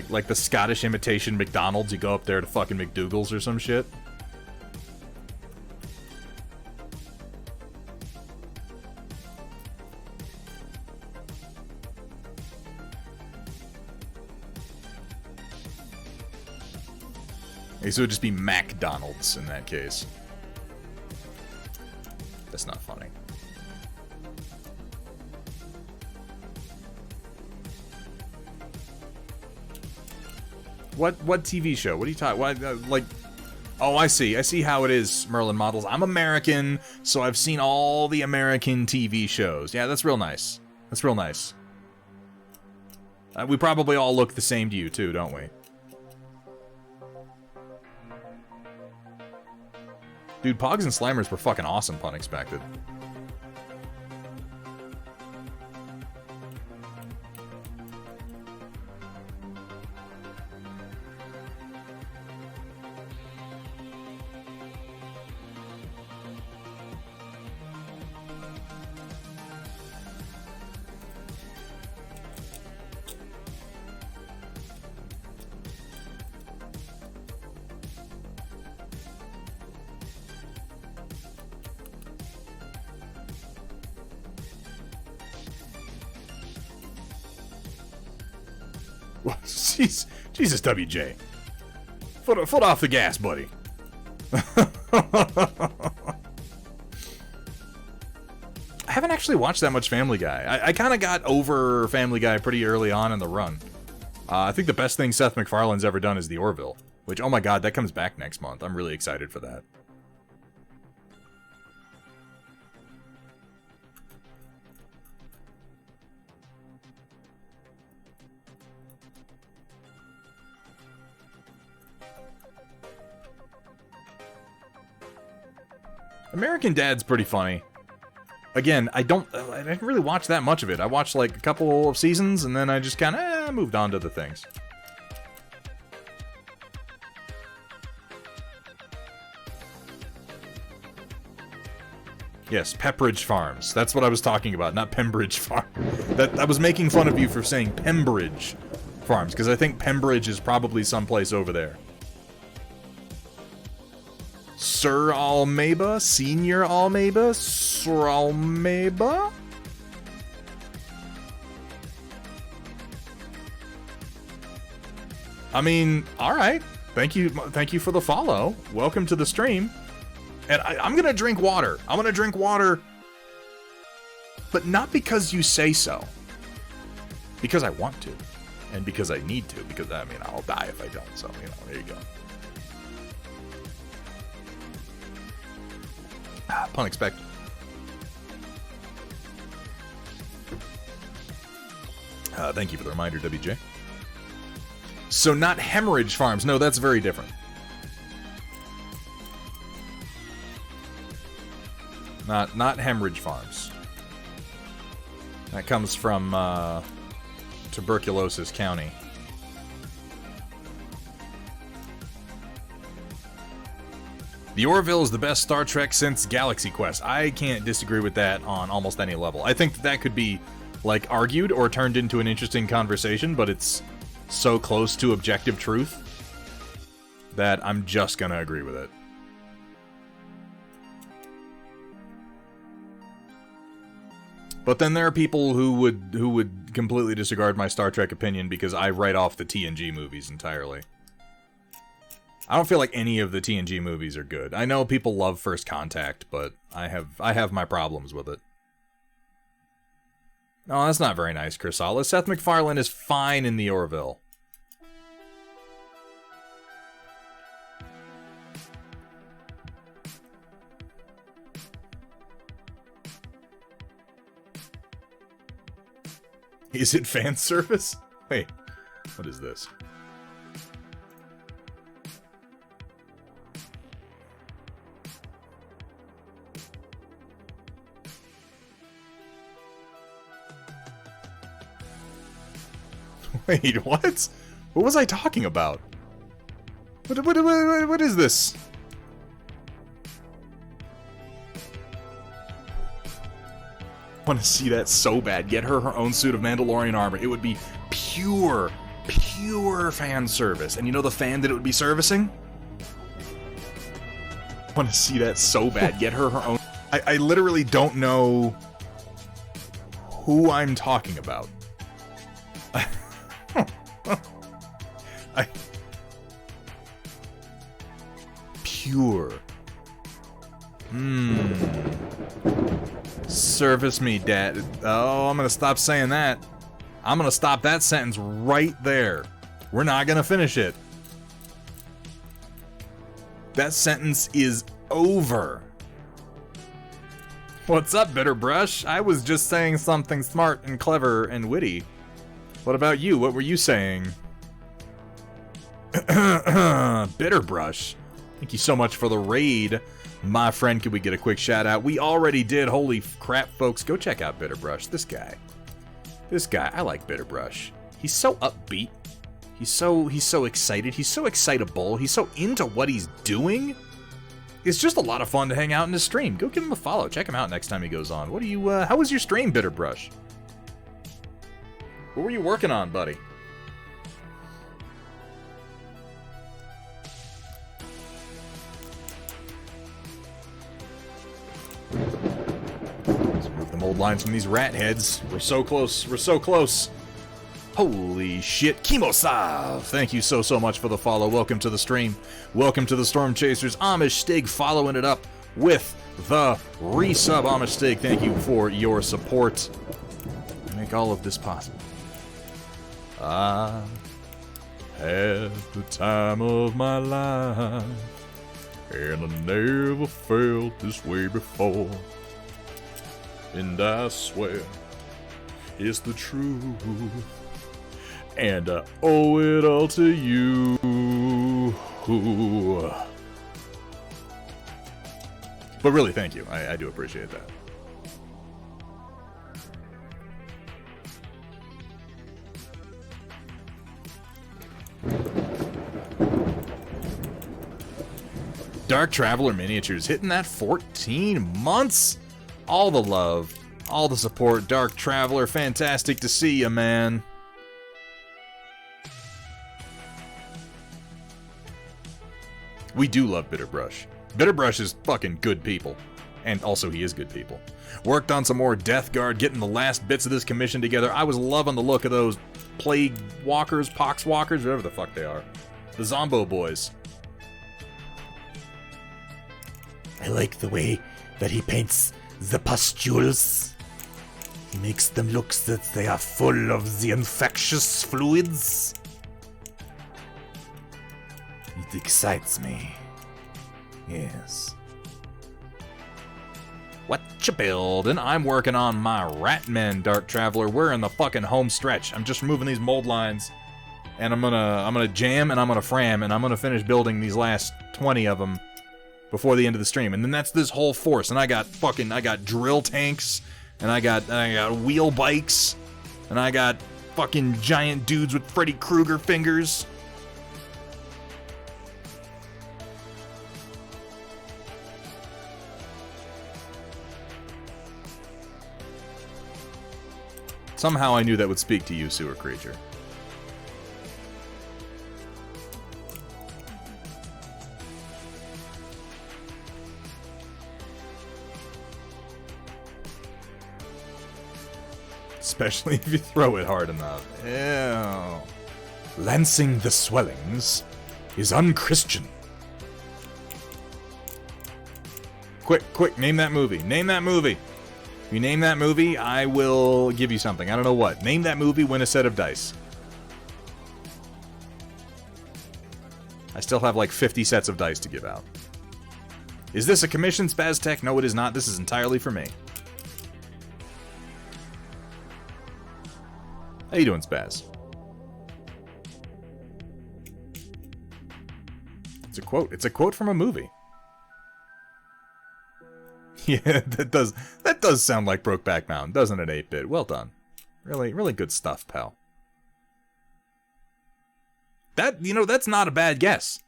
Like the Scottish imitation McDonald's, you go up there to fucking McDougal's or some shit. Okay, so it would just be McDonald's in that case. That's not funny. What TV show? What are you talking? Like, oh, I see. I see how it is, Merlin Models. I'm American, so I've seen all the American TV shows. Yeah, that's real nice. That's real nice. We probably all look the same to you, too, don't we? Dude, Pogs and Slimers were fucking awesome, pun expected. Jesus, WJ. Foot off the gas, buddy. I haven't actually watched that much Family Guy. I kind of got over Family Guy pretty early on in the run. I think the best thing Seth MacFarlane's ever done is The Orville, which, oh my god, that comes back next month. I'm really excited for that. American Dad's pretty funny. Again, I didn't really watch that much of it. I watched like a couple of seasons, and then I just kind of moved on to the things. Yes, Pepperidge Farms. That's what I was talking about, not Pembridge Farm. I was making fun of you for saying Pembridge Farms, because I think Pembridge is probably someplace over there. Sir Almeba? Senior Almeba? Sir Almeba? I mean, alright. Thank you for the follow. Welcome to the stream. And I'm gonna drink water. I'm gonna drink water, but not because you say so. Because I want to. And because I need to. Because, I mean, I'll die if I don't. So, you know, there you go. Pun expected. Thank you for the reminder, WJ. So not Hemorrhage Farms. No, that's very different. Not Hemorrhage Farms. That comes from Tuberculosis County. The Orville is the best Star Trek since Galaxy Quest. I can't disagree with that on almost any level. I think that could be, like, argued or turned into an interesting conversation, but it's so close to objective truth that I'm just gonna agree with it. But then there are people who would completely disregard my Star Trek opinion because I write off the TNG movies entirely. I don't feel like any of the TNG movies are good. I know people love First Contact, but I have my problems with it. No, that's not very nice, Chrysalis. Seth MacFarlane is fine in the Orville. Is it fan service? Wait, what is this? Wait, what? What was I talking about? What is this? I want to see that so bad. Get her own suit of Mandalorian armor. It would be pure fan service. And you know the fan that it would be servicing? I want to see that so bad. Get her own... I literally don't know who I'm talking about. Pure. Service me, Dad. Oh, I'm gonna stop saying that. I'm gonna stop that sentence right there. We're not gonna finish it. That sentence is over. What's up, Bitterbrush? I was just saying something smart and clever and witty. What about you? What were you saying? Bitterbrush. Thank you so much for the raid. My friend, could we get a quick shout out? We already did. Holy crap, folks. Go check out Bitterbrush. This guy, I like Bitterbrush. He's so upbeat. He's so excited. He's so excitable. He's so into what he's doing. It's just a lot of fun to hang out in his stream. Go give him a follow. Check him out next time he goes on. What do you, how was your stream, Bitterbrush? What were you working on, buddy? Let's move the mold lines from these rat heads. We're so close. We're so close. Holy shit. Kimosav! Thank you so much for the follow. Welcome to the stream. Welcome to the Storm Chasers. Amish Stig following it up with the resub. Amish Stig, thank you for your support. Make all of this possible. I had the time of my life, and I never felt this way before. And I swear it's the truth. And I owe it all to you. But really, thank you. I do appreciate that. Dark Traveler Miniatures hitting that 14 months. All the love, all the support. Dark Traveler, fantastic to see you, man. We do love Bitterbrush. Bitterbrush is fucking good people. And also, he is good people. Worked on some more Death Guard, getting the last bits of this commission together. I was loving the look of those Plague Walkers, Pox Walkers, whatever the fuck they are. The Zombo boys. I like the way that he paints the pustules. He makes them look that they are full of the infectious fluids. It excites me. Yes. What you building? I'm working on my Ratmen, Dark Traveler. We're in the fucking home stretch. I'm just removing these mold lines, and I'm gonna jam and I'm gonna fram, and I'm gonna finish building these last 20 of them before the end of the stream. And then that's this whole force. And I got drill tanks, and I got wheel bikes, and I got fucking giant dudes with Freddy Krueger fingers. Somehow I knew that would speak to you, sewer creature. Especially if you throw it hard enough. Ew. Lancing the swellings is unchristian. Quick, name that movie. Name that movie. If you name that movie, I will give you something. I don't know what. Name that movie, win a set of dice. I still have like 50 sets of dice to give out. Is this a commission, Spaztech? No, it is not. This is entirely for me. How you doing, Spaz? It's a quote. It's a quote from a movie. Yeah, that does sound like Brokeback Mountain, doesn't it, 8-Bit? Well done. Really good stuff, pal. That's not a bad guess.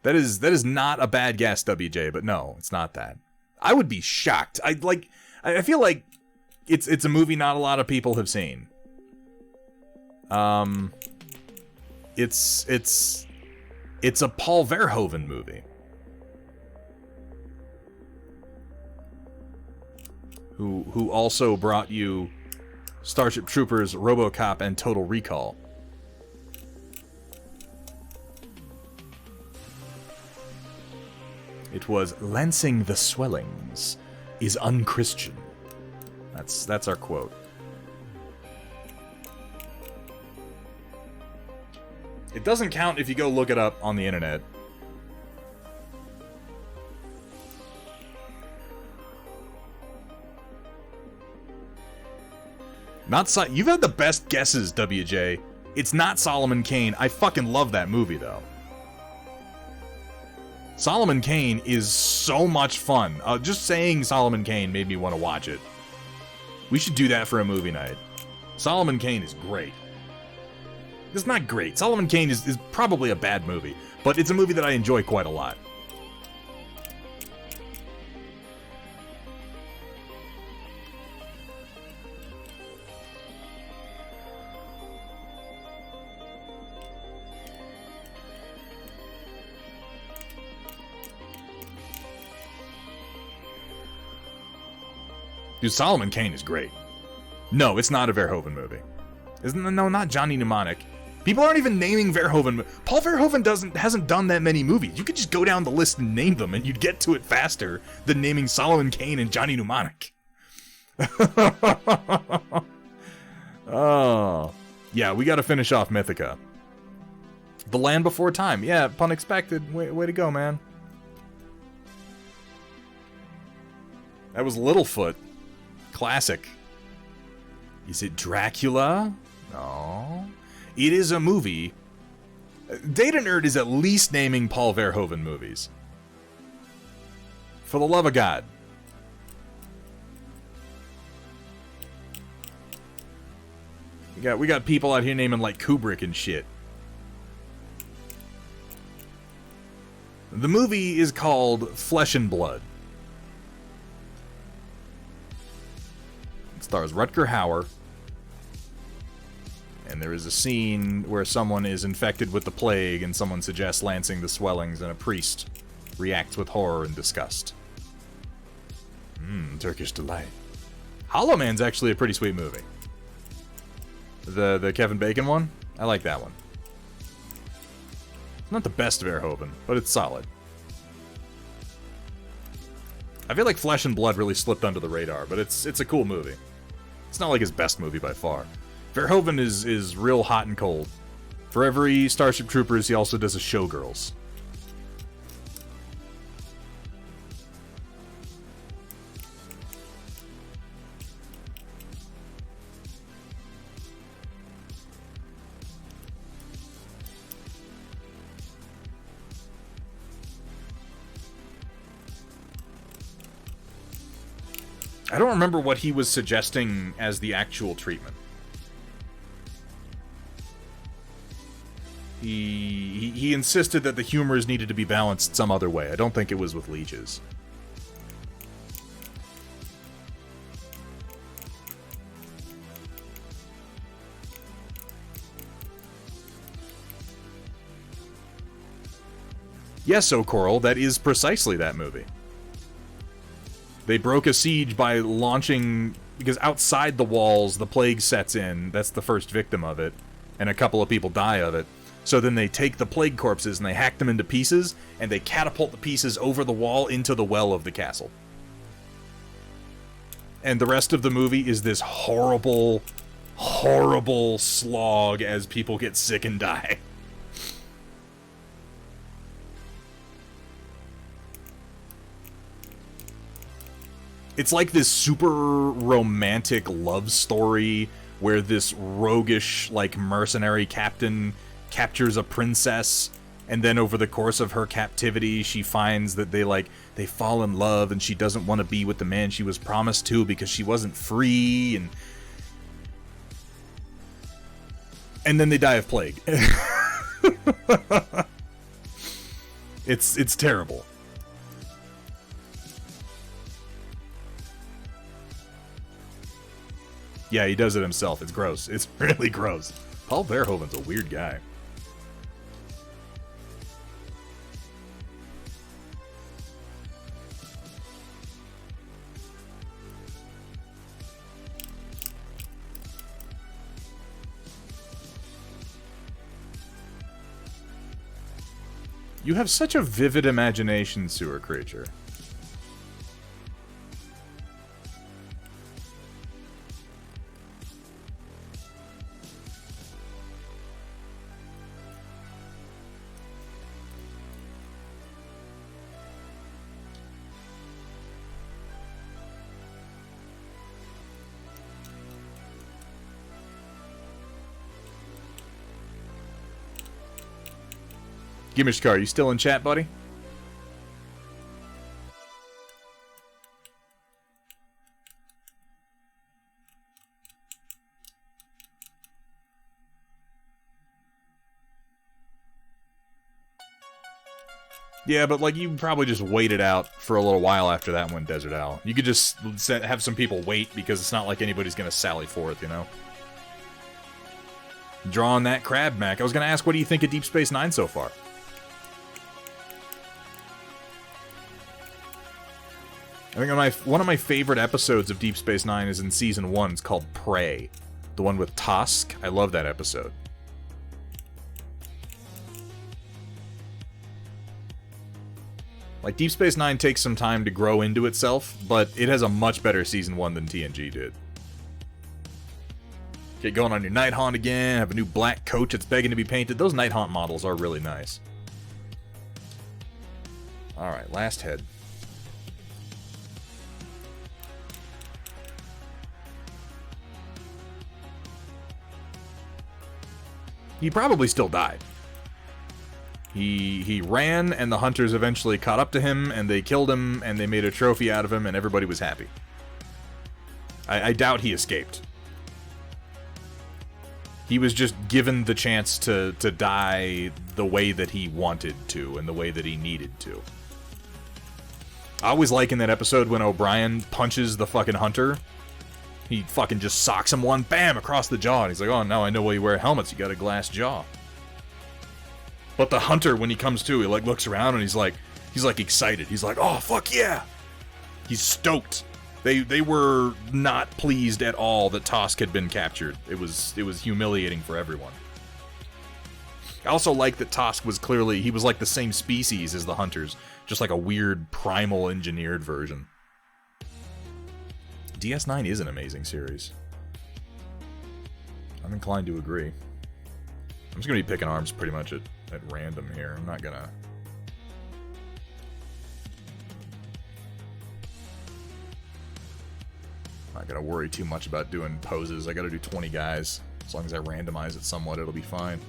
That is not a bad guess, WJ, but no, it's not that. I would be shocked. I feel like it's a movie not a lot of people have seen. It's a Paul Verhoeven movie. Who also brought you Starship Troopers, RoboCop, and Total Recall. It was Lancing the Swellings is unchristian. That's our quote. It doesn't count if you go look it up on the internet. You've had the best guesses, WJ. It's not Solomon Kane. I fucking love that movie, though. Solomon Kane is so much fun. Just saying Solomon Kane made me want to watch it. We should do that for a movie night. Solomon Kane is great. It's not great. Solomon Kane is probably a bad movie, but it's a movie that I enjoy quite a lot. Dude, Solomon Kane is great. No, it's not a Verhoeven movie. No, not Johnny Mnemonic. People aren't even naming Verhoeven. Paul Verhoeven hasn't done that many movies. You could just go down the list and name them, and you'd get to it faster than naming Solomon Kane and Johnny Mnemonic. Oh. Yeah, we gotta finish off Mythica. The Land Before Time. Yeah, pun expected. Way to go, man. That was Littlefoot. Classic. Is it Dracula? No. It is a movie. Data Nerd is at least naming Paul Verhoeven movies. For the love of God. We got people out here naming like Kubrick and shit. The movie is called Flesh and Blood. It stars Rutger Hauer. And there is a scene where someone is infected with the plague and someone suggests lancing the swellings and a priest reacts with horror and disgust. Turkish delight. Hollow Man's actually a pretty sweet movie. The Kevin Bacon one? I like that one. It's not the best Verhoeven, but it's solid. I feel like Flesh and Blood really slipped under the radar, but it's a cool movie. It's not like his best movie by far. Verhoeven is real hot and cold. For every Starship Troopers, he also does a Showgirls. I don't remember what he was suggesting as the actual treatment. He insisted that the humors needed to be balanced some other way. I don't think it was with leeches. Yes, O'Coral, that is precisely that movie. They broke a siege by launching... Because outside the walls, the plague sets in. That's the first victim of it. And a couple of people die of it. So then they take the plague corpses and they hack them into pieces, and they catapult the pieces over the wall into the well of the castle. And the rest of the movie is this horrible, horrible slog as people get sick and die. It's like this super romantic love story where this roguish, like, mercenary captain captures a princess, and then over the course of her captivity, she finds that they fall in love, and she doesn't want to be with the man she was promised to because she wasn't free, and then they die of plague. It's terrible. Yeah, he does it himself. It's gross. It's really gross. Paul Verhoeven's a weird guy. You have such a vivid imagination, sewer creature. Gimishkar, you still in chat, buddy? Yeah, but like you probably just waited out for a little while after that one, Desert Owl. You could just have some people wait because it's not like anybody's gonna sally forth, you know? Drawing that crab, Mac. I was gonna ask, what do you think of Deep Space Nine so far? I think one of my favorite episodes of Deep Space Nine is in Season 1. It's called Prey. The one with Tosk. I love that episode. Like, Deep Space Nine takes some time to grow into itself, but it has a much better Season 1 than TNG did. Get going on your Night Haunt again, have a new black coach that's begging to be painted. Those Night Haunt models are really nice. Alright, last head. He probably still died. He ran, and the hunters eventually caught up to him, and they killed him, and they made a trophy out of him, and everybody was happy. I doubt he escaped. He was just given the chance to die the way that he wanted to, and the way that he needed to. I always like in that episode when O'Brien punches the fucking hunter. He fucking just socks him one, bam, across the jaw, and he's like, oh, now I know why you wear helmets, you got a glass jaw. But the hunter, when he comes to, he like looks around and he's like excited. He's like, oh, fuck yeah! He's stoked. They were not pleased at all that Tosk had been captured. It was humiliating for everyone. I also like that Tosk was clearly, he was like the same species as the hunters, just like a weird primal engineered version. DS9 is an amazing series. I'm inclined to agree. I'm just gonna be picking arms pretty much at random here. I'm not gonna... Not gonna worry too much about doing poses. I gotta do 20 guys. As long as I randomize it somewhat, it'll be fine.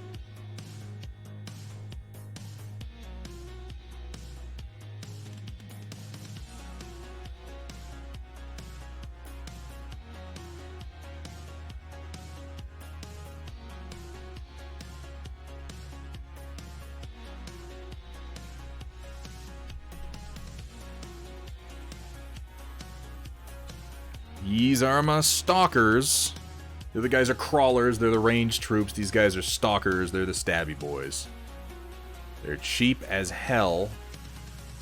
These are my stalkers. The other guys are crawlers, they're the ranged troops. These guys are stalkers, they're the stabby boys. They're cheap as hell,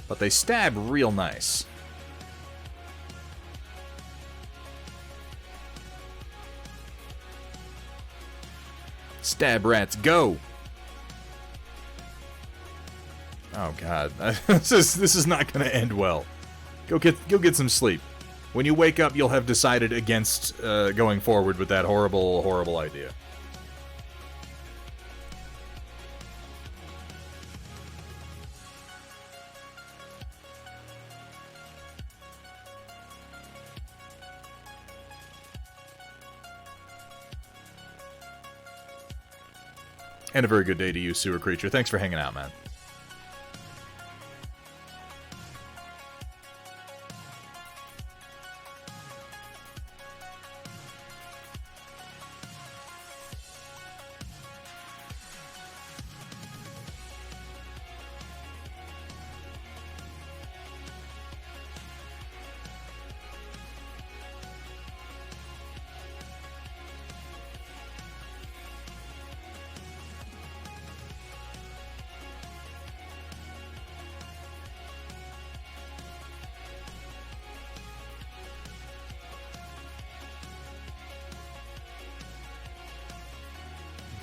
but they stab real nice. Stab rats, go! Oh god, this is not gonna end well. Go get some sleep. When you wake up, you'll have decided against going forward with that horrible, horrible idea. And a very good day to you, Sewer Creature. Thanks for hanging out, man.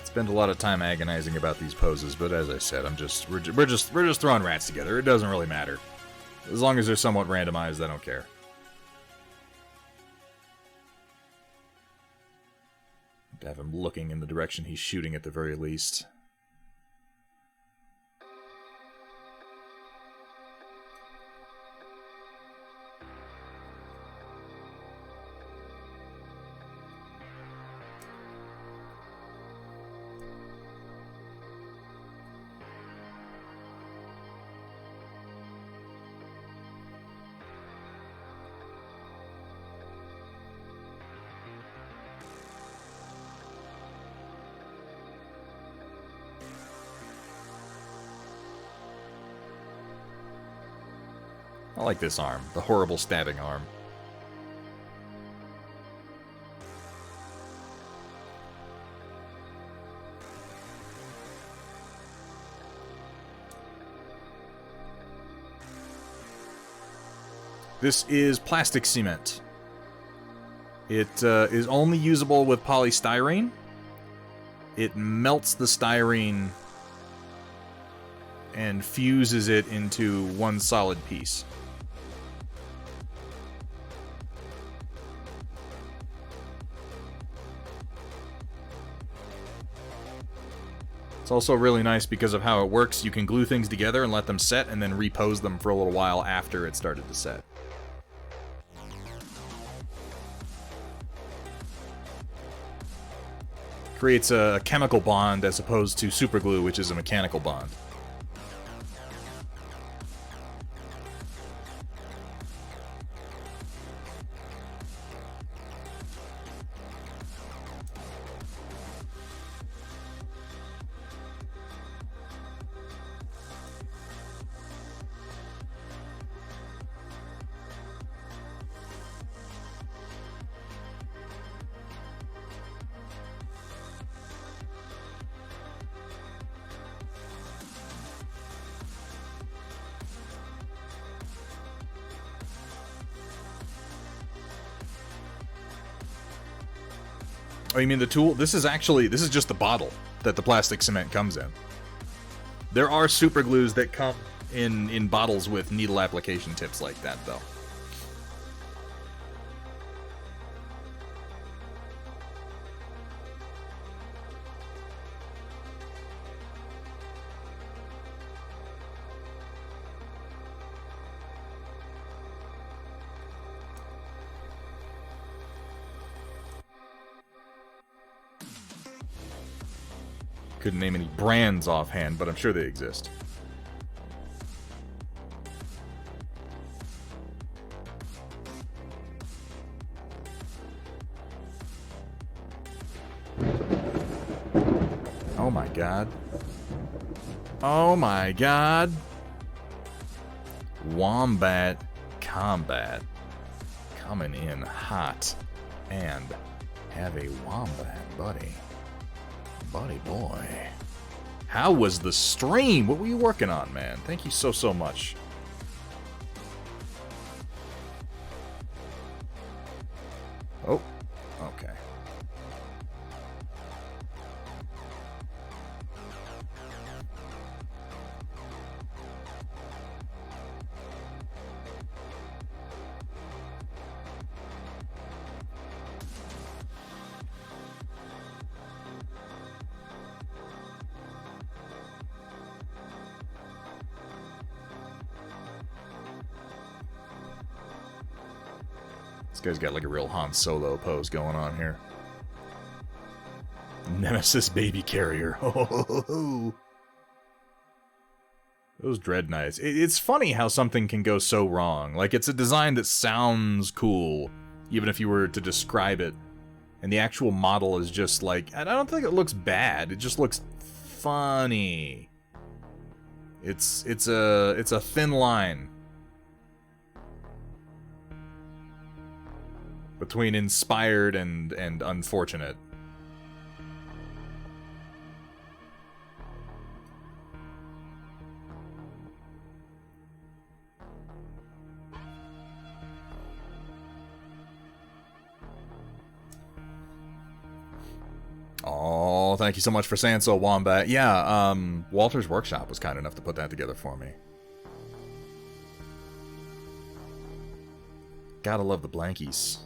Spend a lot of time agonizing about these poses, but as I said, we're just throwing rats together. It doesn't really matter. As long as they're somewhat randomized, I don't care. To have him looking in the direction he's shooting at the very least. I like this arm, the horrible stabbing arm. This is plastic cement. It is only usable with polystyrene. It melts the styrene and fuses it into one solid piece. It's also really nice because of how it works. You can glue things together and let them set and then repose them for a little while after it started to set. Creates a chemical bond as opposed to superglue, which is a mechanical bond. Oh, you mean the tool? This is just the bottle that the plastic cement comes in. There are super glues that come in bottles with needle application tips like that, though. Couldn't name any brands offhand, but I'm sure they exist. Oh my god. Oh my god. Wombat combat. Coming in hot. And have a wombat, buddy. Buddy boy. How was the stream? What were you working on, man? Thank you so much. Oh, okay. This guy's got like a real Han Solo pose going on here. Nemesis baby carrier. Those Dread Knights. It's funny how something can go so wrong. Like, it's a design that sounds cool, even if you were to describe it. And the actual model is just like, I don't think it looks bad. It just looks funny. It's a thin line between inspired and unfortunate. Oh, thank you so much for saying so, Wombat. Yeah, Walter's Workshop was kind enough to put that together for me. Gotta love the blankies.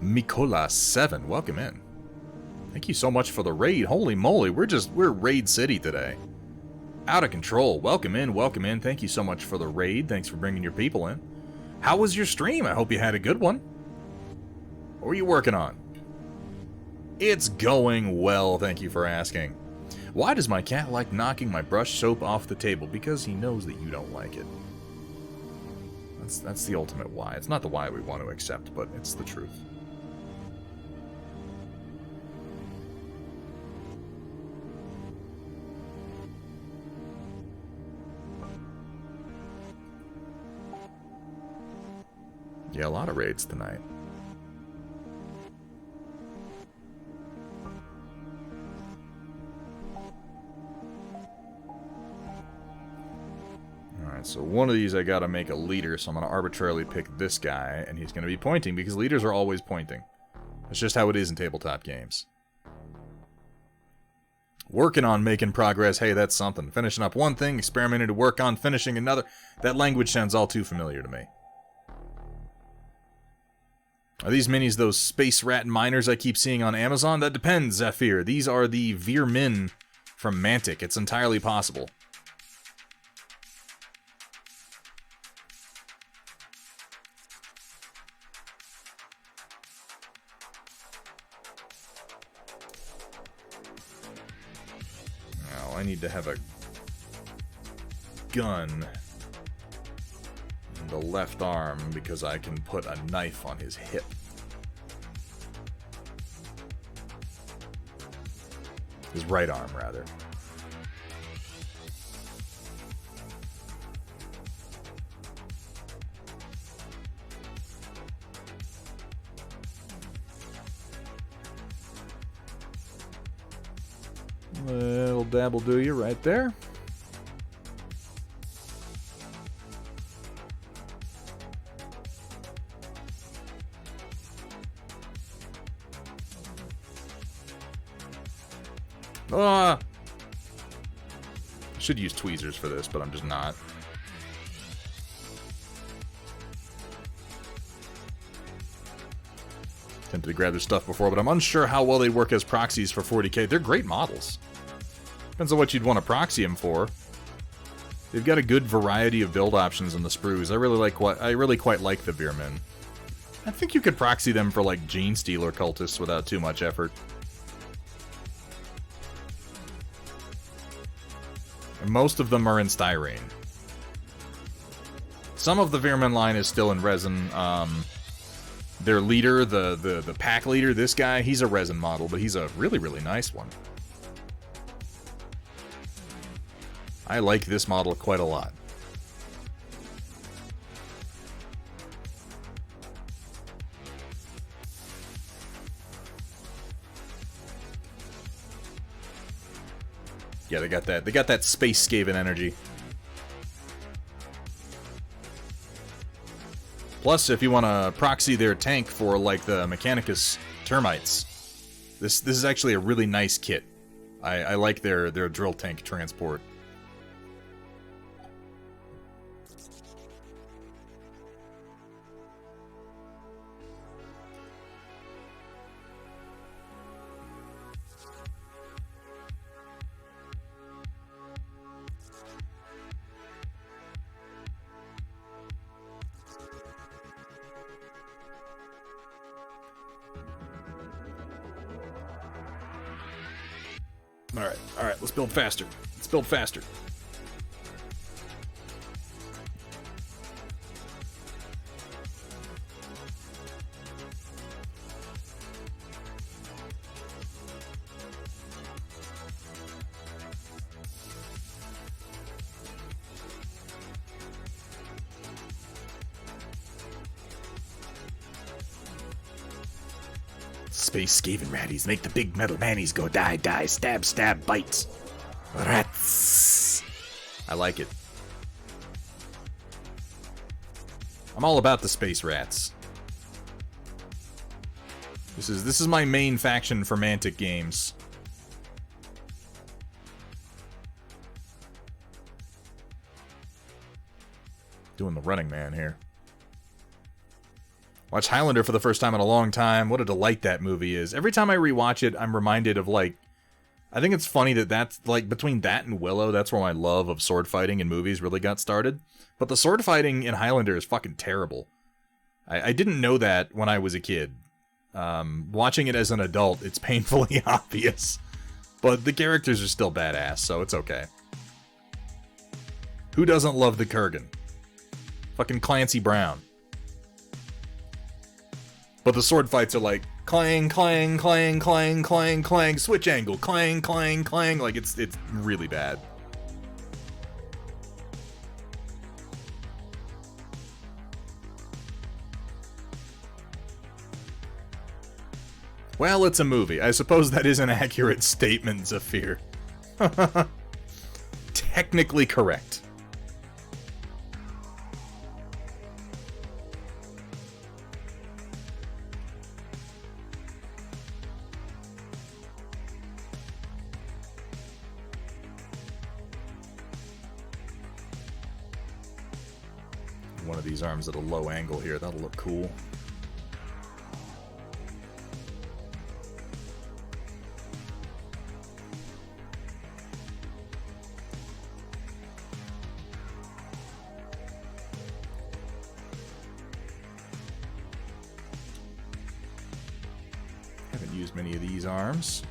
Mikola7, welcome in. Thank you so much for the raid. Holy moly, we're Raid City today. Out of control. Welcome in, welcome in. Thank you so much for the raid. Thanks for bringing your people in. How was your stream? I hope you had a good one. What are you working on? It's going well, thank you for asking. Why does my cat like knocking my brush soap off the table? Because he knows that you don't like it. That's the ultimate why. It's not the why we want to accept, but it's the truth. Yeah, a lot of raids tonight. Alright, so one of these I gotta make a leader, so I'm gonna arbitrarily pick this guy, and he's gonna be pointing, because leaders are always pointing. That's just how it is in tabletop games. Working on making progress, hey, that's something. Finishing up one thing, experimenting to work on finishing another. That language sounds all too familiar to me. Are these minis those space rat miners I keep seeing on Amazon? That depends, Zephyr. These are the Veer-Myn from Mantic. It's entirely possible. Now, I need to have a gun in the left arm because I can put a knife on his hip. His right arm, rather. Little dabble do you right there. Ah! Should use tweezers for this, but I'm just not. Tempted to grab their stuff before, but I'm unsure how well they work as proxies for 40k. They're great models. Depends on what you'd want to proxy them for. They've got a good variety of build options in the sprues. I really quite like the Veer-Myn. I think you could proxy them for like Gene Stealer cultists without too much effort. And most of them are in styrene. Some of the Veer-Myn line is still in resin. Their leader, the pack leader, this guy, he's a resin model, but he's a really, really nice one. I like this model quite a lot. Yeah, they got that space Skaven energy. Plus, if you want to proxy their tank for like the Mechanicus termites, this is actually a really nice kit. I like their drill tank transport. Alright, let's build faster. Let's build faster. Space Skaven ratties make the big metal manies go die, die, stab, stab, bite. Rats. I like it. I'm all about the space rats. This is my main faction for Mantic games. Doing the running man here. Watch Highlander for the first time in a long time. What a delight that movie is. Every time I rewatch it, I'm reminded of, like... I think it's funny that that's, like, between that and Willow, that's where my love of sword fighting in movies really got started. But the sword fighting in Highlander is fucking terrible. I didn't know that when I was a kid. Watching it as an adult, it's painfully obvious. But the characters are still badass, so it's okay. Who doesn't love the Kurgan? Fucking Clancy Brown. But the sword fights are like clang, clang, clang, clang, clang, clang, switch angle, clang, clang, clang. Like it's really bad. Well, it's a movie. I suppose that is an accurate statement, Zafir. Technically correct. One of these arms at a low angle here. That'll look cool. Haven't used many of these arms.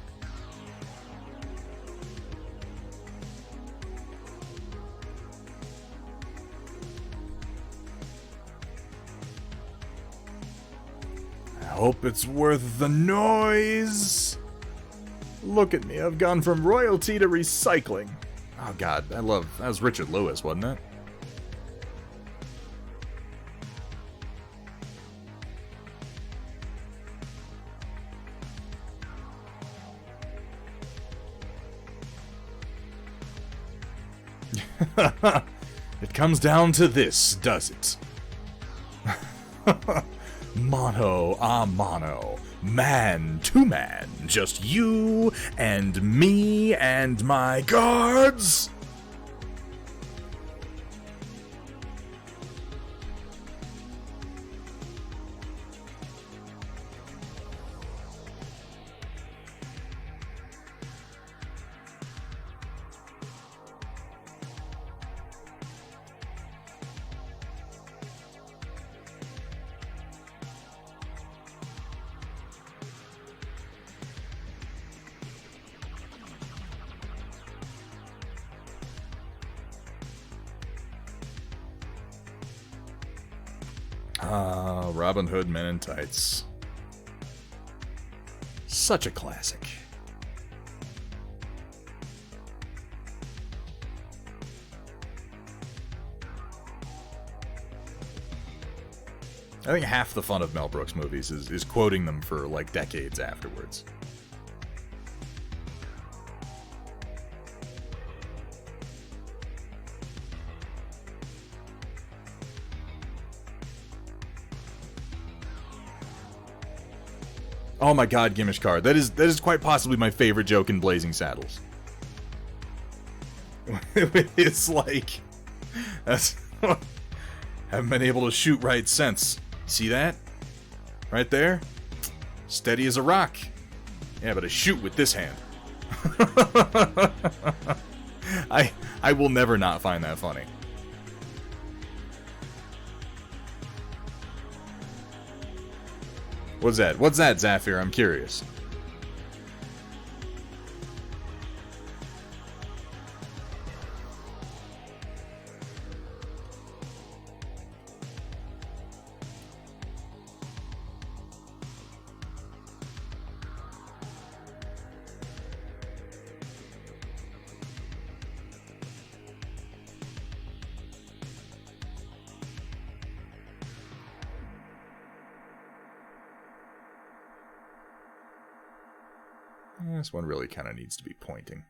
I hope it's worth the noise. Look at me, I've gone from royalty to recycling. Oh god, that was Richard Lewis, wasn't it? It comes down to this, does it? Mono a mono, man to man, just you and me and my guards. Robin Hood Men in Tights. Such a classic. I think half the fun of Mel Brooks movies is quoting them for like decades afterwards. Oh my god, Gimishkar. That is quite possibly my favorite joke in Blazing Saddles. It's like... haven't been able to shoot right since. See that? Right there? Steady as a rock. Yeah, but I shoot with this hand. I will never not find that funny. What's that? What's that, Zafir? I'm curious. This one really kind of needs to be pointing.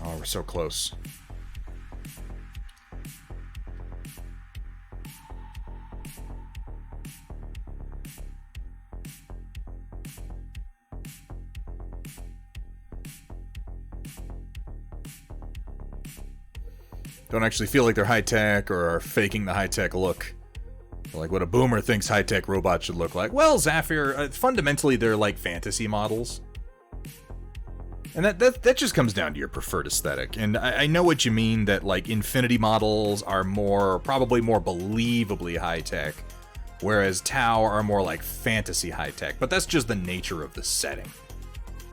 Oh, we're so close. Don't actually feel like they're high-tech or are faking the high-tech look. Like what a boomer thinks high-tech robots should look like. Well, Zafir, fundamentally they're like fantasy models. And that just comes down to your preferred aesthetic. And I know what you mean, that like Infinity models are probably more believably high-tech, whereas Tau are more like fantasy high-tech. But that's just the nature of the setting,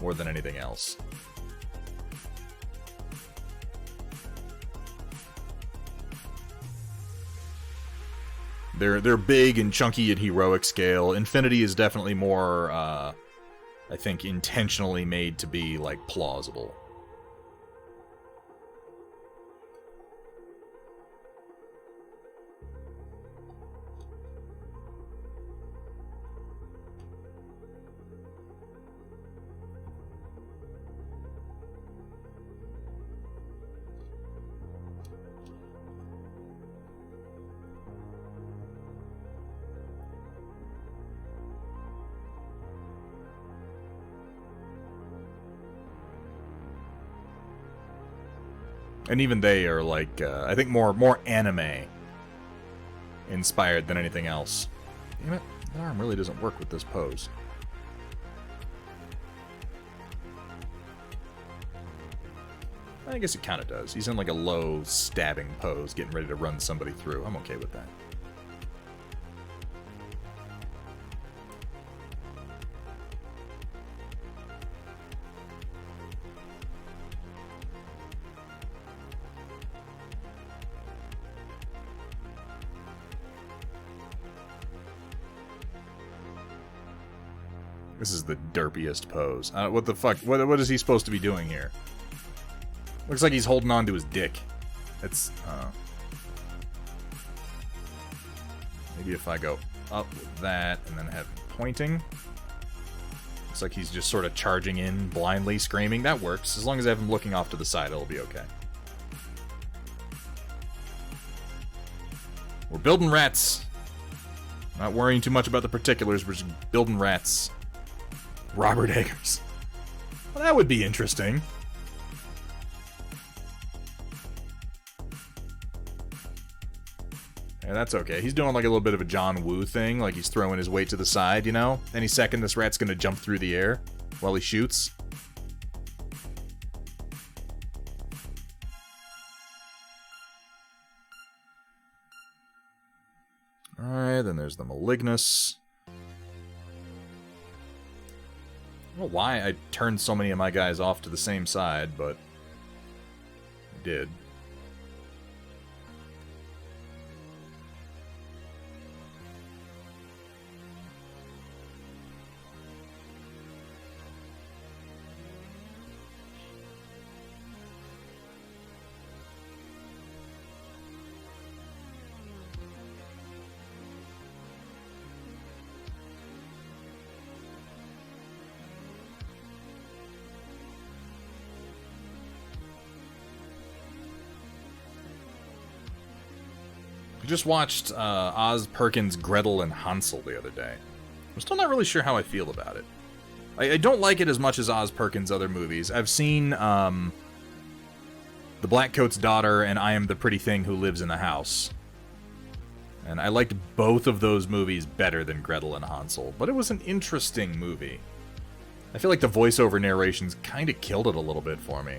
more than anything else. They're big and chunky at heroic scale. Infinity is definitely more, I think, intentionally made to be, like, plausible. And even they are like, I think more anime inspired than anything else. Damn it, that arm really doesn't work with this pose. I guess it kind of does. He's in like a low stabbing pose, getting ready to run somebody through. I'm okay with that. This is the derpiest pose. What the fuck? What is he supposed to be doing here? Looks like he's holding on to his dick. It's, maybe if I go up with that and then have him pointing. Looks like he's just sort of charging in, blindly screaming. That works. As long as I have him looking off to the side, it'll be okay. We're building rats. Not worrying too much about the particulars. We're just building rats. Robert Eggers. Well, that would be interesting. Yeah, that's okay. He's doing like a little bit of a John Woo thing, like he's throwing his weight to the side, you know? Any second, this rat's gonna jump through the air while he shoots. Alright, then there's the Malignus. I don't know why I turned so many of my guys off to the same side, but I did. Just watched Oz Perkins' Gretel and Hansel the other day. I'm still not really sure how I feel about it. I don't like it as much as Oz Perkins' other movies. I've seen The Blackcoat's Daughter and I Am the Pretty Thing Who Lives in the House. And I liked both of those movies better than Gretel and Hansel, but it was an interesting movie. I feel like the voiceover narrations kind of killed it a little bit for me.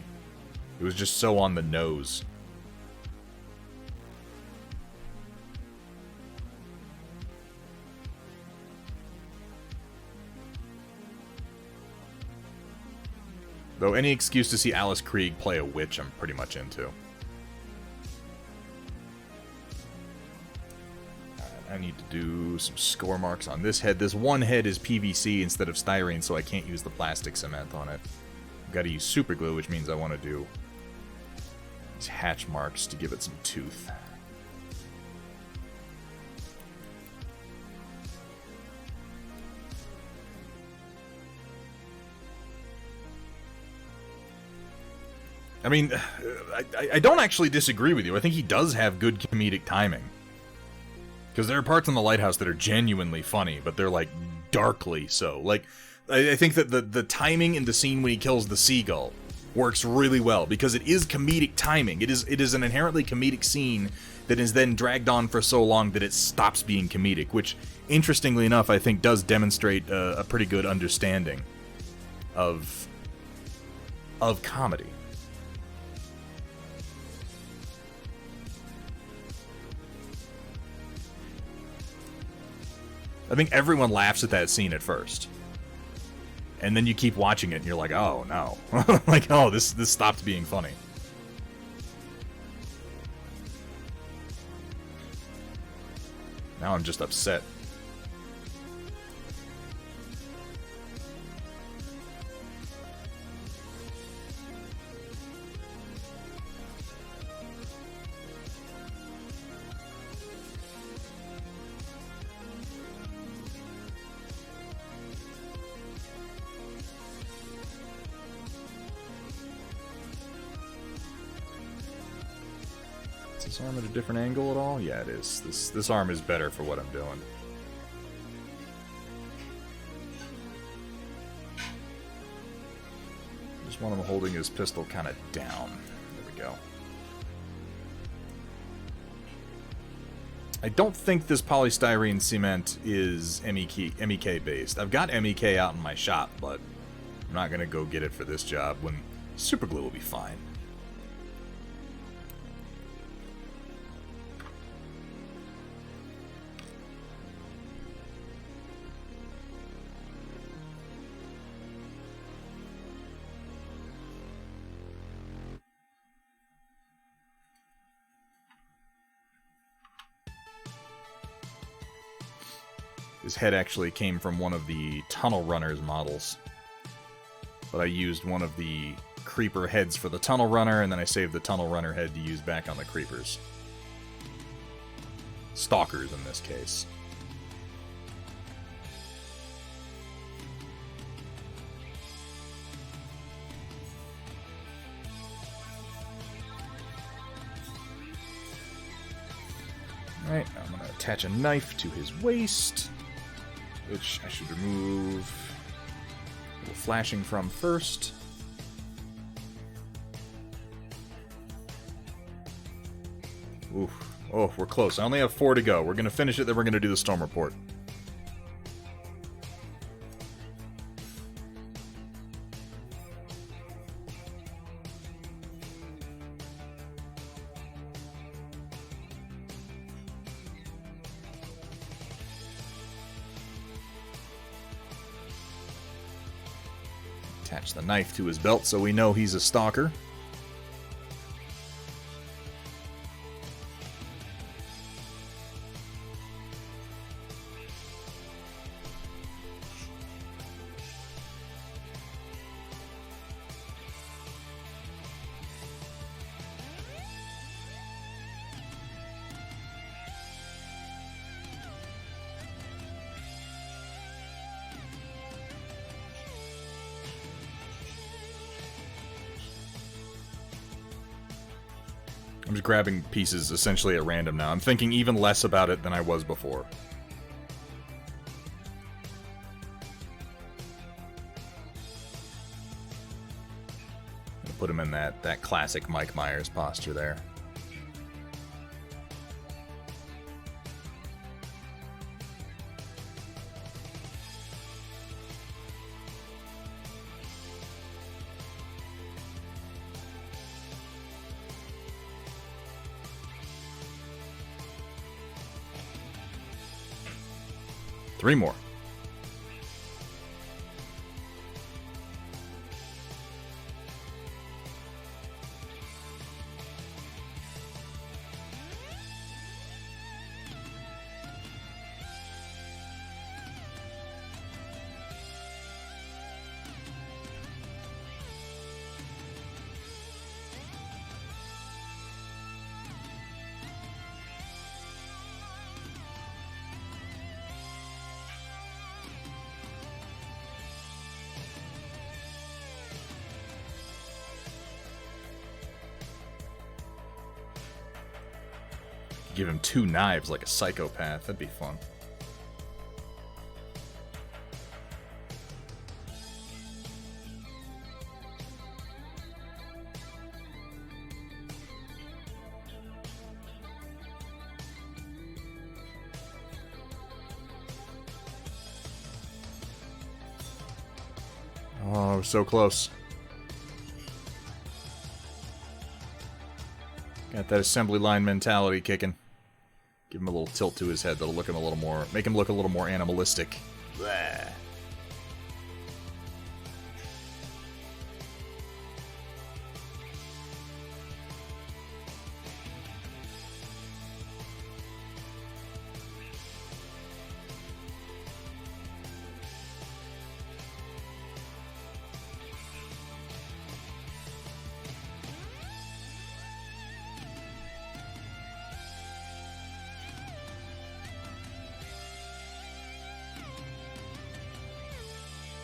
It was just so on the nose. Though any excuse to see Alice Krige play a witch, I'm pretty much into. I need to do some score marks on this head. This one head is PVC instead of styrene, so I can't use the plastic cement on it. I've got to use super glue, which means I want to do these hatch marks to give it some tooth. I mean, I don't actually disagree with you. I think he does have good comedic timing. Because there are parts in The Lighthouse that are genuinely funny, but they're, like, darkly so. Like, I think that the timing in the scene when he kills the seagull works really well, because it is comedic timing. It is an inherently comedic scene that is then dragged on for so long that it stops being comedic, which, interestingly enough, I think does demonstrate a pretty good understanding of of comedy. I think everyone laughs at that scene at first. And then you keep watching it and you're like, oh no. Like, oh, this stopped being funny. Now I'm just upset. Is this arm at a different angle at all? Yeah, it is. This arm is better for what I'm doing. Just want him holding his pistol kind of down. There we go. I don't think this polystyrene cement is MEK based. I've got MEK out in my shop, but I'm not going to go get it for this job when superglue will be fine. His head actually came from one of the Tunnel Runners models. But I used one of the Creeper heads for the Tunnel Runner, and then I saved the Tunnel Runner head to use back on the Creepers. Stalkers, in this case. Alright, I'm going to attach a knife to his waist, which I should remove a little flashing from first. Oof. Oh, we're close. I only have 4 to go. We're going to finish it, then we're going to do the storm report. Attach the knife to his belt so we know he's a stalker. I'm just grabbing pieces essentially at random now. I'm thinking even less about it than I was before. I'll put him in that classic Mike Myers posture there. Three more. Give him 2 knives like a psychopath. That'd be fun. Oh, so close. Got that assembly line mentality kicking. Give him a little tilt to his head that'll look him a little more, make him look a little more animalistic. Blah.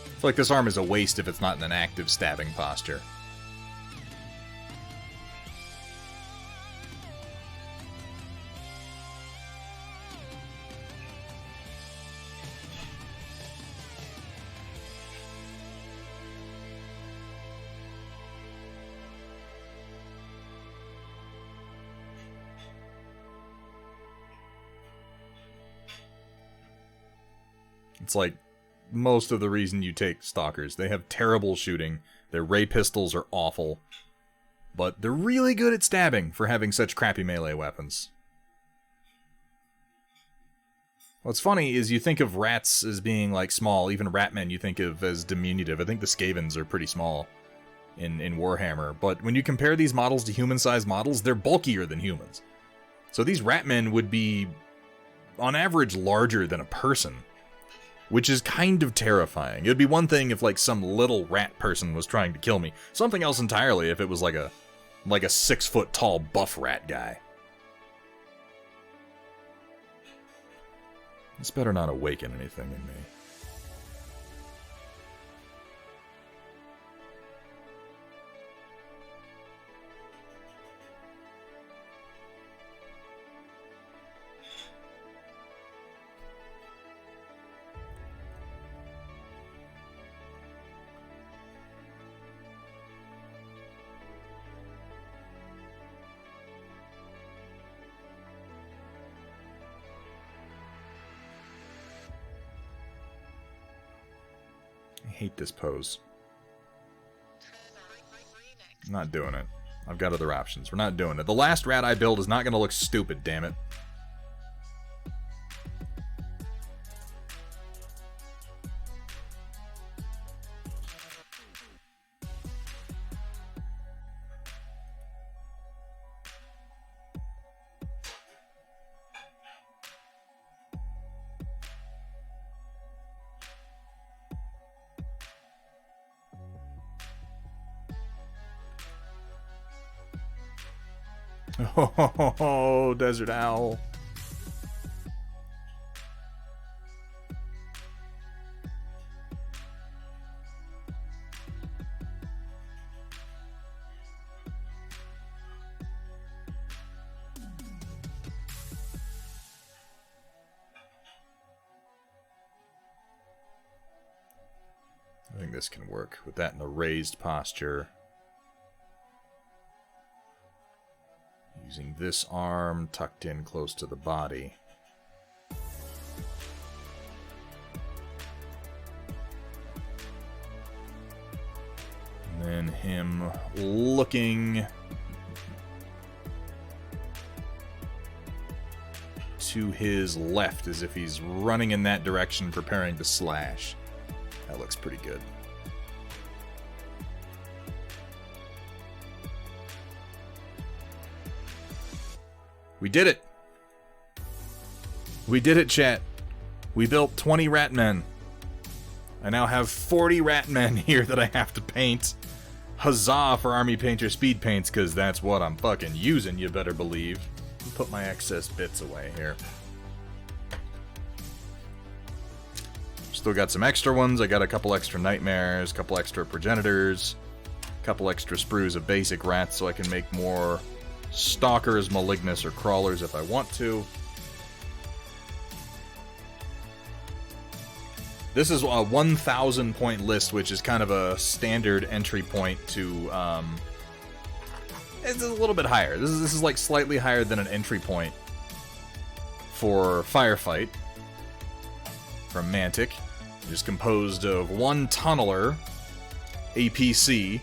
I feel like this arm is a waste if it's not in an active stabbing posture. It's like most of the reason you take stalkers. They have terrible shooting. Their ray pistols are awful. But they're really good at stabbing for having such crappy melee weapons. What's funny is you think of rats as being like small. Even ratmen you think of as diminutive. I think the Skavens are pretty small in Warhammer. But when you compare these models to human-sized models, they're bulkier than humans. So these ratmen would be, on average, larger than a person. Which is kind of terrifying. It would be one thing if, like, some little rat person was trying to kill me. Something else entirely if it was like a 6-foot tall buff rat guy. This better not awaken anything in me. I hate this pose. I'm not doing it. I've got other options. We're not doing it. The last rat I build is not going to look stupid, damn it. Oh, Desert Owl. I think this can work with that in a raised posture. Using this arm tucked in close to the body. And then him looking to his left as if he's running in that direction, preparing to slash. That looks pretty good. We did it! We did it, chat. We built 20 rat men. I now have 40 rat men here that I have to paint. Huzzah for Army Painter speed paints, because that's what I'm fucking using, you better believe. Put my excess bits away here. Still got some extra ones. I got a couple extra nightmares, a couple extra progenitors, a couple extra sprues of basic rats so I can make more stalkers, malignus, or crawlers if I want to. This is a 1,000 point list, which is kind of a standard entry point to, it's a little bit higher. This is like slightly higher than an entry point for Firefight from Mantic. It is composed of one tunneler, APC,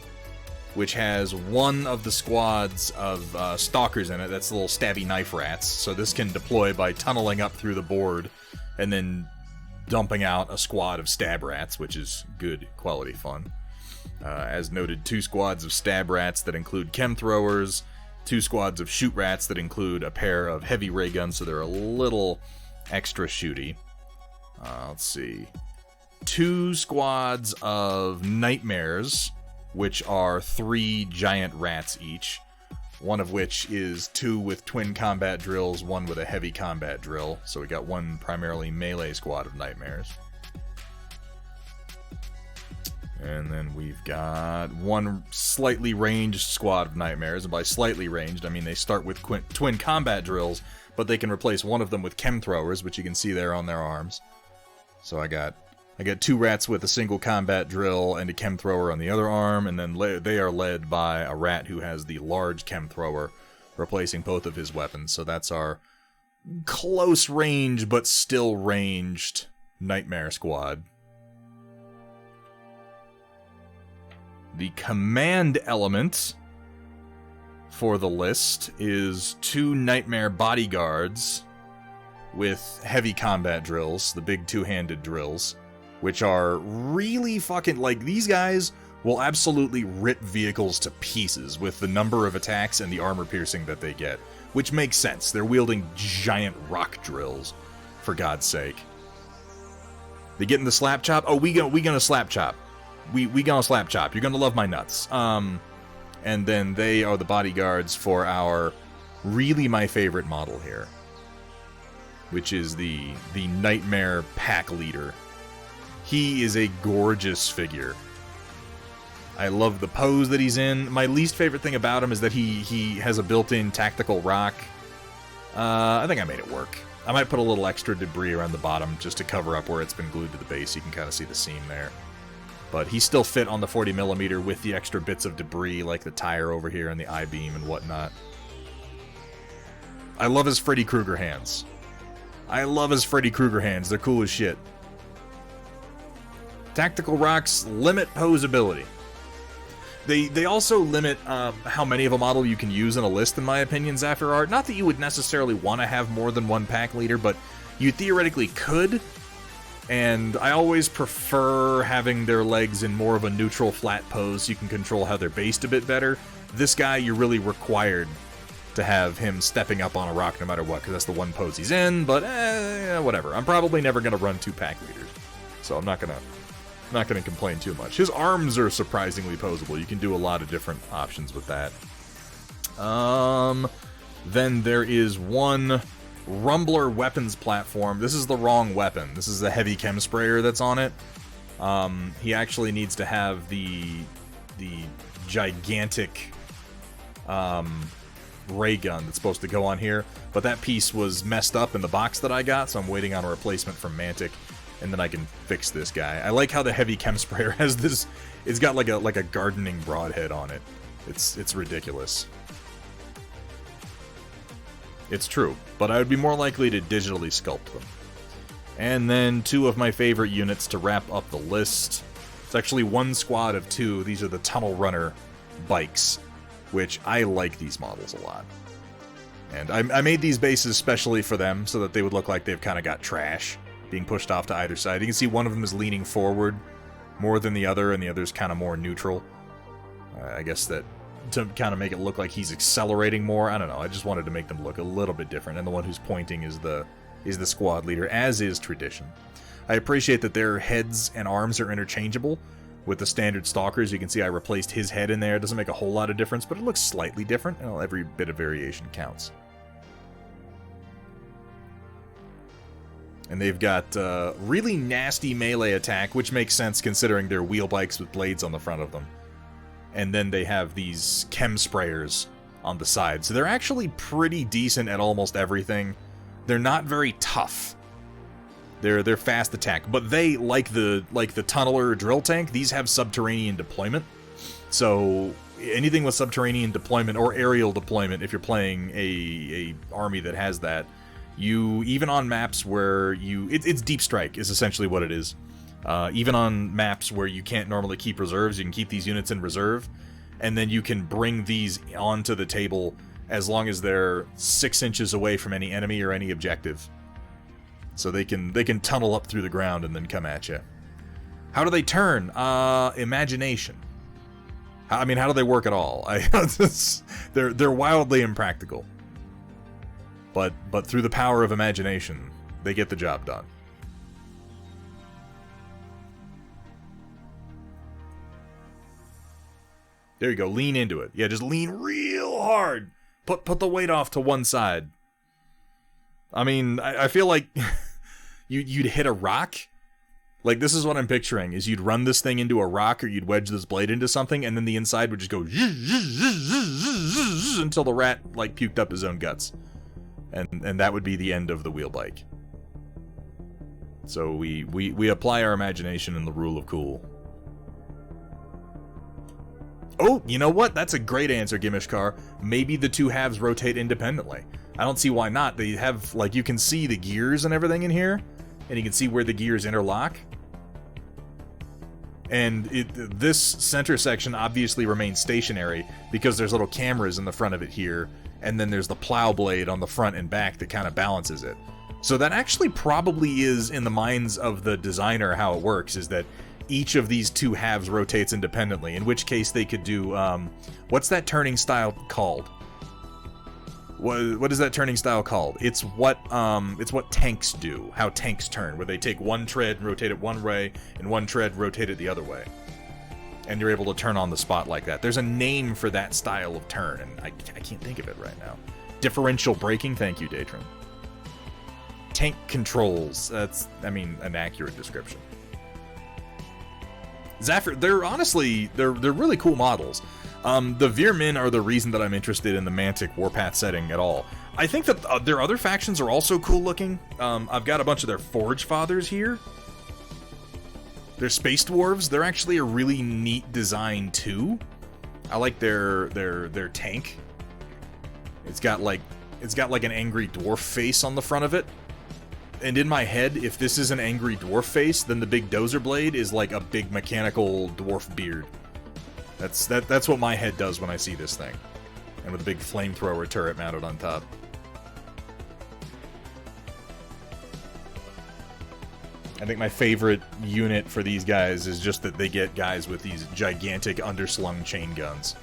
which has one of the squads of stalkers in it. That's the little stabby knife rats. So this can deploy by tunneling up through the board and then dumping out a squad of stab rats, which is good quality fun. As noted, 2 squads of stab rats that include chem throwers, 2 squads of shoot rats that include a pair of heavy ray guns, so they're a little extra shooty. Let's see. 2 squads of nightmares, which are 3 giant rats each. One of which is 2 with twin combat drills, 1 with a heavy combat drill. So we got 1 primarily melee squad of nightmares. And then we've got 1 slightly ranged squad of nightmares. And by slightly ranged, I mean they start with twin combat drills, but they can replace one of them with chem throwers, which you can see there on their arms. So I got 2 rats with a single combat drill and a chem thrower on the other arm, and then they are led by a rat who has the large chem thrower, replacing both of his weapons. So that's our close range, but still ranged nightmare squad. The command element for the list is 2 nightmare bodyguards with heavy combat drills, the big 2-handed drills, which are really fucking, like, these guys will absolutely rip vehicles to pieces with the number of attacks and the armor piercing that they get, which makes sense. They're wielding giant rock drills, for God's sake. They get in the slap chop? Oh, we gonna slap chop. We gonna slap chop. You're gonna love my nuts. And then they are the bodyguards for our, really my favorite model here, which is the Nightmare Pack Leader. He is a gorgeous figure. I love the pose that he's in. My least favorite thing about him is that he has a built-in tactical rock. I think I made it work. I might put a little extra debris around the bottom just to cover up where it's been glued to the base. You can kind of see the seam there. But he's still fit on the 40mm with the extra bits of debris like the tire over here and the I-beam and whatnot. I love his Freddy Krueger hands. They're cool as shit. Tactical rocks limit posability. They also limit how many of a model you can use in a list, in my opinion, after art. Not that you would necessarily want to have more than 1 pack leader, but you theoretically could. And I always prefer having their legs in more of a neutral flat pose so you can control how they're based a bit better. This guy, you're really required to have him stepping up on a rock no matter what, because that's the one pose he's in, but whatever. I'm probably never going to run 2 pack leaders, so I'm not going to complain too much. His arms are surprisingly posable. You can do a lot of different options with that. Then there is 1 Rumbler weapons platform. This is the wrong weapon. This is the heavy chem sprayer that's on it. He actually needs to have the gigantic ray gun that's supposed to go on here, but that piece was messed up in the box that I got, so I'm waiting on a replacement from Mantic, and then I can fix this guy. I like how the heavy chem sprayer has this. It's got like a gardening broadhead on it. It's ridiculous. It's true, but I would be more likely to digitally sculpt them. And then 2 of my favorite units to wrap up the list. It's actually 1 squad of 2. These are the Tunnel Runner bikes, which I like these models a lot. And I made these bases specially for them so that they would look like they've kind of got trash being pushed off to either side. You can see one of them is leaning forward more than the other, and the other's kind of more neutral. I guess that to kind of make it look like he's accelerating more. I don't know. I just wanted to make them look a little bit different. And the one who's pointing is the squad leader, as is tradition. I appreciate that their heads and arms are interchangeable with the standard stalkers. You can see I replaced his head in there. It doesn't make a whole lot of difference, but it looks slightly different. You know, every bit of variation counts. And they've got really nasty melee attack, which makes sense considering they're wheel bikes with blades on the front of them. And then they have these chem sprayers on the side. So they're actually pretty decent at almost everything. They're not very tough. They're fast attack, but they, like the tunneler drill tank, these have subterranean deployment. So anything with subterranean deployment or aerial deployment, if you're playing a army that has that, you, even on maps where it's deep strike is essentially what it is. Even on maps where you can't normally keep reserves, you can keep these units in reserve, and then you can bring these onto the table as long as they're 6 inches away from any enemy or any objective. So they can tunnel up through the ground and then come at you. How do they turn? Imagination. I mean, how do they work at all? They're wildly impractical. But through the power of imagination, they get the job done. There you go. Lean into it. Yeah, just lean real hard. Put the weight off to one side. I mean, I feel like you'd hit a rock. Like, this is what I'm picturing, is you'd run this thing into a rock or you'd wedge this blade into something, and then the inside would just go until the rat, like, puked up his own guts. And that would be the end of the wheel bike. So we apply our imagination and the rule of cool. Oh, you know what? That's a great answer, Gimishkar. Maybe the two halves rotate independently. I don't see why not. They have, like, you can see the gears and everything in here, and you can see where the gears interlock. And this center section obviously remains stationary because there's little cameras in the front of it here, and then there's the plow blade on the front and back that kind of balances it. So that actually probably is, in the minds of the designer, how it works, is that each of these two halves rotates independently, in which case they could do, what's that turning style called? What is that turning style called? It's what tanks do, how tanks turn, where they take one tread and rotate it one way, and one tread rotate it the other way. And you're able to turn on the spot like that. There's a name for that style of turn, and I can't think of it right now. Differential braking, thank you, Datron. Tank controls, that's, I mean, an accurate description. Zafir, they're really cool models. The Veer-Myn are the reason that I'm interested in the Mantic Warpath setting at all. I think that their other factions are also cool looking. I've got a bunch of their Forge Fathers here. Their Space Dwarves, they're actually a really neat design too. I like their tank. It's got like an angry dwarf face on the front of it. And in my head, if this is an angry dwarf face, then the big dozer blade is like a big mechanical dwarf beard. That's what my head does when I see this thing. And with a big flamethrower turret mounted on top. I think my favorite unit for these guys is just that they get guys with these gigantic underslung chain guns.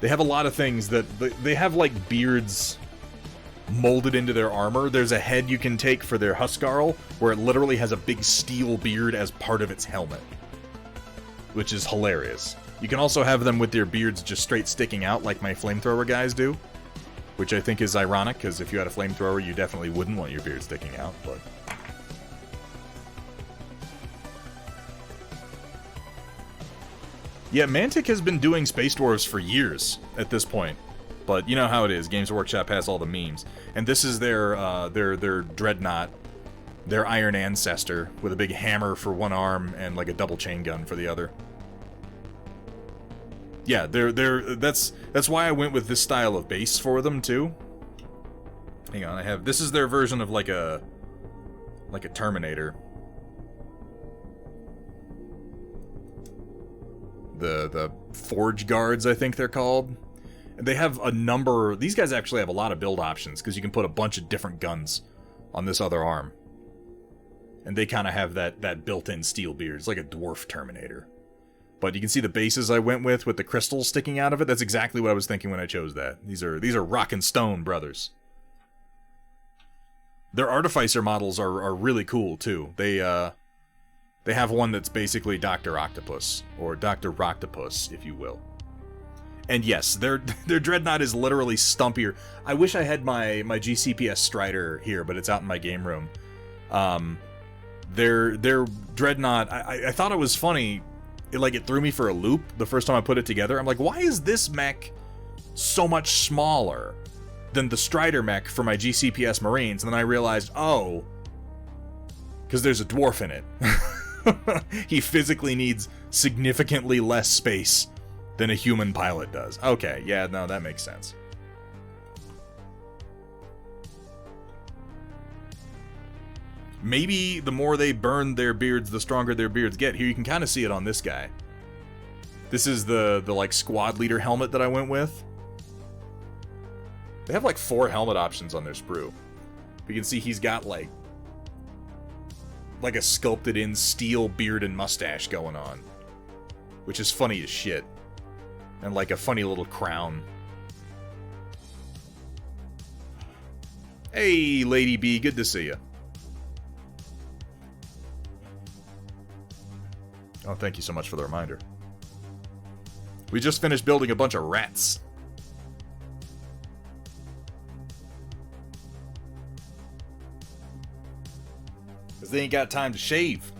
They have a lot of things that they have, like, beards molded into their armor. There's a head you can take for their Huskarl, where it literally has a big steel beard as part of its helmet, which is hilarious. You can also have them with their beards just straight sticking out like my flamethrower guys do, which I think is ironic, because if you had a flamethrower, you definitely wouldn't want your beard sticking out, but... Yeah, Mantic has been doing Space Dwarves for years at this point, but you know how it is. Games Workshop has all the memes, and this is their Dreadnought, their Iron Ancestor, with a big hammer for one arm and like a double chain gun for the other. Yeah, that's why I went with this style of base for them too. Hang on, this is their version of like a Terminator. The Forge Guards, I think they're called. And they have a number... These guys actually have a lot of build options, because you can put a bunch of different guns on this other arm. And they kind of have that built-in steel beard. It's like a dwarf Terminator. But you can see the bases I went with the crystals sticking out of it. That's exactly what I was thinking when I chose that. These are rock and stone brothers. Their Artificer models are really cool, too. They have one that's basically Dr. Octopus, or Dr. Roctopus, if you will. And yes, their Dreadnought is literally stumpier. I wish I had my GCPS Strider here, but it's out in my game room. Their Dreadnought, I thought it was funny. It threw me for a loop the first time I put it together. I'm like, why is this mech so much smaller than the Strider mech for my GCPS Marines? And then I realized, oh, because there's a dwarf in it. He physically needs significantly less space than a human pilot does. Okay, yeah, no, that makes sense. Maybe the more they burn their beards, the stronger their beards get. Here, you can kind of see it on this guy. This is the like squad leader helmet that I went with. They have like 4 helmet options on their sprue. You can see he's got like a sculpted in steel beard and mustache going on, which is funny as shit. And like a funny little crown. Hey, Lady B, good to see you. Oh, thank you so much for the reminder. We just finished building a bunch of rats. Because they ain't got time to shave.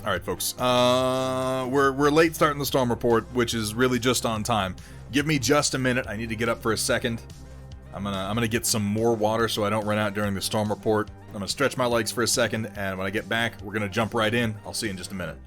All right, folks. We're late starting the storm report, which is really just on time. Give me just a minute. I need to get up for a second. I'm gonna get some more water so I don't run out during the storm report. I'm gonna stretch my legs for a second, and when I get back, we're gonna jump right in. I'll see you in just a minute.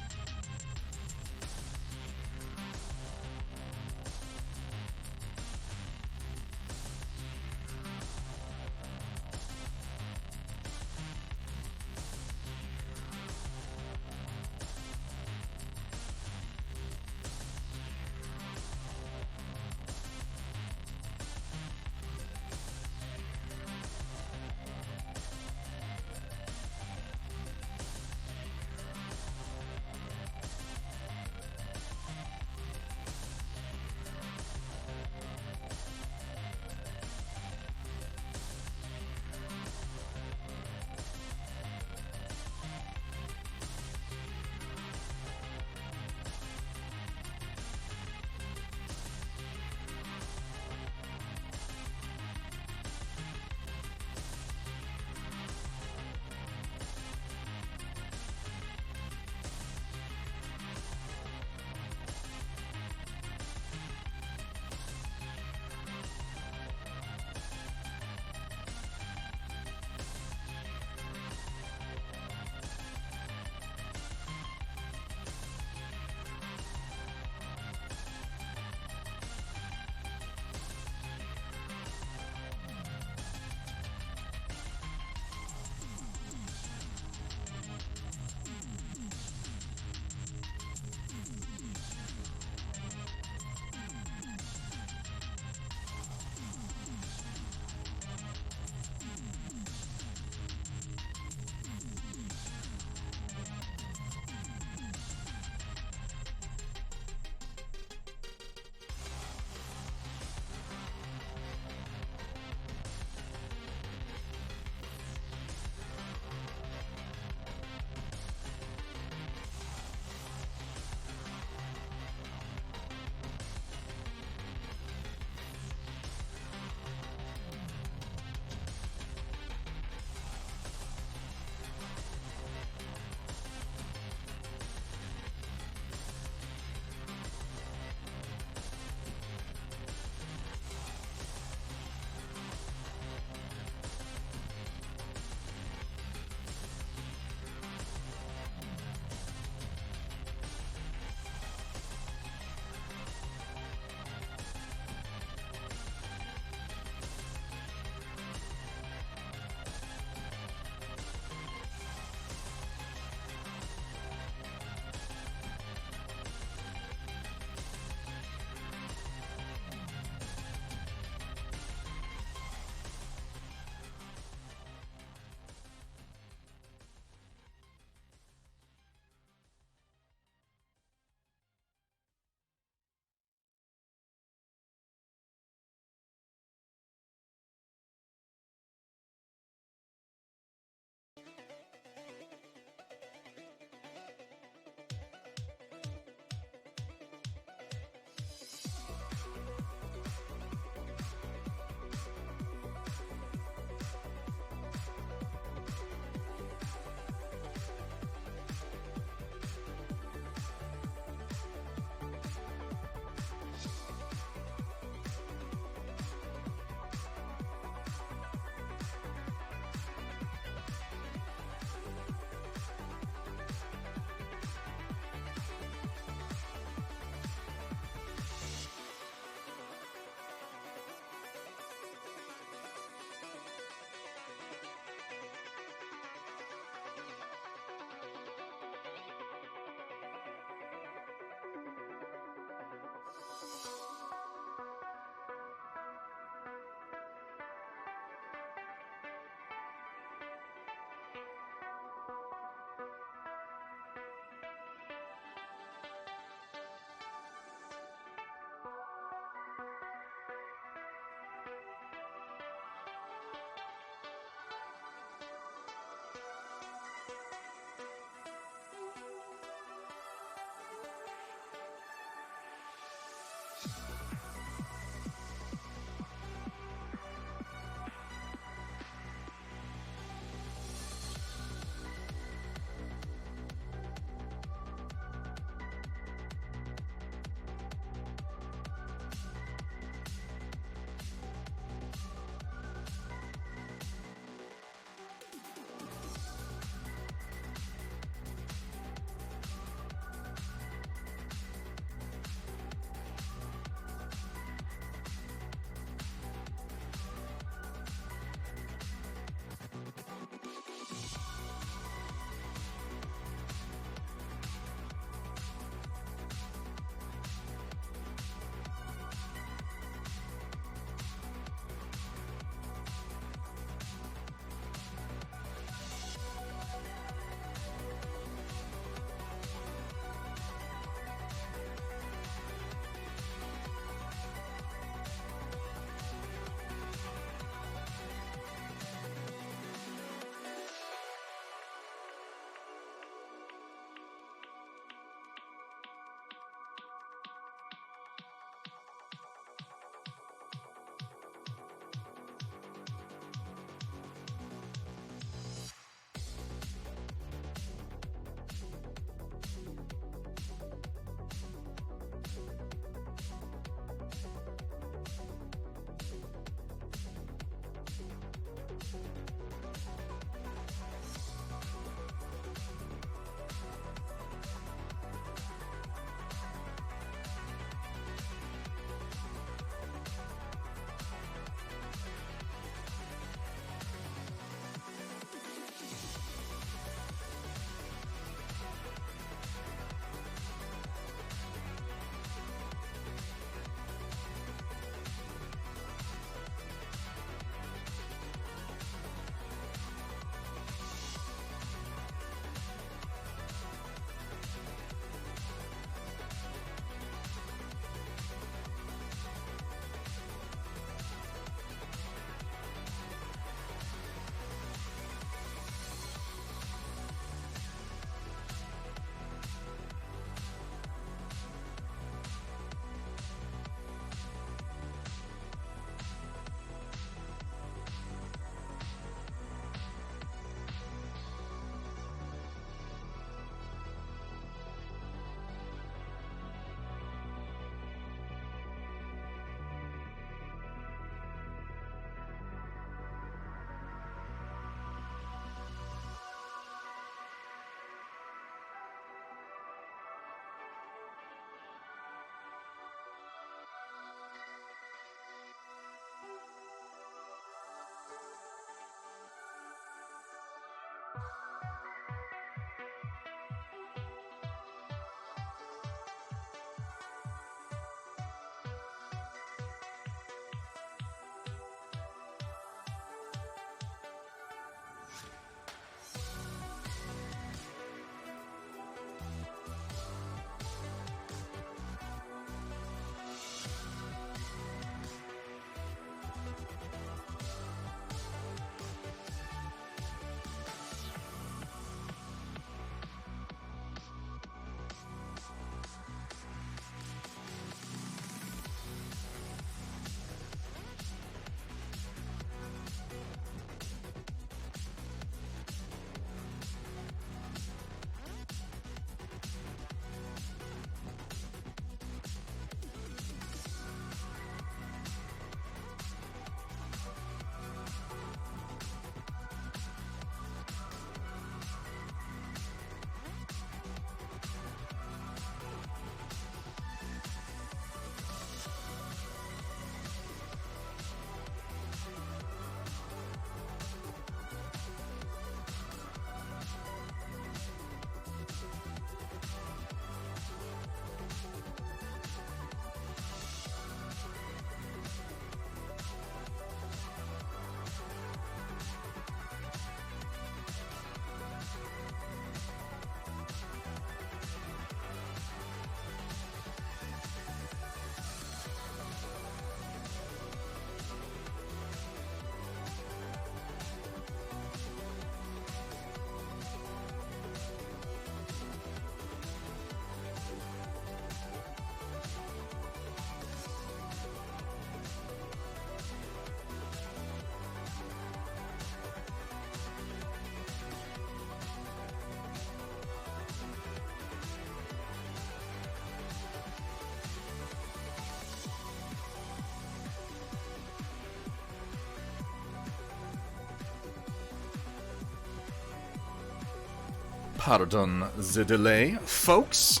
Pardon the delay. Folks,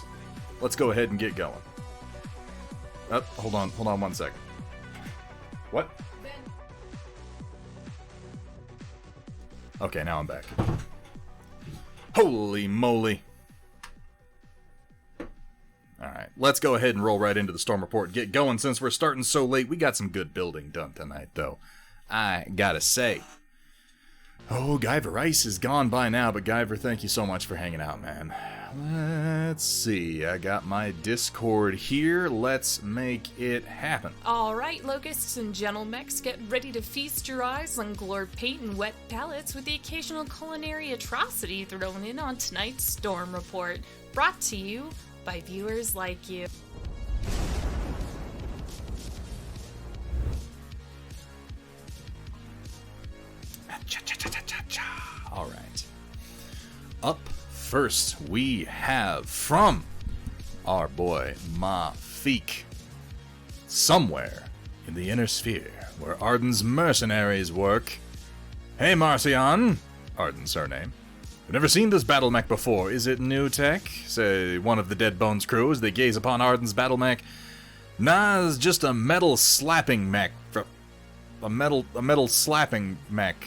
let's go ahead and get going. Hold on 1 second. What? Okay, now I'm back. Holy moly. Alright, let's go ahead and roll right into the storm report and get going. Since we're starting so late, we got some good building done tonight, though. I gotta say. Oh, Guyver Ice is gone by now, but Guyver, thank you so much for hanging out, man. Let's see, I got my Discord here. Let's make it happen. Alright, locusts and gentle mechs, get ready to feast your eyes on glowed paint and wet palettes with the occasional culinary atrocity thrown in on tonight's storm report. Brought to you by viewers like you. All right. Up first, we have from our boy Mafik. Somewhere in the inner sphere where Arden's mercenaries work. Hey, Marcion. Arden's surname. I've never seen this battle mech before. Is it new tech? Say one of the Dead Bones crew as they gaze upon Arden's battle mech. Nah, it's just a metal slapping mech. A metal slapping mech.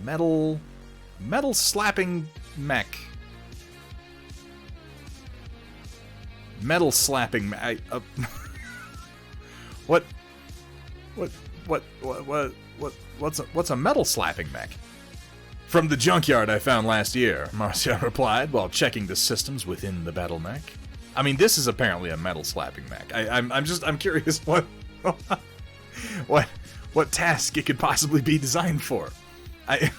Metal slapping mech. Metal slapping mech. What's a metal slapping mech? From the junkyard I found last year, Marcia replied while checking the systems within the battle mech. I mean, this is apparently a metal slapping mech. I'm curious what task it could possibly be designed for. I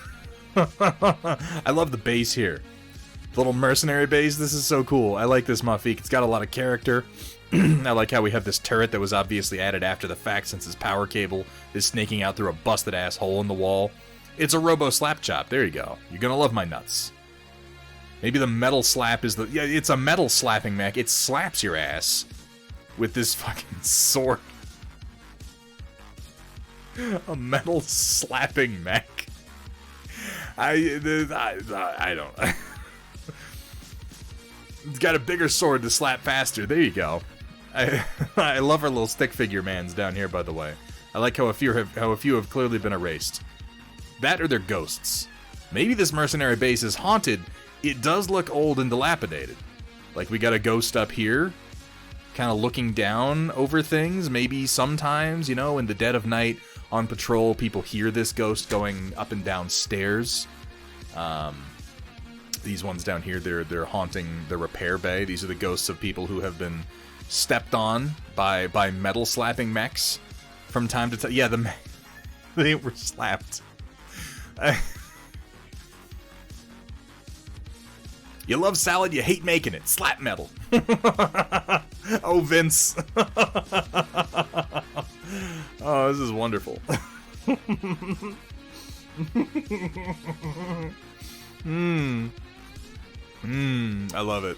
love the base here. The little mercenary base, this is so cool. I like this Mafik. It's got a lot of character. I like how we have this turret that was obviously added after the fact since his power cable is snaking out through a busted ass hole in the wall. It's a robo slap chop. There you go. You're gonna love my nuts. Maybe the metal slap is the... Yeah, it's a metal slapping mech. It slaps your ass with this fucking sword. A metal slapping mech. I don't... It's got a bigger sword to slap faster. There you go. I love our little stick figure mans down here, by the way. I like how a few have clearly been erased. That or they're ghosts. Maybe this mercenary base is haunted. It does look old and dilapidated. Like we got a ghost up here, kind of looking down over things. Maybe sometimes, in the dead of night on patrol, people hear this ghost going up and down stairs. These ones down here, they're haunting the repair bay. These are the ghosts of people who have been stepped on by metal slapping mechs from time to time. Yeah, they were slapped. You love salad, you hate making it. Slap metal. Oh, Vince. Oh, this is wonderful. I love it.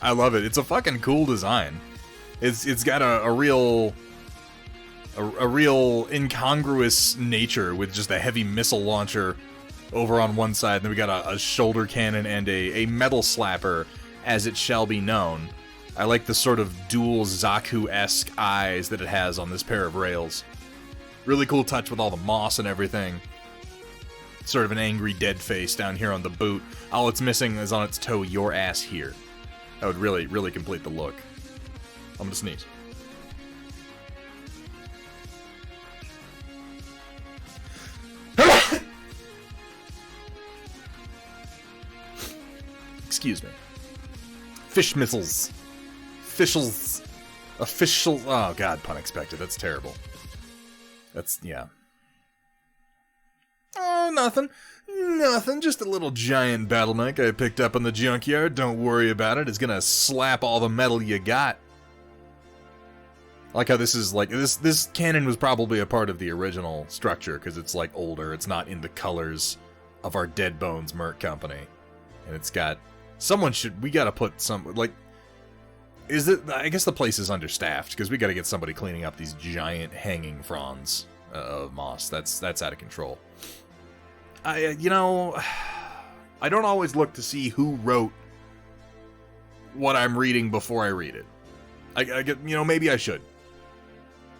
I love it. It's a fucking cool design. It's got a real incongruous nature with just a heavy missile launcher over on one side, and then we got a shoulder cannon and a metal slapper, as it shall be known. I like the sort of dual Zaku-esque eyes that it has on this pair of rails. Really cool touch with all the moss and everything. Sort of an angry dead face down here on the boot. All it's missing is on its toe, your ass here. That would really, really complete the look. I'm gonna sneeze. Excuse me. Fish missiles. Officials. Oh god, pun expected. That's terrible. Yeah. Oh, nothing. Nothing. Just a little giant battle mech I picked up in the junkyard. Don't worry about it. It's gonna slap all the metal you got. I like how this is like... This cannon was probably a part of the original structure, because it's like older. It's not in the colors of our Dead Bones Merc company. And it's got... we gotta put some... Like... I guess the place is understaffed, because we gotta get somebody cleaning up these giant hanging fronds of moss. That's out of control. I don't always look to see who wrote what I'm reading before I read it. I maybe I should.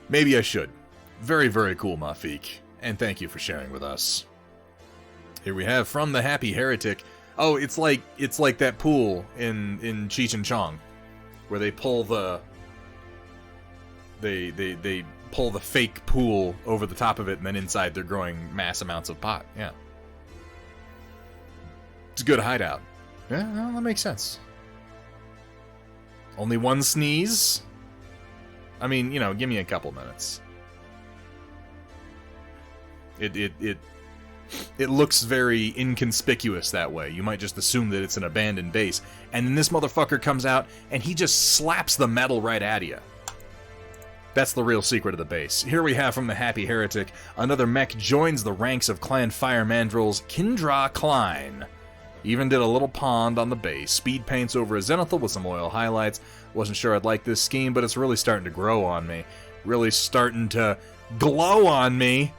Maybe I should. Very, very cool, Mafik. And thank you for sharing with us. Here we have from the Happy Heretic. Oh, it's like that pool in Cheech and Chong, where they pull the they pull the fake pool over the top of it, and then inside they're growing mass amounts of pot. Yeah, it's a good hideout. Yeah, no, that makes sense. Only one sneeze. I mean, give me a couple minutes. It looks very inconspicuous that way. You might just assume that it's an abandoned base. And then this motherfucker comes out, and he just slaps the metal right at you. That's the real secret of the base. Here we have from the Happy Heretic, another mech joins the ranks of Clan Fire Mandrels, Kindra Klein. Even did a little pond on the base. Speed paints over a zenithal with some oil highlights. Wasn't sure I'd like this scheme, but it's really starting to grow on me. Really starting to glow on me.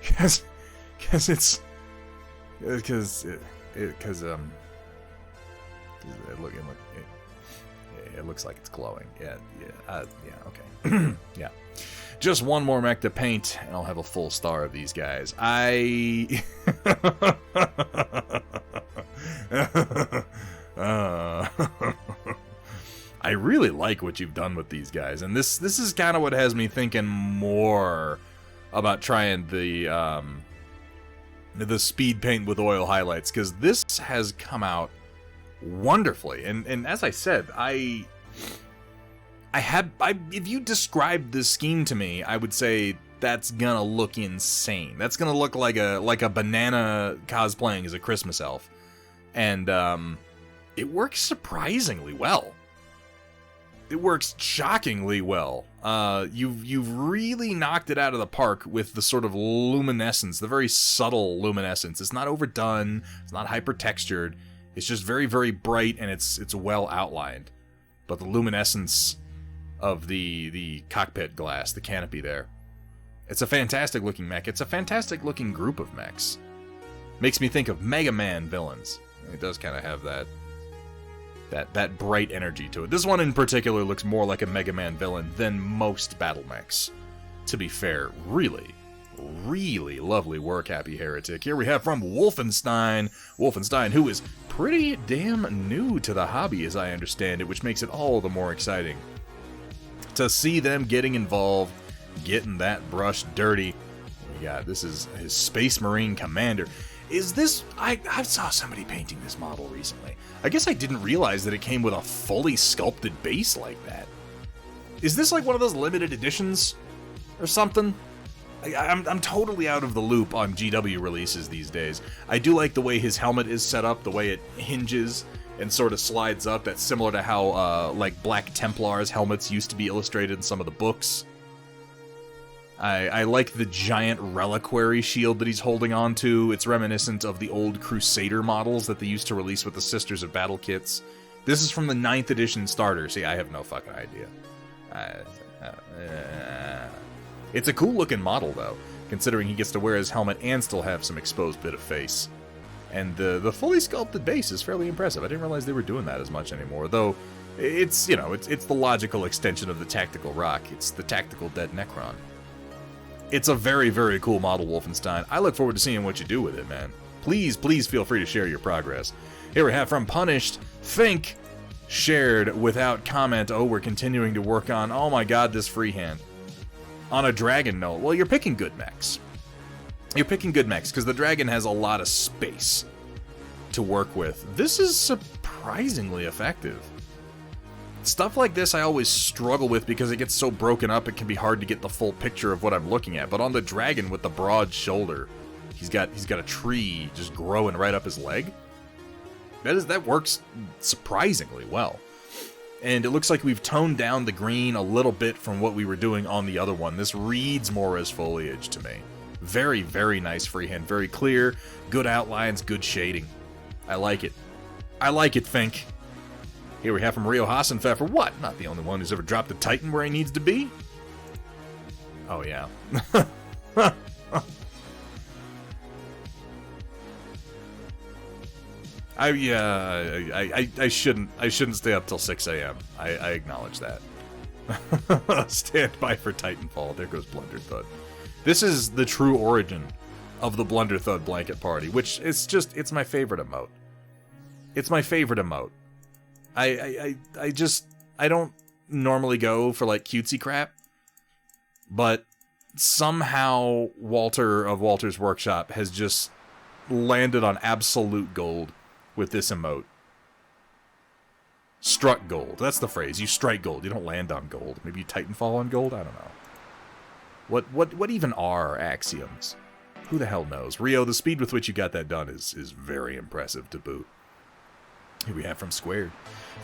Because it looks like it's glowing. Yeah, okay. Yeah. Just one more mech to paint, and I'll have a full star of these guys. I really like what you've done with these guys, and this is kind of what has me thinking more about trying the speed paint with oil highlights, because this has come out wonderfully, and as I said, if you described this scheme to me, I would say that's gonna look insane. That's gonna look like a banana cosplaying as a Christmas elf, and it works surprisingly well. It works shockingly well. You've really knocked it out of the park with the sort of luminescence, the very subtle luminescence. It's not overdone. It's not hyper textured. It's just very, very bright, and it's well outlined. But the luminescence of the cockpit glass, the canopy there, it's a fantastic looking mech. It's a fantastic looking group of mechs. Makes me think of Mega Man villains. It does kind of have that bright energy to it. This one in particular looks more like a Mega Man villain than most battle mechs. To be fair, really lovely work, Happy Heretic. Here we have from Wolfenstein, who is pretty damn new to the hobby as I understand it, which makes it all the more exciting to see them getting involved, getting that brush dirty. This is his Space Marine Commander. Is this... I saw somebody painting this model recently. I guess I didn't realize that it came with a fully sculpted base like that. Is this like one of those limited editions or something? I'm totally out of the loop on GW releases these days. I do like the way his helmet is set up, the way it hinges and sort of slides up. That's similar to how like Black Templars helmets used to be illustrated in some of the books. I like the giant reliquary shield that he's holding on to. It's reminiscent of the old Crusader models that they used to release with the Sisters of Battle kits. This is from the 9th edition starter. See, I have no fucking idea. It's a cool looking model, though, considering he gets to wear his helmet and still have some exposed bit of face. And the fully sculpted base is fairly impressive. I didn't realize they were doing that as much anymore, though it's the logical extension of the Tactical Rock. It's the Tactical Dead Necron. It's a very, very cool model, Wolfenstein. I look forward to seeing what you do with it, man. Please feel free to share your progress. Here we have from Punished, Think, shared without comment. Oh, we're continuing to work on, oh my god, this freehand. On a dragon note, well, you're picking good mechs. You're picking good mechs, because the dragon has a lot of space to work with. This is surprisingly effective. Stuff like this I always struggle with because it gets so broken up it can be hard to get the full picture of what I'm looking at. But on the dragon with the broad shoulder, he's got a tree just growing right up his leg. That works surprisingly well. And it looks like we've toned down the green a little bit from what we were doing on the other one. This reads more as foliage to me. Very, very nice freehand. Very clear, good outlines, good shading. I like it. I like it, Fink. Here we have from Rio Hassenpfeffer. What? Not the only one who's ever dropped the Titan where he needs to be? Oh, yeah. I shouldn't stay up till 6 a.m. I acknowledge that. Stand by for Titanfall. There goes Blunder Thud. This is the true origin of the Blunder Thud blanket party, which it's my favorite emote. It's my favorite emote. I don't normally go for like cutesy crap, but somehow Walter of Walter's Workshop has just landed on absolute gold with this emote. Struck gold. That's the phrase. You strike gold. You don't land on gold. Maybe you Titanfall on gold? I don't know. What even are axioms? Who the hell knows? Rio, the speed with which you got that done is very impressive to boot. Here we have from Squared.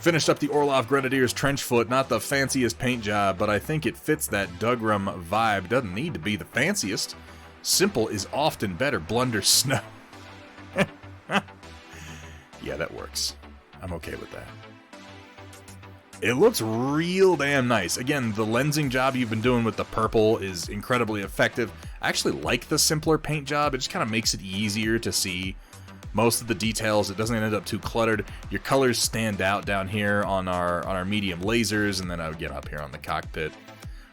Finished up the Orlov Grenadier's trench foot. Not the fanciest paint job, but I think it fits that Dugram vibe. Doesn't need to be the fanciest. Simple is often better. Blunder snow. Yeah, that works. I'm okay with that. It looks real damn nice. Again, the lensing job you've been doing with the purple is incredibly effective. I actually like the simpler paint job. It just kind of makes it easier to see most of the details. It doesn't end up too cluttered. Your colors stand out down here on our medium lasers, and then again up here on the cockpit.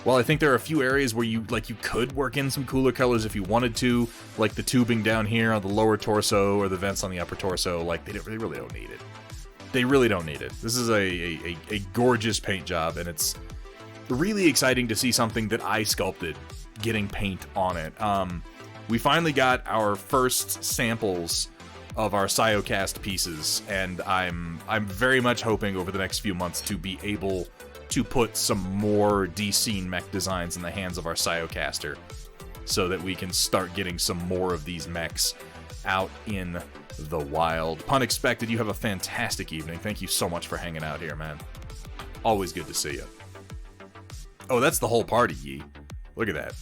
While I think there are a few areas where you could work in some cooler colors if you wanted to, like the tubing down here on the lower torso or the vents on the upper torso, like they really don't need it. They really don't need it. This is a gorgeous paint job, and it's really exciting to see something that I sculpted getting paint on it. We finally got our first samples of our Psyocast pieces, and I'm very much hoping over the next few months to be able to put some more D-Scene mech designs in the hands of our Psyocaster so that we can start getting some more of these mechs out in the wild. Pun expected. You have a fantastic evening. Thank you so much for hanging out here, man. Always good to see you. Oh, that's the whole party, Yee. Look at that.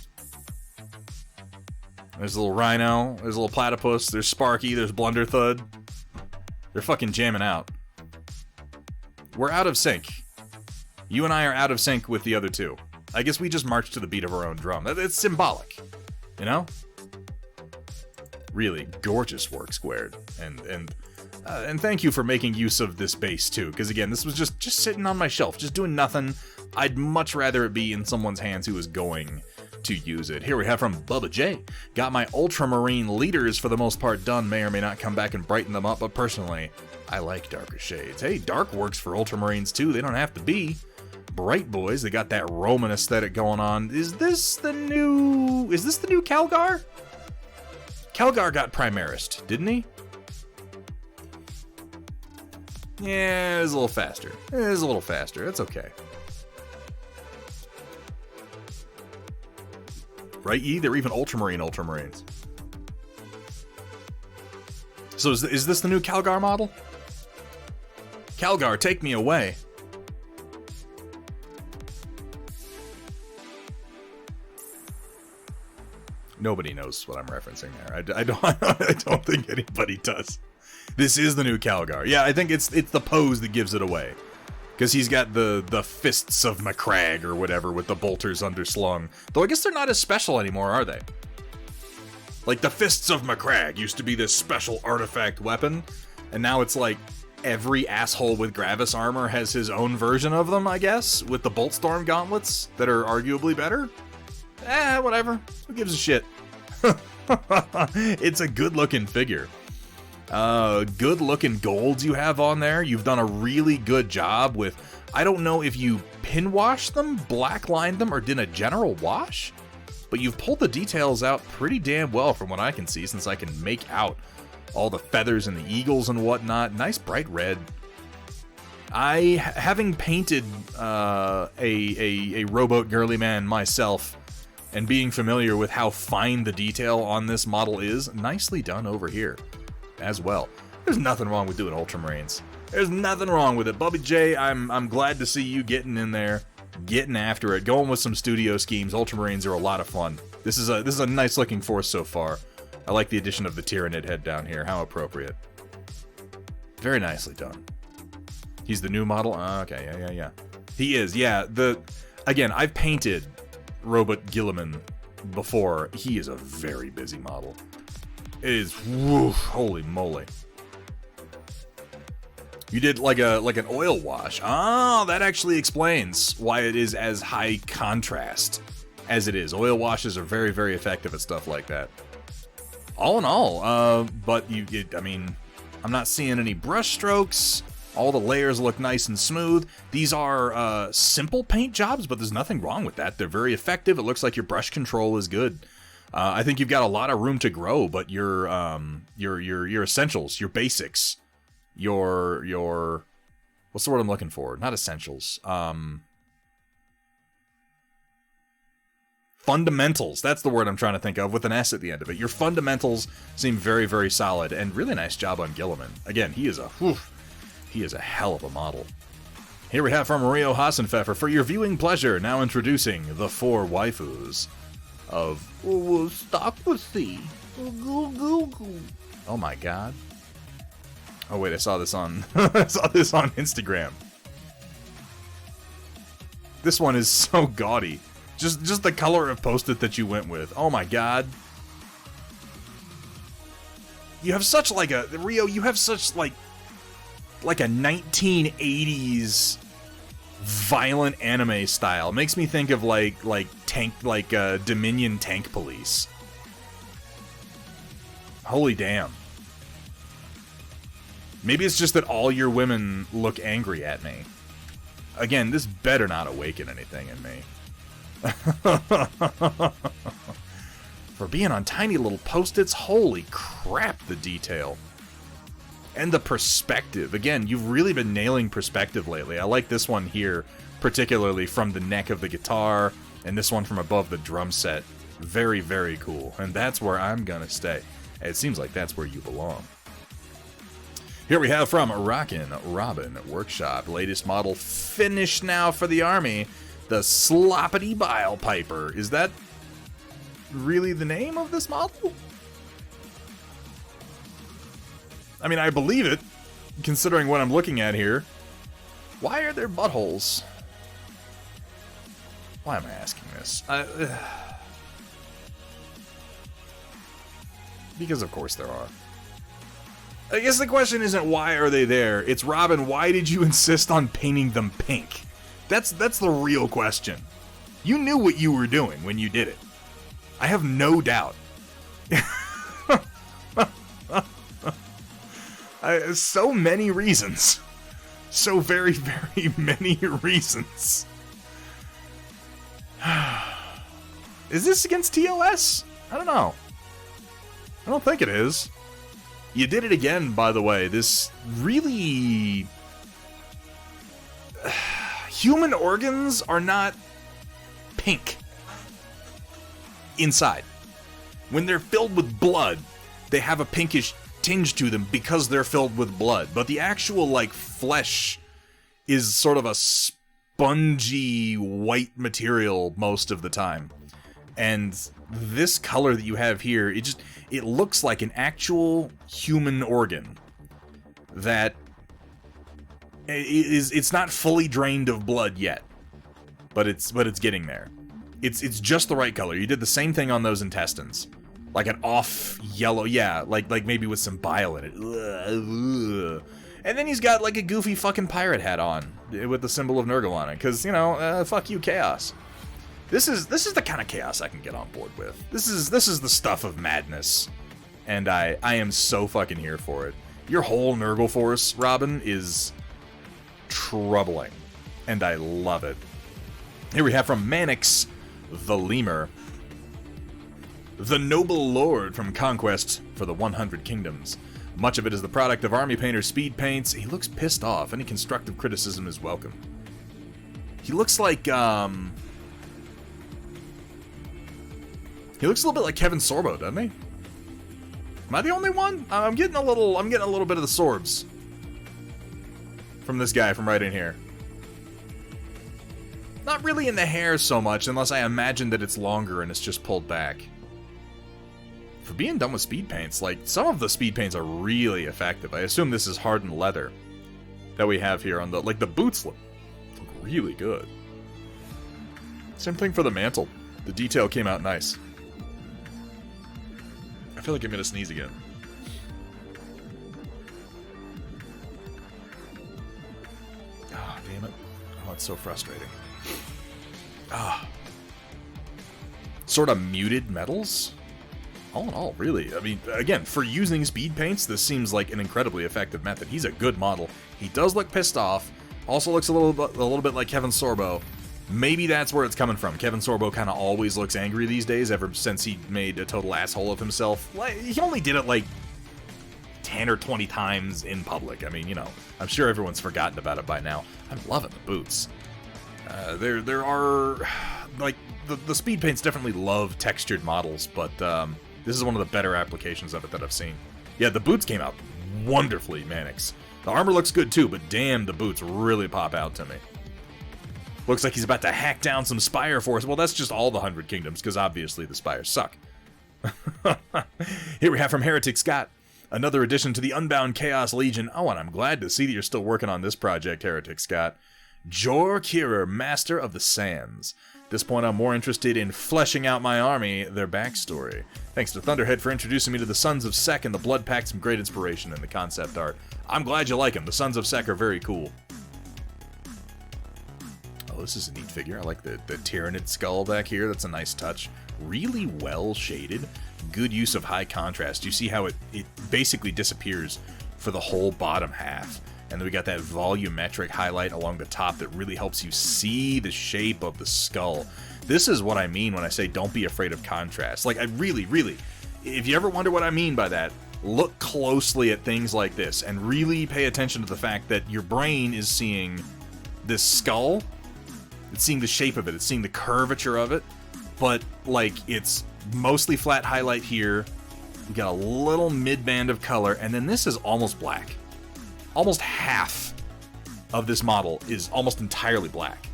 There's a little Rhino, there's a little Platypus, there's Sparky, there's Blunder Thud. They're fucking jamming out. We're out of sync. You and I are out of sync with the other two. I guess we just march to the beat of our own drum. It's symbolic, you know? Really gorgeous work, Squared. And thank you for making use of this base, too. Because, again, this was just sitting on my shelf, just doing nothing. I'd much rather it be in someone's hands who is going to use it. Here we have from Bubba J. Got my Ultramarine leaders for the most part done. May or may not come back and brighten them up, but personally, I like darker shades. Hey, dark works for Ultramarines, too. They don't have to be bright boys. They got that Roman aesthetic going on. Is this the new Calgar? Calgar got Primarist, didn't he? Yeah, it was a little faster. It's okay. Right, Yee? They're even Ultramarines. So is this the new Calgar model? Calgar, take me away. Nobody knows what I'm referencing there. I don't think anybody does. This is the new Calgar. Yeah, I think it's the pose that gives it away. Because he's got the fists of Macragge or whatever with the bolters underslung. Though I guess they're not as special anymore, are they? Like, the fists of Macragge used to be this special artifact weapon, and now it's like every asshole with Gravis armor has his own version of them, I guess, with the Boltstorm gauntlets that are arguably better. Whatever. Who gives a shit? It's a good-looking figure. Good-looking golds you have on there. You've done a really good job with... I don't know if you pin-washed them, black-lined them, or did a general wash, but you've pulled the details out pretty damn well from what I can see, since I can make out all the feathers and the eagles and whatnot. Nice bright red. Having painted a rowboat girly man myself, and being familiar with how fine the detail on this model is, nicely done over here as well. There's nothing wrong with doing Ultramarines. There's nothing wrong with it. Bubby J, I'm glad to see you getting in there, getting after it, going with some studio schemes. Ultramarines are a lot of fun. This is a nice looking force so far. I like the addition of the Tyranid head down here. How appropriate. Very nicely done. He's the new model? Okay, yeah. He is, yeah. Again, I've painted Robot Gilliman before. He is a very busy model. It is, woof, holy moly. You did like an oil wash. Oh, that actually explains why it is as high contrast as it is. Oil washes are very, very effective at stuff like that. All in all, but I mean, I'm not seeing any brush strokes. All the layers look nice and smooth. These are simple paint jobs, but there's nothing wrong with that. They're very effective. It looks like your brush control is good. I think you've got a lot of room to grow, but your essentials, your basics, your what's the word I'm looking for? Not essentials. Fundamentals. That's the word I'm trying to think of with an S at the end of it. Your fundamentals seem very, very solid, and really nice job on Gilliman. Again, he is a hell of a model. Here we have from Mario Hassenpfeffer, for your viewing pleasure, now introducing the 4 waifus of Stockwasy. Oh my god. Oh wait, I saw this on I saw this on Instagram. This one is so gaudy. Just the color of post-it that you went with. Oh my god. You have such like a Rio, you have such like a 1980s violent anime style. It makes me think of like Dominion Tank Police. Holy damn. Maybe it's just that all your women look angry at me. Again, this better not awaken anything in me. For being on tiny little post-its, holy crap, the detail. And the perspective. Again, you've really been nailing perspective lately. I like this one here, particularly from the neck of the guitar, and this one from above the drum set. Very, very cool. And that's where I'm gonna stay. It seems like that's where you belong. Here we have from Rockin' Robin Workshop. Latest model finished now for the army. The Sloppity Bile Piper. Is that really the name of this model? I mean, I believe it, considering what I'm looking at here. Why are there buttholes? Why am I asking this? Because of course there are. I guess the question isn't why are they there. It's, Robin, why did you insist on painting them pink? That's the real question. You knew what you were doing when you did it. I have no doubt. So many reasons. So very, very many reasons. Is this against TOS? I don't know. I don't think it is. You did it again, by the way. This really... Human organs are not pink inside. When they're filled with blood, they have a pinkish tinge to them because they're filled with blood. But the actual, like, flesh is sort of a spongy white material most of the time. And this color that you have here, it looks like an actual human organ that it's not fully drained of blood yet, but it's getting there. It's just the right color. You did the same thing on those intestines, like an off yellow, yeah, like maybe with some bile in it. Ugh. And then he's got like a goofy fucking pirate hat on with the symbol of Nurgle on it, because you know, fuck you, chaos. This is the kind of chaos I can get on board with. This is the stuff of madness, and I am so fucking here for it. Your whole Nurgle force, Robin, is troubling, and I love it. Here we have from Manix the Lemur. The noble lord from Conquest for the 100 Kingdoms. Much of it is the product of army painter speed paints. He looks pissed off. Any constructive criticism is welcome. He looks like, he looks a little bit like Kevin Sorbo, doesn't he? Am I the only one? I'm getting a little bit of the Sorbs from this guy from right in here. Not really in the hair so much, unless I imagine that it's longer and it's just pulled back. For being done with speed paints, like, some of the speed paints are really effective. I assume this is hardened leather that we have here on the, like, the boots look really good. Same thing for the mantle. The detail came out nice. I feel like I'm gonna sneeze again. damn it. Oh, it's so frustrating. Sort of muted metals? All in all, really. I mean, again, for using speed paints, this seems like an incredibly effective method. He's a good model. He does look pissed off. Also looks a little bit like Kevin Sorbo. Maybe that's where it's coming from. Kevin Sorbo kind of always looks angry these days, ever since he made a total asshole of himself. Like, he only did it like 10 or 20 times in public. I mean, you know, I'm sure everyone's forgotten about it by now. I'm loving the boots. There are, like, the speed paints definitely love textured models, but this is one of the better applications of it that I've seen. Yeah, the boots came out wonderfully, Mannix. The armor looks good too, but damn, the boots really pop out to me. Looks like he's about to hack down some Spire force. Well, that's just all the 100 Kingdoms, because obviously the Spires suck. Here we have from Heretic Scott, another addition to the Unbound Chaos Legion. Oh, and I'm glad to see that you're still working on this project, Heretic Scott. Jor Kirer, Master of the Sands. At this point, I'm more interested in fleshing out my army, their backstory. Thanks to Thunderhead for introducing me to the Sons of Sek and the Blood Pact, some great inspiration in the concept art. I'm glad you like them. The Sons of Sek are very cool. Oh, this is a neat figure. I like the Tyrannid skull back here. That's a nice touch. Really well shaded. Good use of high contrast. You see how it basically disappears for the whole bottom half. And then we got that volumetric highlight along the top that really helps you see the shape of the skull. This is what I mean when I say don't be afraid of contrast. Like, I really, if you ever wonder what I mean by that, look closely at things like this and really pay attention to the fact that your brain is seeing this skull. It's seeing the shape of it. It's seeing the curvature of it. But, like, it's mostly flat highlight here. We got a little mid-band of color. And then this is almost black. Almost half of this model is almost entirely black.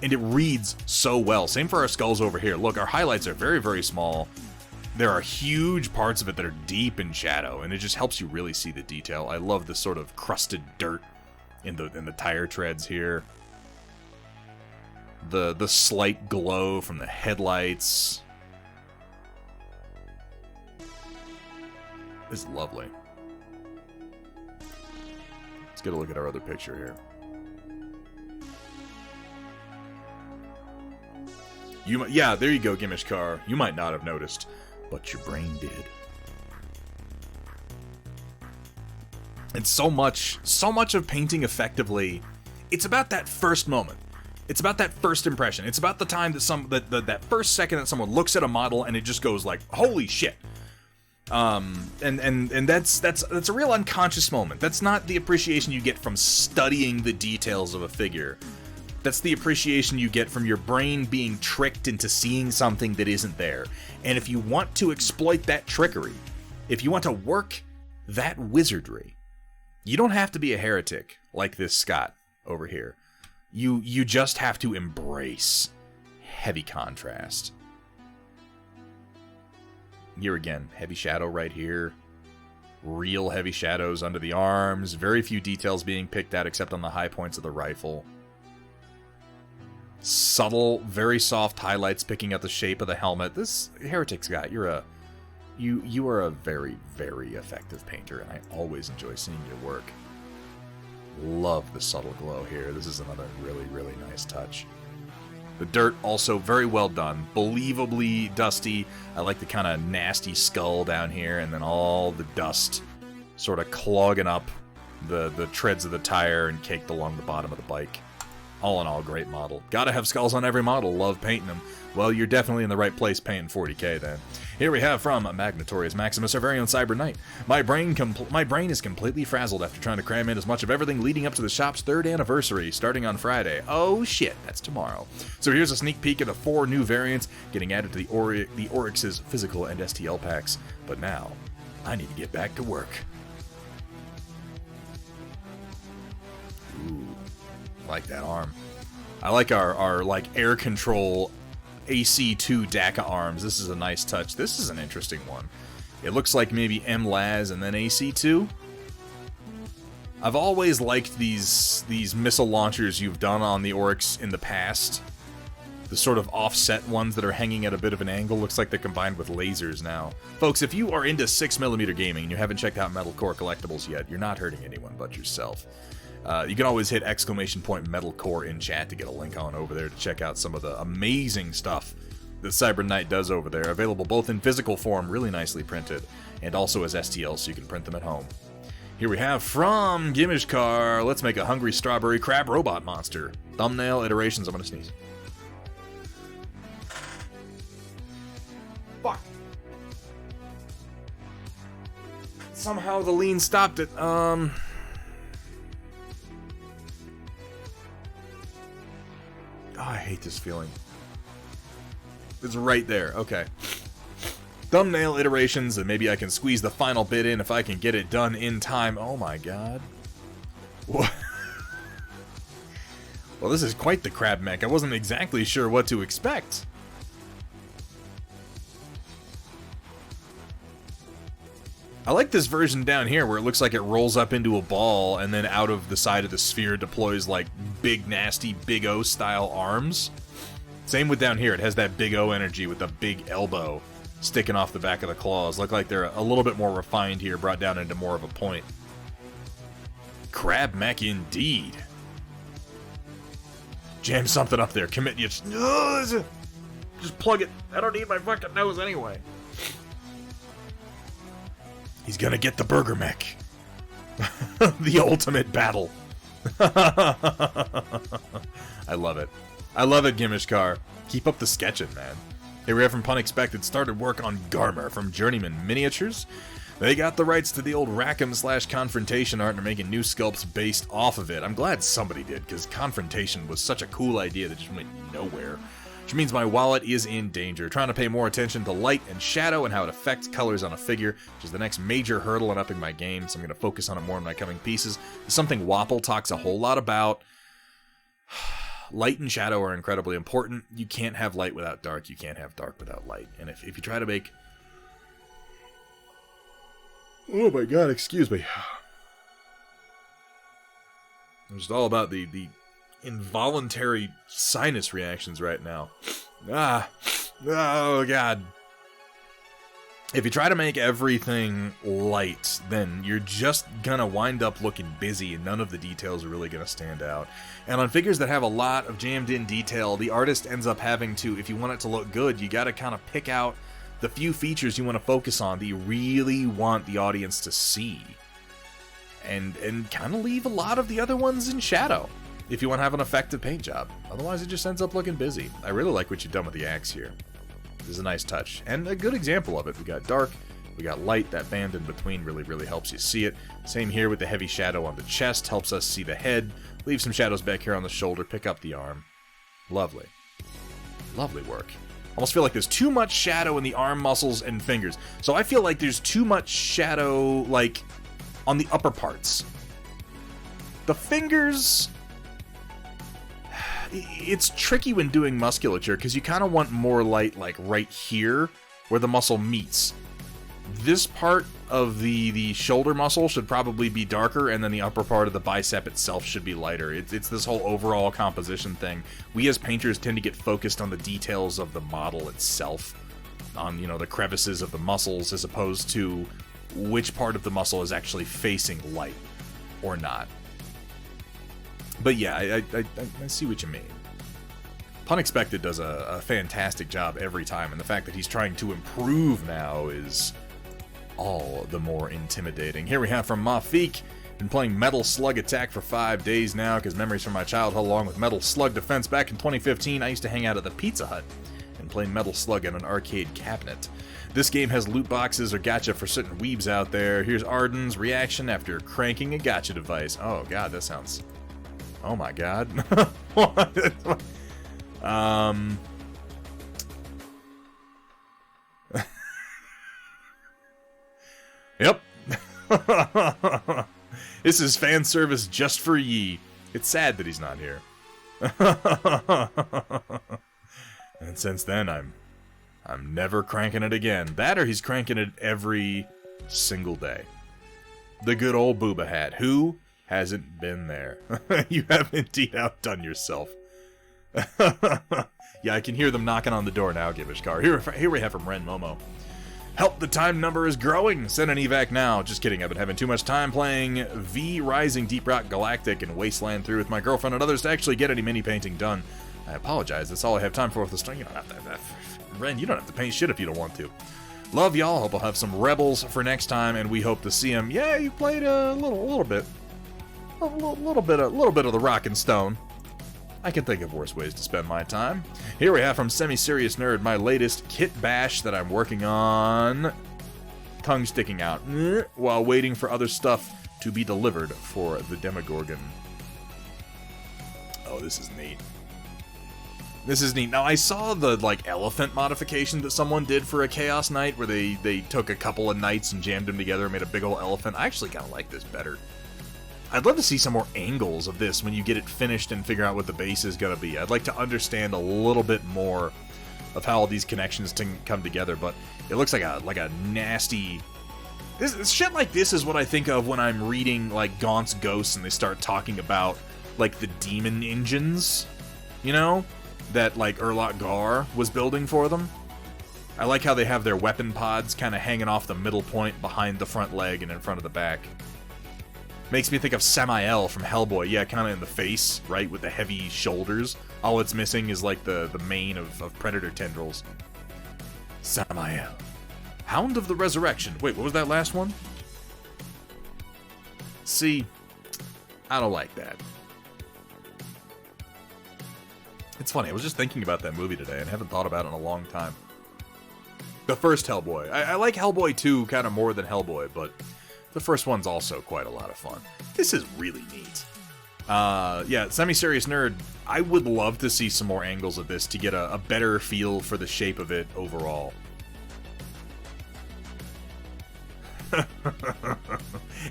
And it reads so well. Same for our skulls over here. Look, our highlights are very, very small. There are huge parts of it that are deep in shadow, and it just helps you really see the detail. I love the sort of crusted dirt in the tire treads here. The slight glow from the headlights is lovely. Let's get a look at our other picture here. Yeah, there you go, Gimishkar. You might not have noticed, but your brain did. And so much of painting effectively, it's about that first moment. It's about that first impression. It's about the time that that first second that someone looks at a model and it just goes like, holy shit. And that's a real unconscious moment. That's not the appreciation you get from studying the details of a figure. That's the appreciation you get from your brain being tricked into seeing something that isn't there. And if you want to exploit that trickery, if you want to work that wizardry, you don't have to be a heretic like this Scott over here. You just have to embrace heavy contrast. Here again, heavy shadow right here. Real heavy shadows under the arms. Very few details being picked out except on the high points of the rifle. Subtle, very soft highlights picking out the shape of the helmet. This Heretic Scott, you are a very, very effective painter, and I always enjoy seeing your work. Love the subtle glow here. This is another really, really nice touch. The dirt also very well done. Believably dusty. I like the kind of nasty skull down here, and then all the dust sort of clogging up the treads of the tire and caked along the bottom of the bike. All in all, great model. Gotta have skulls on every model. Love painting them. Well, you're definitely in the right place paying $40K then. Here we have from Magnatorius Maximus, our very own Cyber Knight. My brain is completely frazzled after trying to cram in as much of everything leading up to the shop's 3rd anniversary, starting on Friday. Oh shit, that's tomorrow. So here's a sneak peek at the 4 new variants getting added to the Oryx's physical and STL packs. But now, I need to get back to work. Ooh, like that arm. I like our like air control AC2 DACA arms. This is a nice touch. This is an interesting one. It looks like maybe MLAZ and then AC2. I've always liked these missile launchers you've done on the Oryx in the past. The sort of offset ones that are hanging at a bit of an angle. Looks like they're combined with lasers now. Folks, if you are into 6mm gaming and you haven't checked out Metalcore Collectibles yet, you're not hurting anyone but yourself. You can always hit !metalcore in chat to get a link on over there to check out some of the amazing stuff that Cyber Knight does over there. Available both in physical form, really nicely printed, and also as STLs, so you can print them at home. Here we have from Gimishkar, let's make a hungry strawberry crab robot monster. Thumbnail iterations, I'm gonna sneeze. Fuck. Somehow the lean stopped it. Oh, I hate this feeling. It's right there. Okay. Thumbnail iterations, and maybe I can squeeze the final bit in if I can get it done in time. Oh my god. What? Well, this is quite the crab mech. I wasn't exactly sure what to expect. I like this version down here where it looks like it rolls up into a ball and then out of the side of the sphere deploys like big nasty Big O style arms. Same with down here, it has that Big O energy with the big elbow sticking off the back of the claws. Look like they're a little bit more refined here, brought down into more of a point. Crab mech indeed. Jam something up there, commit you. Just plug it. I don't need my fucking nose anyway. He's gonna get the burger mech. The ultimate battle. I love it. I love it, Gimishkar. Keep up the sketching, man. Here we have from Punexpected, started work on Garmer from Journeyman Miniatures. They got the rights to the old Rackham/Confrontation art and are making new sculpts based off of it. I'm glad somebody did, because Confrontation was such a cool idea that just went nowhere. Which means my wallet is in danger. Trying to pay more attention to light and shadow and how it affects colors on a figure, which is the next major hurdle in upping my game, so I'm going to focus on it more in my coming pieces. It's something Wapple talks a whole lot about. Light and shadow are incredibly important. You can't have light without dark. You can't have dark without light. And if you try to make... Oh my god, excuse me. I'm just all about the involuntary sinus reactions right now. Oh god. If you try to make everything light, then you're just gonna wind up looking busy and none of the details are really gonna stand out. And on figures that have a lot of jammed in detail, the artist ends up having to, if you want it to look good, you gotta kind of pick out the few features you want to focus on that you really want the audience to see. And kind of leave a lot of the other ones in shadow if you want to have an effective paint job. Otherwise it just ends up looking busy. I really like what you've done with the axe here. This is a nice touch, and a good example of it. We got dark, we got light. That band in between really helps you see it. Same here with the heavy shadow on the chest, helps us see the head. Leave some shadows back here on the shoulder, pick up the arm. Lovely. Lovely work. Almost feel like there's too much shadow in the arm muscles and fingers. So I feel like there's too much shadow, like, on the upper parts. The fingers... It's tricky when doing musculature, because you kind of want more light, like, right here, where the muscle meets. This part of the shoulder muscle should probably be darker, and then the upper part of the bicep itself should be lighter. It's this whole overall composition thing. We as painters tend to get focused on the details of the model itself, on, you know, the crevices of the muscles, as opposed to which part of the muscle is actually facing light or not. But yeah, I see what you mean. Punexpected does a fantastic job every time, and the fact that he's trying to improve now is all the more intimidating. Here we have from Mafik. Been playing Metal Slug Attack for 5 days now, because memories from my childhood along with Metal Slug Defense. Back in 2015, I used to hang out at the Pizza Hut and play Metal Slug in an arcade cabinet. This game has loot boxes or gacha for certain weebs out there. Here's Arden's reaction after cranking a gacha device. Oh god, that sounds... Oh my god. Yep. This is fan service just for ye. It's sad that he's not here. And since then, I'm never cranking it again. That or he's cranking it every single day. The good old Booba hat. Who hasn't been there? You have indeed outdone yourself. Yeah, I can hear them knocking on the door now, Givishkar. Here we have from Ren Momo. Help, the time number is growing. Send an evac now. Just kidding, I've been having too much time playing V Rising, Deep Rock Galactic, and Wasteland 3 with my girlfriend and others to actually get any mini painting done. I apologize, that's all I have time for with the string. You don't have to, Ren, you don't have to paint shit if you don't want to. Love y'all, hope I'll have some Rebels for next time, and we hope to see them. Yeah, you played a little bit of the Rock and Stone. I can think of worse ways to spend my time. Here we have from Semi-Serious Nerd, my latest kit bash that I'm working on. Tongue sticking out while waiting for other stuff to be delivered for the Demogorgon. Oh, this is neat. This is neat. Now, I saw the, elephant modification that someone did for a Chaos Knight, where they took a couple of knights and jammed them together and made a big old elephant. I actually kind of like this better. I'd love to see some more angles of this when you get it finished and figure out what the base is going to be. I'd like to understand a little bit more of how all these connections come together, but it looks like a nasty... Shit like this is what I think of when I'm reading, Gaunt's Ghosts and they start talking about, the demon engines, you know? That, Urlot Gar was building for them. I like how they have their weapon pods kind of hanging off the middle point behind the front leg and in front of the back. Makes me think of Samael from Hellboy. Yeah, kind of in the face, right, with the heavy shoulders. All it's missing is, the mane of predator tendrils. Samael. Hound of the Resurrection. Wait, what was that last one? See, I don't like that. It's funny, I was just thinking about that movie today and haven't thought about it in a long time. The first Hellboy. I like Hellboy 2 kind of more than Hellboy, but the first one's also quite a lot of fun. This is really neat. Yeah, Semi-Serious Nerd, I would love to see some more angles of this to get a better feel for the shape of it overall.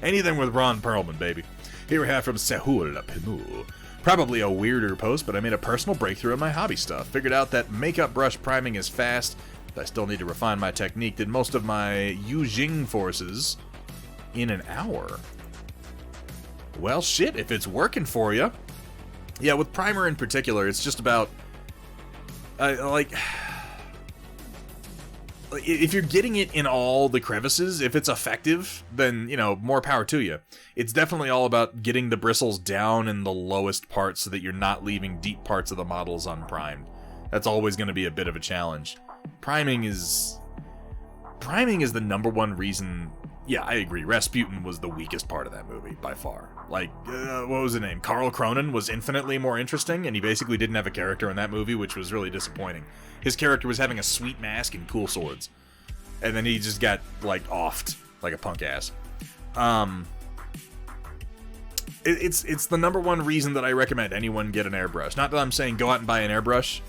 Anything with Ron Perlman, baby. Here we have from Sehul Pinu. Probably a weirder post, but I made a personal breakthrough in my hobby stuff. Figured out that makeup brush priming is fast, but I still need to refine my technique. Did most of my Yujing forces in an hour. Well, shit, if it's working for you. Yeah, with primer in particular, it's just about... if you're getting it in all the crevices, if it's effective, then, more power to you. It's definitely all about getting the bristles down in the lowest parts so that you're not leaving deep parts of the models unprimed. That's always going to be a bit of a challenge. Priming is the number one reason... Yeah, I agree. Rasputin was the weakest part of that movie, by far. What was his name? Carl Cronin was infinitely more interesting, and he basically didn't have a character in that movie, which was really disappointing. His character was having a sweet mask and cool swords. And then he just got, offed, like a punk ass. It's the number one reason that I recommend anyone get an airbrush. Not that I'm saying go out and buy an airbrush,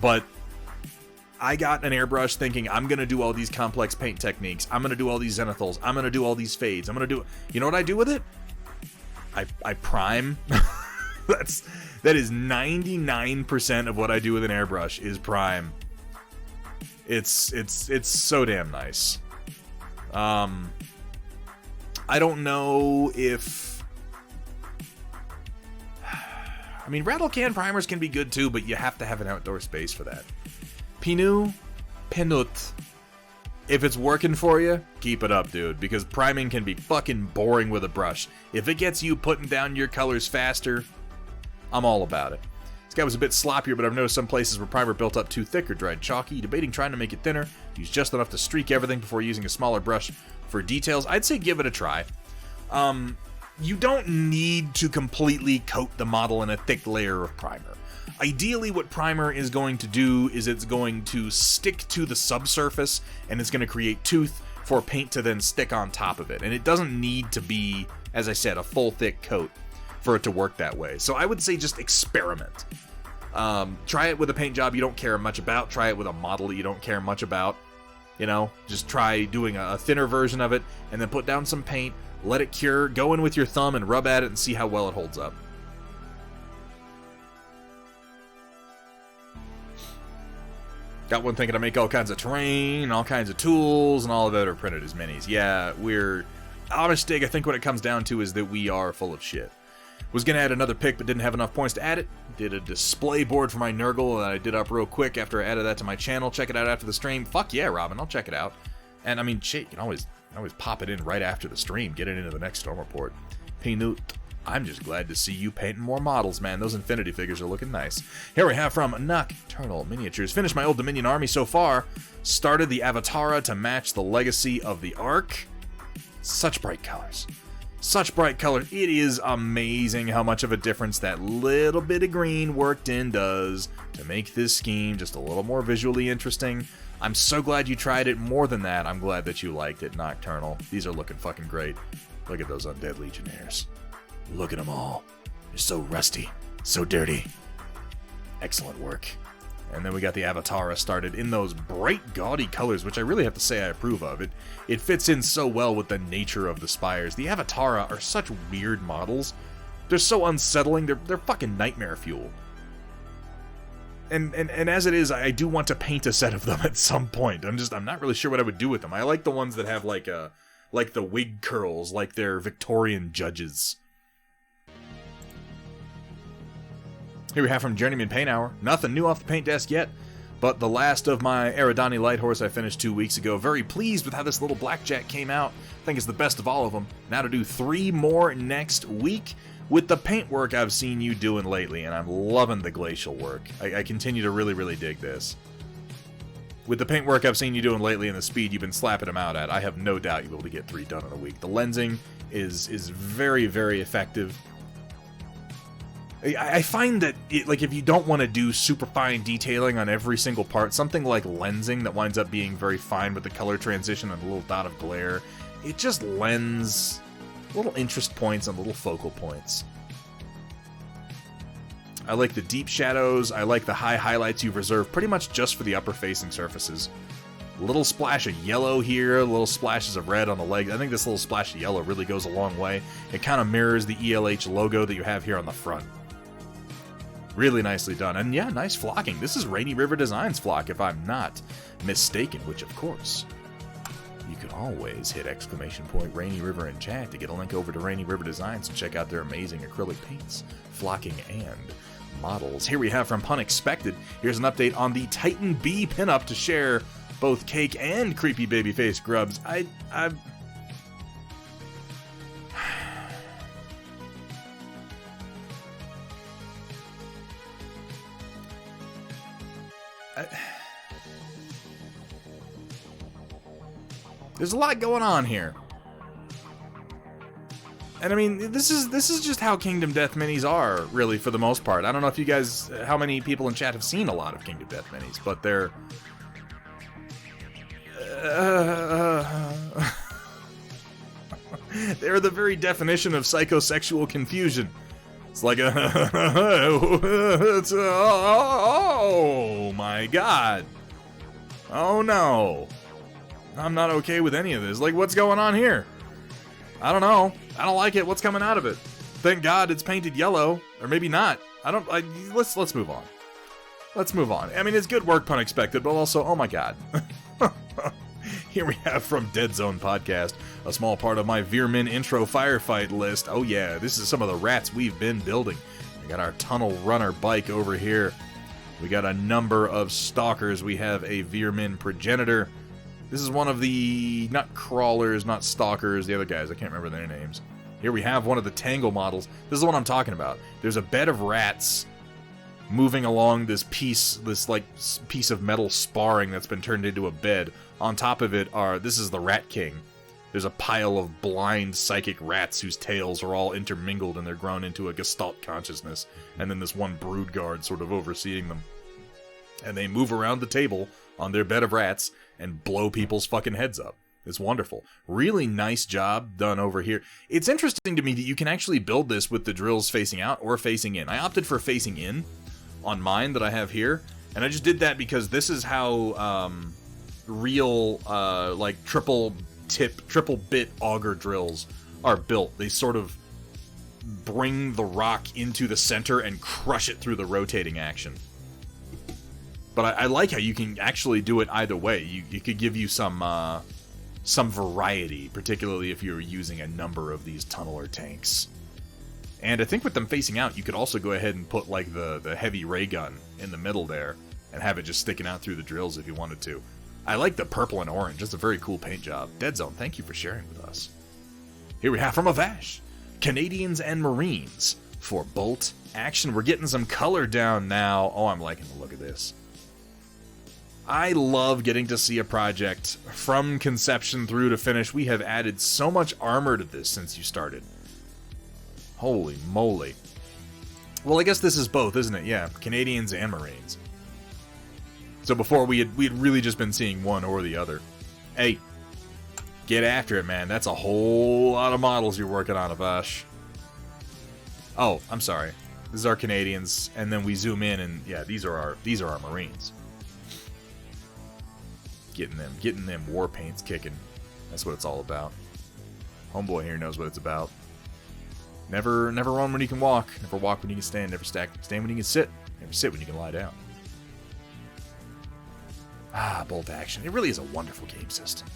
but... I got an airbrush thinking I'm going to do all these complex paint techniques. I'm going to do all these zenithals. I'm going to do all these fades. I'm going to do... You know what I do with it? I prime. That is 99% of what I do with an airbrush is prime. It's so damn nice. I don't know if... I mean, rattle can primers can be good too, but you have to have an outdoor space for that. Pinu, Penut. If it's working for you, keep it up, dude, because priming can be fucking boring with a brush. If it gets you putting down your colors faster, I'm all about it. This guy was a bit sloppier, but I've noticed some places where primer built up too thick or dried chalky. Debating trying to make it thinner, use just enough to streak everything before using a smaller brush for details. I'd say give it a try. You don't need to completely coat the model in a thick layer of primer. Ideally, what primer is going to do is it's going to stick to the subsurface, and it's going to create tooth for paint to then stick on top of it. And it doesn't need to be, as I said, a full thick coat for it to work that way. So I would say just experiment. Try it with a paint job you don't care much about. Try it with a model you don't care much about. Just try doing a thinner version of it, and then put down some paint, let it cure, go in with your thumb and rub at it and see how well it holds up. Got one thinking to make all kinds of terrain, all kinds of tools, and all of it are printed as minis. Yeah, Honest Dig, I think what it comes down to is that we are full of shit. Was going to add another pick, but didn't have enough points to add it. Did a display board for my Nurgle that I did up real quick after I added that to my channel. Check it out after the stream. Fuck yeah, Robin, I'll check it out. And I mean, shit, you can always pop it in right after the stream, get it into the next storm report. Peanut, I'm just glad to see you painting more models, man. Those Infinity figures are looking nice. Here we have from Nocturnal Miniatures. Finished my old Dominion army so far. Started the Avatara to match the legacy of the Ark. Such bright colors. Such bright colors. It is amazing how much of a difference that little bit of green worked in does to make this scheme just a little more visually interesting. I'm so glad you tried it. More than that, I'm glad that you liked it, Nocturnal. These are looking fucking great. Look at those undead legionnaires. Look at them all. They're so rusty, so dirty. Excellent work. And then we got the Avatara started in those bright, gaudy colors, which I really have to say I approve of. It fits in so well with the nature of the spires. The Avatara are such weird models. They're so unsettling. They're fucking nightmare fuel. And as it is, I do want to paint a set of them at some point. I'm not really sure what I would do with them. I like the ones that have like the wig curls, like they're Victorian judges. Here we have from Journeyman Paint Hour. Nothing new off the paint desk yet, but the last of my Eridani Light Horse I finished 2 weeks ago. Very pleased with how this little blackjack came out. I think it's the best of all of them. Now to do 3 more next week with the paint work I've seen you doing lately, and I'm loving the glacial work. I continue to really, really dig this. With the paint work I've seen you doing lately and the speed you've been slapping them out at, I have no doubt you'll be able to get 3 done in a week. The lensing is very, very effective. I find that, if you don't want to do super fine detailing on every single part, something like lensing that winds up being very fine with the color transition and the little dot of glare, it just lends little interest points and little focal points. I like the deep shadows, I like the high highlights you've reserved pretty much just for the upper-facing surfaces. A little splash of yellow here, little splashes of red on the legs. I think this little splash of yellow really goes a long way. It kind of mirrors the ELH logo that you have here on the front. Really nicely done. And yeah, nice flocking. This is Rainy River Designs flock, if I'm not mistaken, which of course, you can always hit ! Rainy River in chat to get a link over to Rainy River Designs and check out their amazing acrylic paints, flocking, and models. Here we have from Punexpected. Here's an update on the Titan B pinup to share both cake and creepy babyface grubs. There's a lot going on here. And I mean, this is just how Kingdom Death minis are, really, for the most part. I don't know if you guys, how many people in chat have seen a lot of Kingdom Death minis, but they're... they're the very definition of psychosexual confusion. It's like oh my god. Oh no. I'm not okay with any of this. Like, what's going on here? I don't know. I don't like it. What's coming out of it? Thank God it's painted yellow. Or maybe not. Let's move on. Let's move on. I mean, it's good work, Punexpected, but also, oh my god. Here we have from Deadzone Podcast, a small part of my Veer-Myn intro firefight list. Oh yeah, this is some of the rats we've been building. We got our tunnel runner bike over here. We got a number of stalkers. We have a Veer-Myn progenitor. This is one of the, not crawlers, not stalkers, the other guys, I can't remember their names. Here we have one of the Tangle models. This is the one I'm talking about. There's a bed of rats moving along this piece of metal sparring that's been turned into a bed. On top of it this is the Rat King. There's a pile of blind psychic rats whose tails are all intermingled and they're grown into a Gestalt consciousness. And then this one brood guard sort of overseeing them. And they move around the table on their bed of rats and blow people's fucking heads up. It's wonderful. Really nice job done over here. It's interesting to me that you can actually build this with the drills facing out or facing in. I opted for facing in on mine that I have here, and I just did that because this is how real like triple bit auger drills are built. They sort of bring the rock into the center and crush it through the rotating action. But I like how you can actually do it either way. You could give you some variety, particularly if you're using a number of these tunneler tanks. And I think with them facing out, you could also go ahead and put like the heavy ray gun in the middle there and have it just sticking out through the drills if you wanted to. I like the purple and orange. It's a very cool paint job. Deadzone, thank you for sharing with us. Here we have from Avash, Canadians and Marines for bolt action. We're getting some color down now. Oh, I'm liking the look of this. I love getting to see a project from conception through to finish. We have added so much armor to this since you started. Holy moly. Well, I guess this is both, isn't it? Yeah, Canadians and Marines. So before we had really just been seeing one or the other. Hey, get after it, man. That's a whole lot of models you're working on, Avash. Oh, I'm sorry. This is our Canadians, and then we zoom in, and yeah, these are our Marines. Getting them war paints kicking. That's what it's all about. Homeboy here knows what it's about. Never run when you can walk. Never walk when you can stand. Never stand when you can sit. Never sit when you can lie down. Bolt action. It really is a wonderful game system.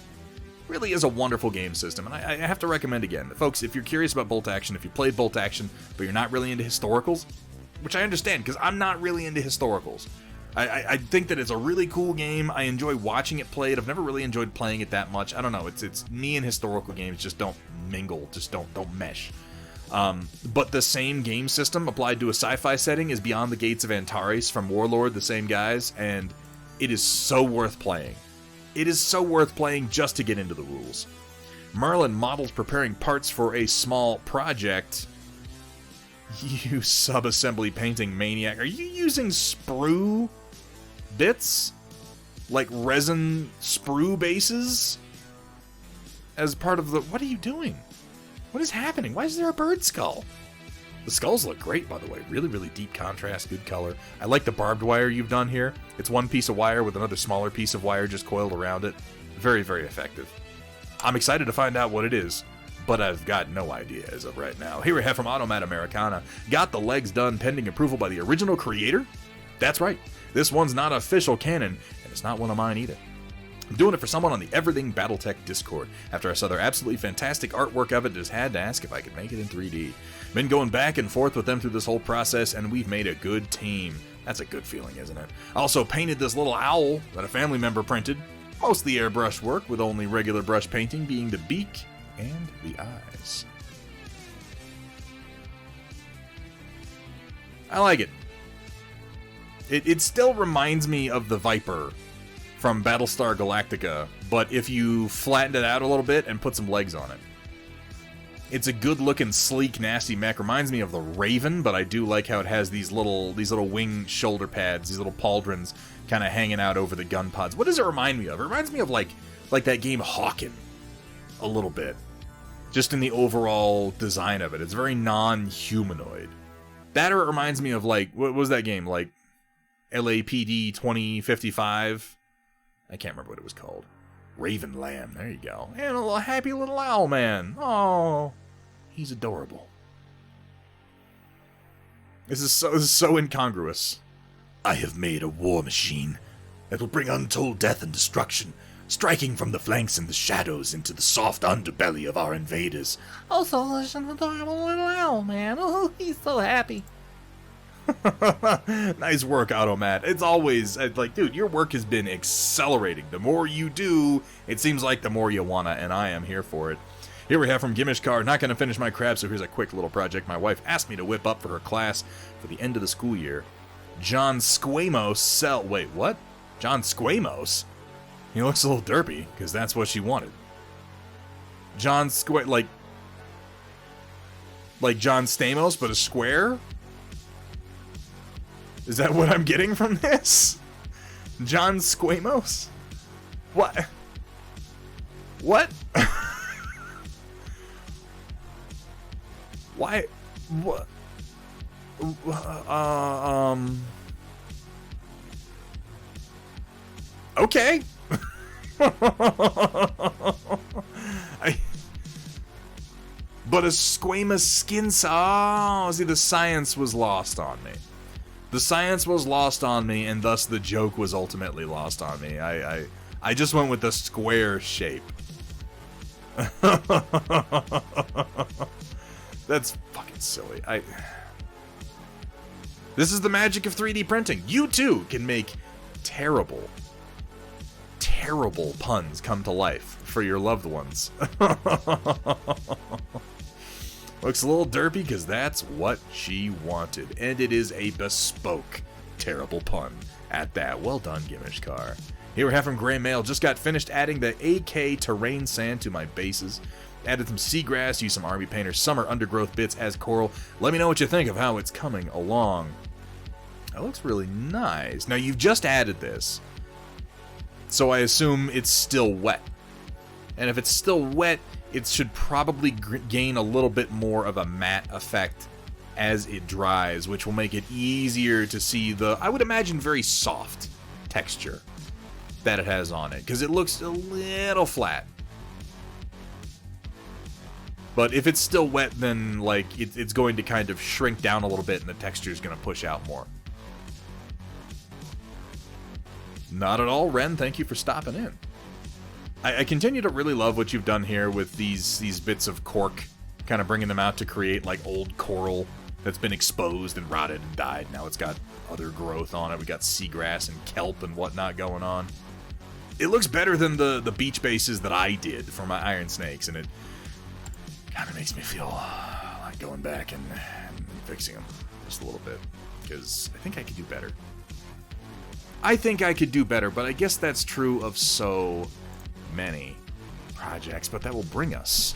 Really is a wonderful game system, and I have to recommend again, folks, if you're curious about bolt action, if you played bolt action, but you're not really into historicals, which I understand, because I'm not really into historicals. I think that it's a really cool game. I enjoy watching it played. I've never really enjoyed playing it that much. I don't know. It's me and historical games just don't mingle, just don't mesh. But the same game system applied to a sci-fi setting is Beyond the Gates of Antares from Warlord, the same guys, and it is so worth playing. It is so worth playing just to get into the rules. Merlin models preparing parts for a small project. You sub-assembly painting maniac. Are you using sprue bits? Like resin sprue bases? As part of the... What are you doing? What is happening? Why is there a bird skull? The skulls look great, by the way. Really, really deep contrast, good color. I like the barbed wire you've done here. It's one piece of wire with another smaller piece of wire just coiled around it. Very, very effective. I'm excited to find out what it is, but I've got no idea as of right now. Here we have from Automat Americana. Got the legs done pending approval by the original creator? That's right. This one's not official canon, and it's not one of mine either. I'm doing it for someone on the Everything Battletech Discord. After I saw their absolutely fantastic artwork of it, just had to ask if I could make it in 3D. Been going back and forth with them through this whole process, and we've made a good team. That's a good feeling, isn't it? Also painted this little owl that a family member printed. Mostly airbrush work, with only regular brush painting being the beak and the eyes. I like it. It still reminds me of the Viper from Battlestar Galactica, but if you flattened it out a little bit and put some legs on it. It's a good-looking, sleek, nasty mech. Reminds me of the Raven, but I do like how it has these little wing shoulder pads, these little pauldrons kind of hanging out over the gun pods. What does it remind me of? It reminds me of like that game Hawken, a little bit. Just in the overall design of it. It's very non-humanoid. That or it reminds me of like, what was that game? Like LAPD 2055? I can't remember what it was called. Raven Lamb, there you go. And a little happy little owl man. Oh, he's adorable. This is so incongruous. I have made a war machine that will bring untold death and destruction, striking from the flanks and the shadows into the soft underbelly of our invaders. Oh, such an adorable little owl, man. Oh, he's so happy. Nice work, Automat. It's always, like, dude, your work has been accelerating. The more you do, it seems like the more you wanna, and I am here for it. Here we have from Gimishkar. Not gonna finish my crab, so here's a quick little project my wife asked me to whip up for her class for the end of the school year. John Squamos Wait, what? John Squamos? He looks a little derpy, because that's what she wanted. John like John Stamos, but a square? Is that what I'm getting from this? John Squamos? What? What? Why? What? Okay. But a squamous skin. Oh, see, the science was lost on me. The science was lost on me, and thus the joke was ultimately lost on me. I just went with the square shape. That's fucking silly. This is the magic of 3D printing. You too can make terrible terrible puns come to life for your loved ones. Looks a little derpy because that's what she wanted. And it is a bespoke terrible pun at that. Well done, Gimishkar. Here we have from Gray Mail. Just got finished adding the AK terrain sand to my bases. Added some seagrass, used some army painter, summer undergrowth bits as coral. Let me know what you think of how it's coming along. That looks really nice. Now, you've just added this, so I assume it's still wet. And if it's still wet, it should probably gain a little bit more of a matte effect as it dries, which will make it easier to see the, I would imagine, very soft texture that it has on it, because it looks a little flat. But if it's still wet, then like it's going to kind of shrink down a little bit and the texture is going to push out more. Not at all, Ren. Thank you for stopping in. I continue to really love what you've done here with these bits of cork, kind of bringing them out to create like old coral that's been exposed and rotted and died. Now it's got other growth on it. We got seagrass and kelp and whatnot going on. It looks better than the beach bases that I did for my iron snakes, and it kind of makes me feel like going back and fixing them just a little bit, because I think I could do better. I think I could do better, but I guess that's true of so many projects, but that will bring us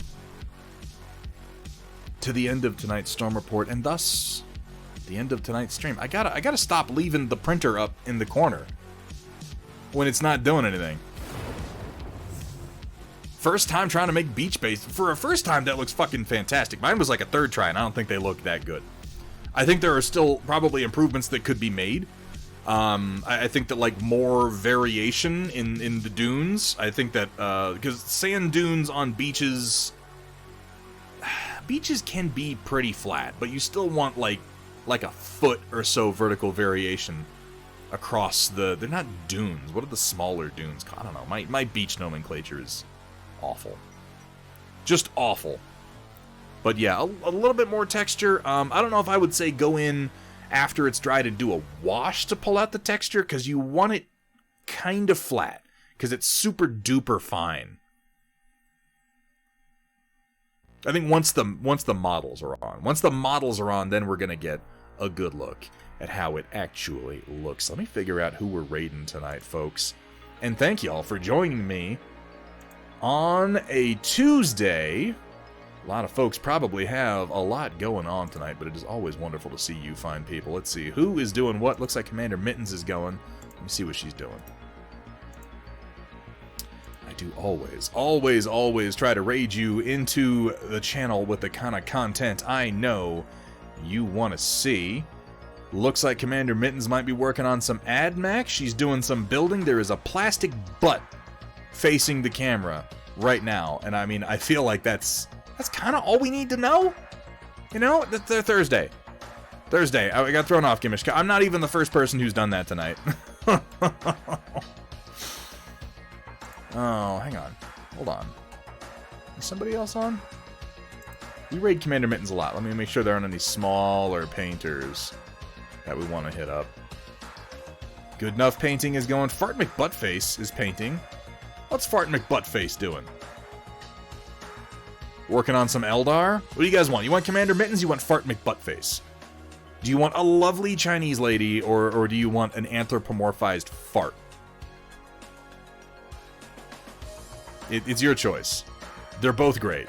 to the end of tonight's Storm Report, and thus the end of tonight's stream. I gotta stop leaving the printer up in the corner when it's not doing anything. First time trying to make beach base. For a first time, that looks fucking fantastic. Mine was like a third try, and I don't think they look that good. I think there are still probably improvements that could be made. I think that like more variation in the dunes. I think that because sand dunes on beaches can be pretty flat, but you still want like a foot or so vertical variation across they're not dunes. What are the smaller dunes called? I don't know. My beach nomenclature is awful. Just awful. But yeah, a little bit more texture. I don't know if I would say go in after it's dried and do a wash to pull out the texture, because you want it kind of flat, because it's super duper fine. I think once the models are on, then we're gonna get a good look at how it actually looks. Let me figure out who we're raiding tonight, folks. And thank y'all for joining me on a Tuesday. A lot of folks probably have a lot going on tonight, but it is always wonderful to see you fine people. Let's see who is doing what. Looks like Commander Mittens is going. Let me see what she's doing. I do always try to raid you into the channel with the kind of content I know you want to see. Looks like Commander Mittens might be working on some AdMac. She's doing some building. There is a plastic butt facing the camera right now, and I mean, I feel like that's kind of all we need to know. You know, Thursday. I got thrown off, Gimishka. I'm not even the first person who's done that tonight. Oh, hang on. Hold on. Is somebody else on? We raid Commander Mittens a lot. Let me make sure there aren't any smaller painters that we want to hit up. Good Enough Painting is going. Fart McButtface is painting. What's Fart McButtface doing? Working on some Eldar? What do you guys want? You want Commander Mittens? You want Fart McButtface? Do you want a lovely Chinese lady, or do you want an anthropomorphized fart? It's your choice. They're both great.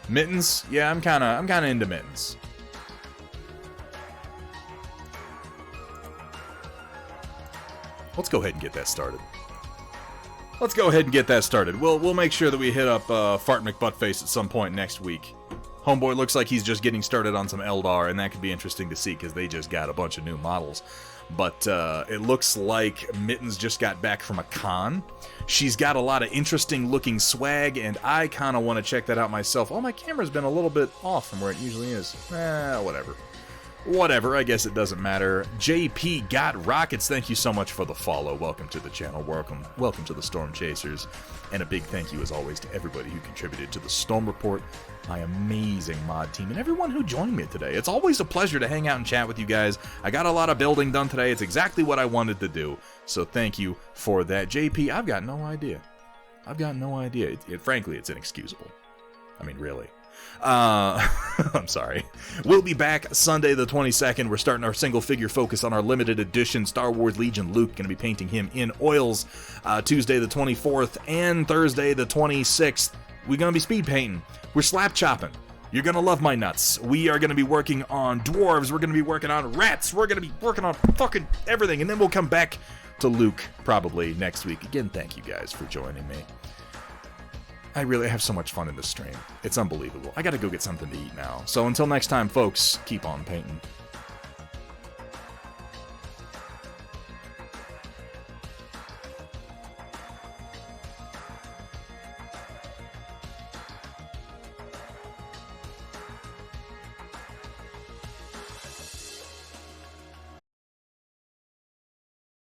Mittens? Yeah, I'm kind of into Mittens. Let's go ahead and get that started. We'll make sure that we hit up Fart McButtface at some point next week. Homeboy looks like he's just getting started on some Eldar, and that could be interesting to see because they just got a bunch of new models. But it looks like Mittens just got back from a con. She's got a lot of interesting looking swag, and I kind of want to check that out myself. Oh, my camera's been a little bit off from where it usually is. Whatever. Whatever, I guess it doesn't matter. JP Got Rockets, thank you so much for the follow. Welcome to the channel. Welcome to the Storm Chasers. And a big thank you, as always, to everybody who contributed to the Storm Report, my amazing mod team, and everyone who joined me today. It's always a pleasure to hang out and chat with you guys. I got a lot of building done today. It's exactly what I wanted to do. So thank you for that. JP, I've got no idea. Frankly, it's inexcusable. I mean, really. I'm sorry. We'll be back Sunday the 22nd. We're starting our single figure focus on our limited edition Star Wars Legion Luke. Going to be painting him in oils Tuesday the 24th and Thursday the 26th. We're going to be speed painting. We're slap chopping. You're going to love my nuts. We are going to be working on dwarves. We're going to be working on rats. We're going to be working on fucking everything. And then we'll come back to Luke probably next week. Again, thank you guys for joining me. I really have so much fun in this stream. It's unbelievable. I gotta go get something to eat now. So until next time, folks, keep on painting.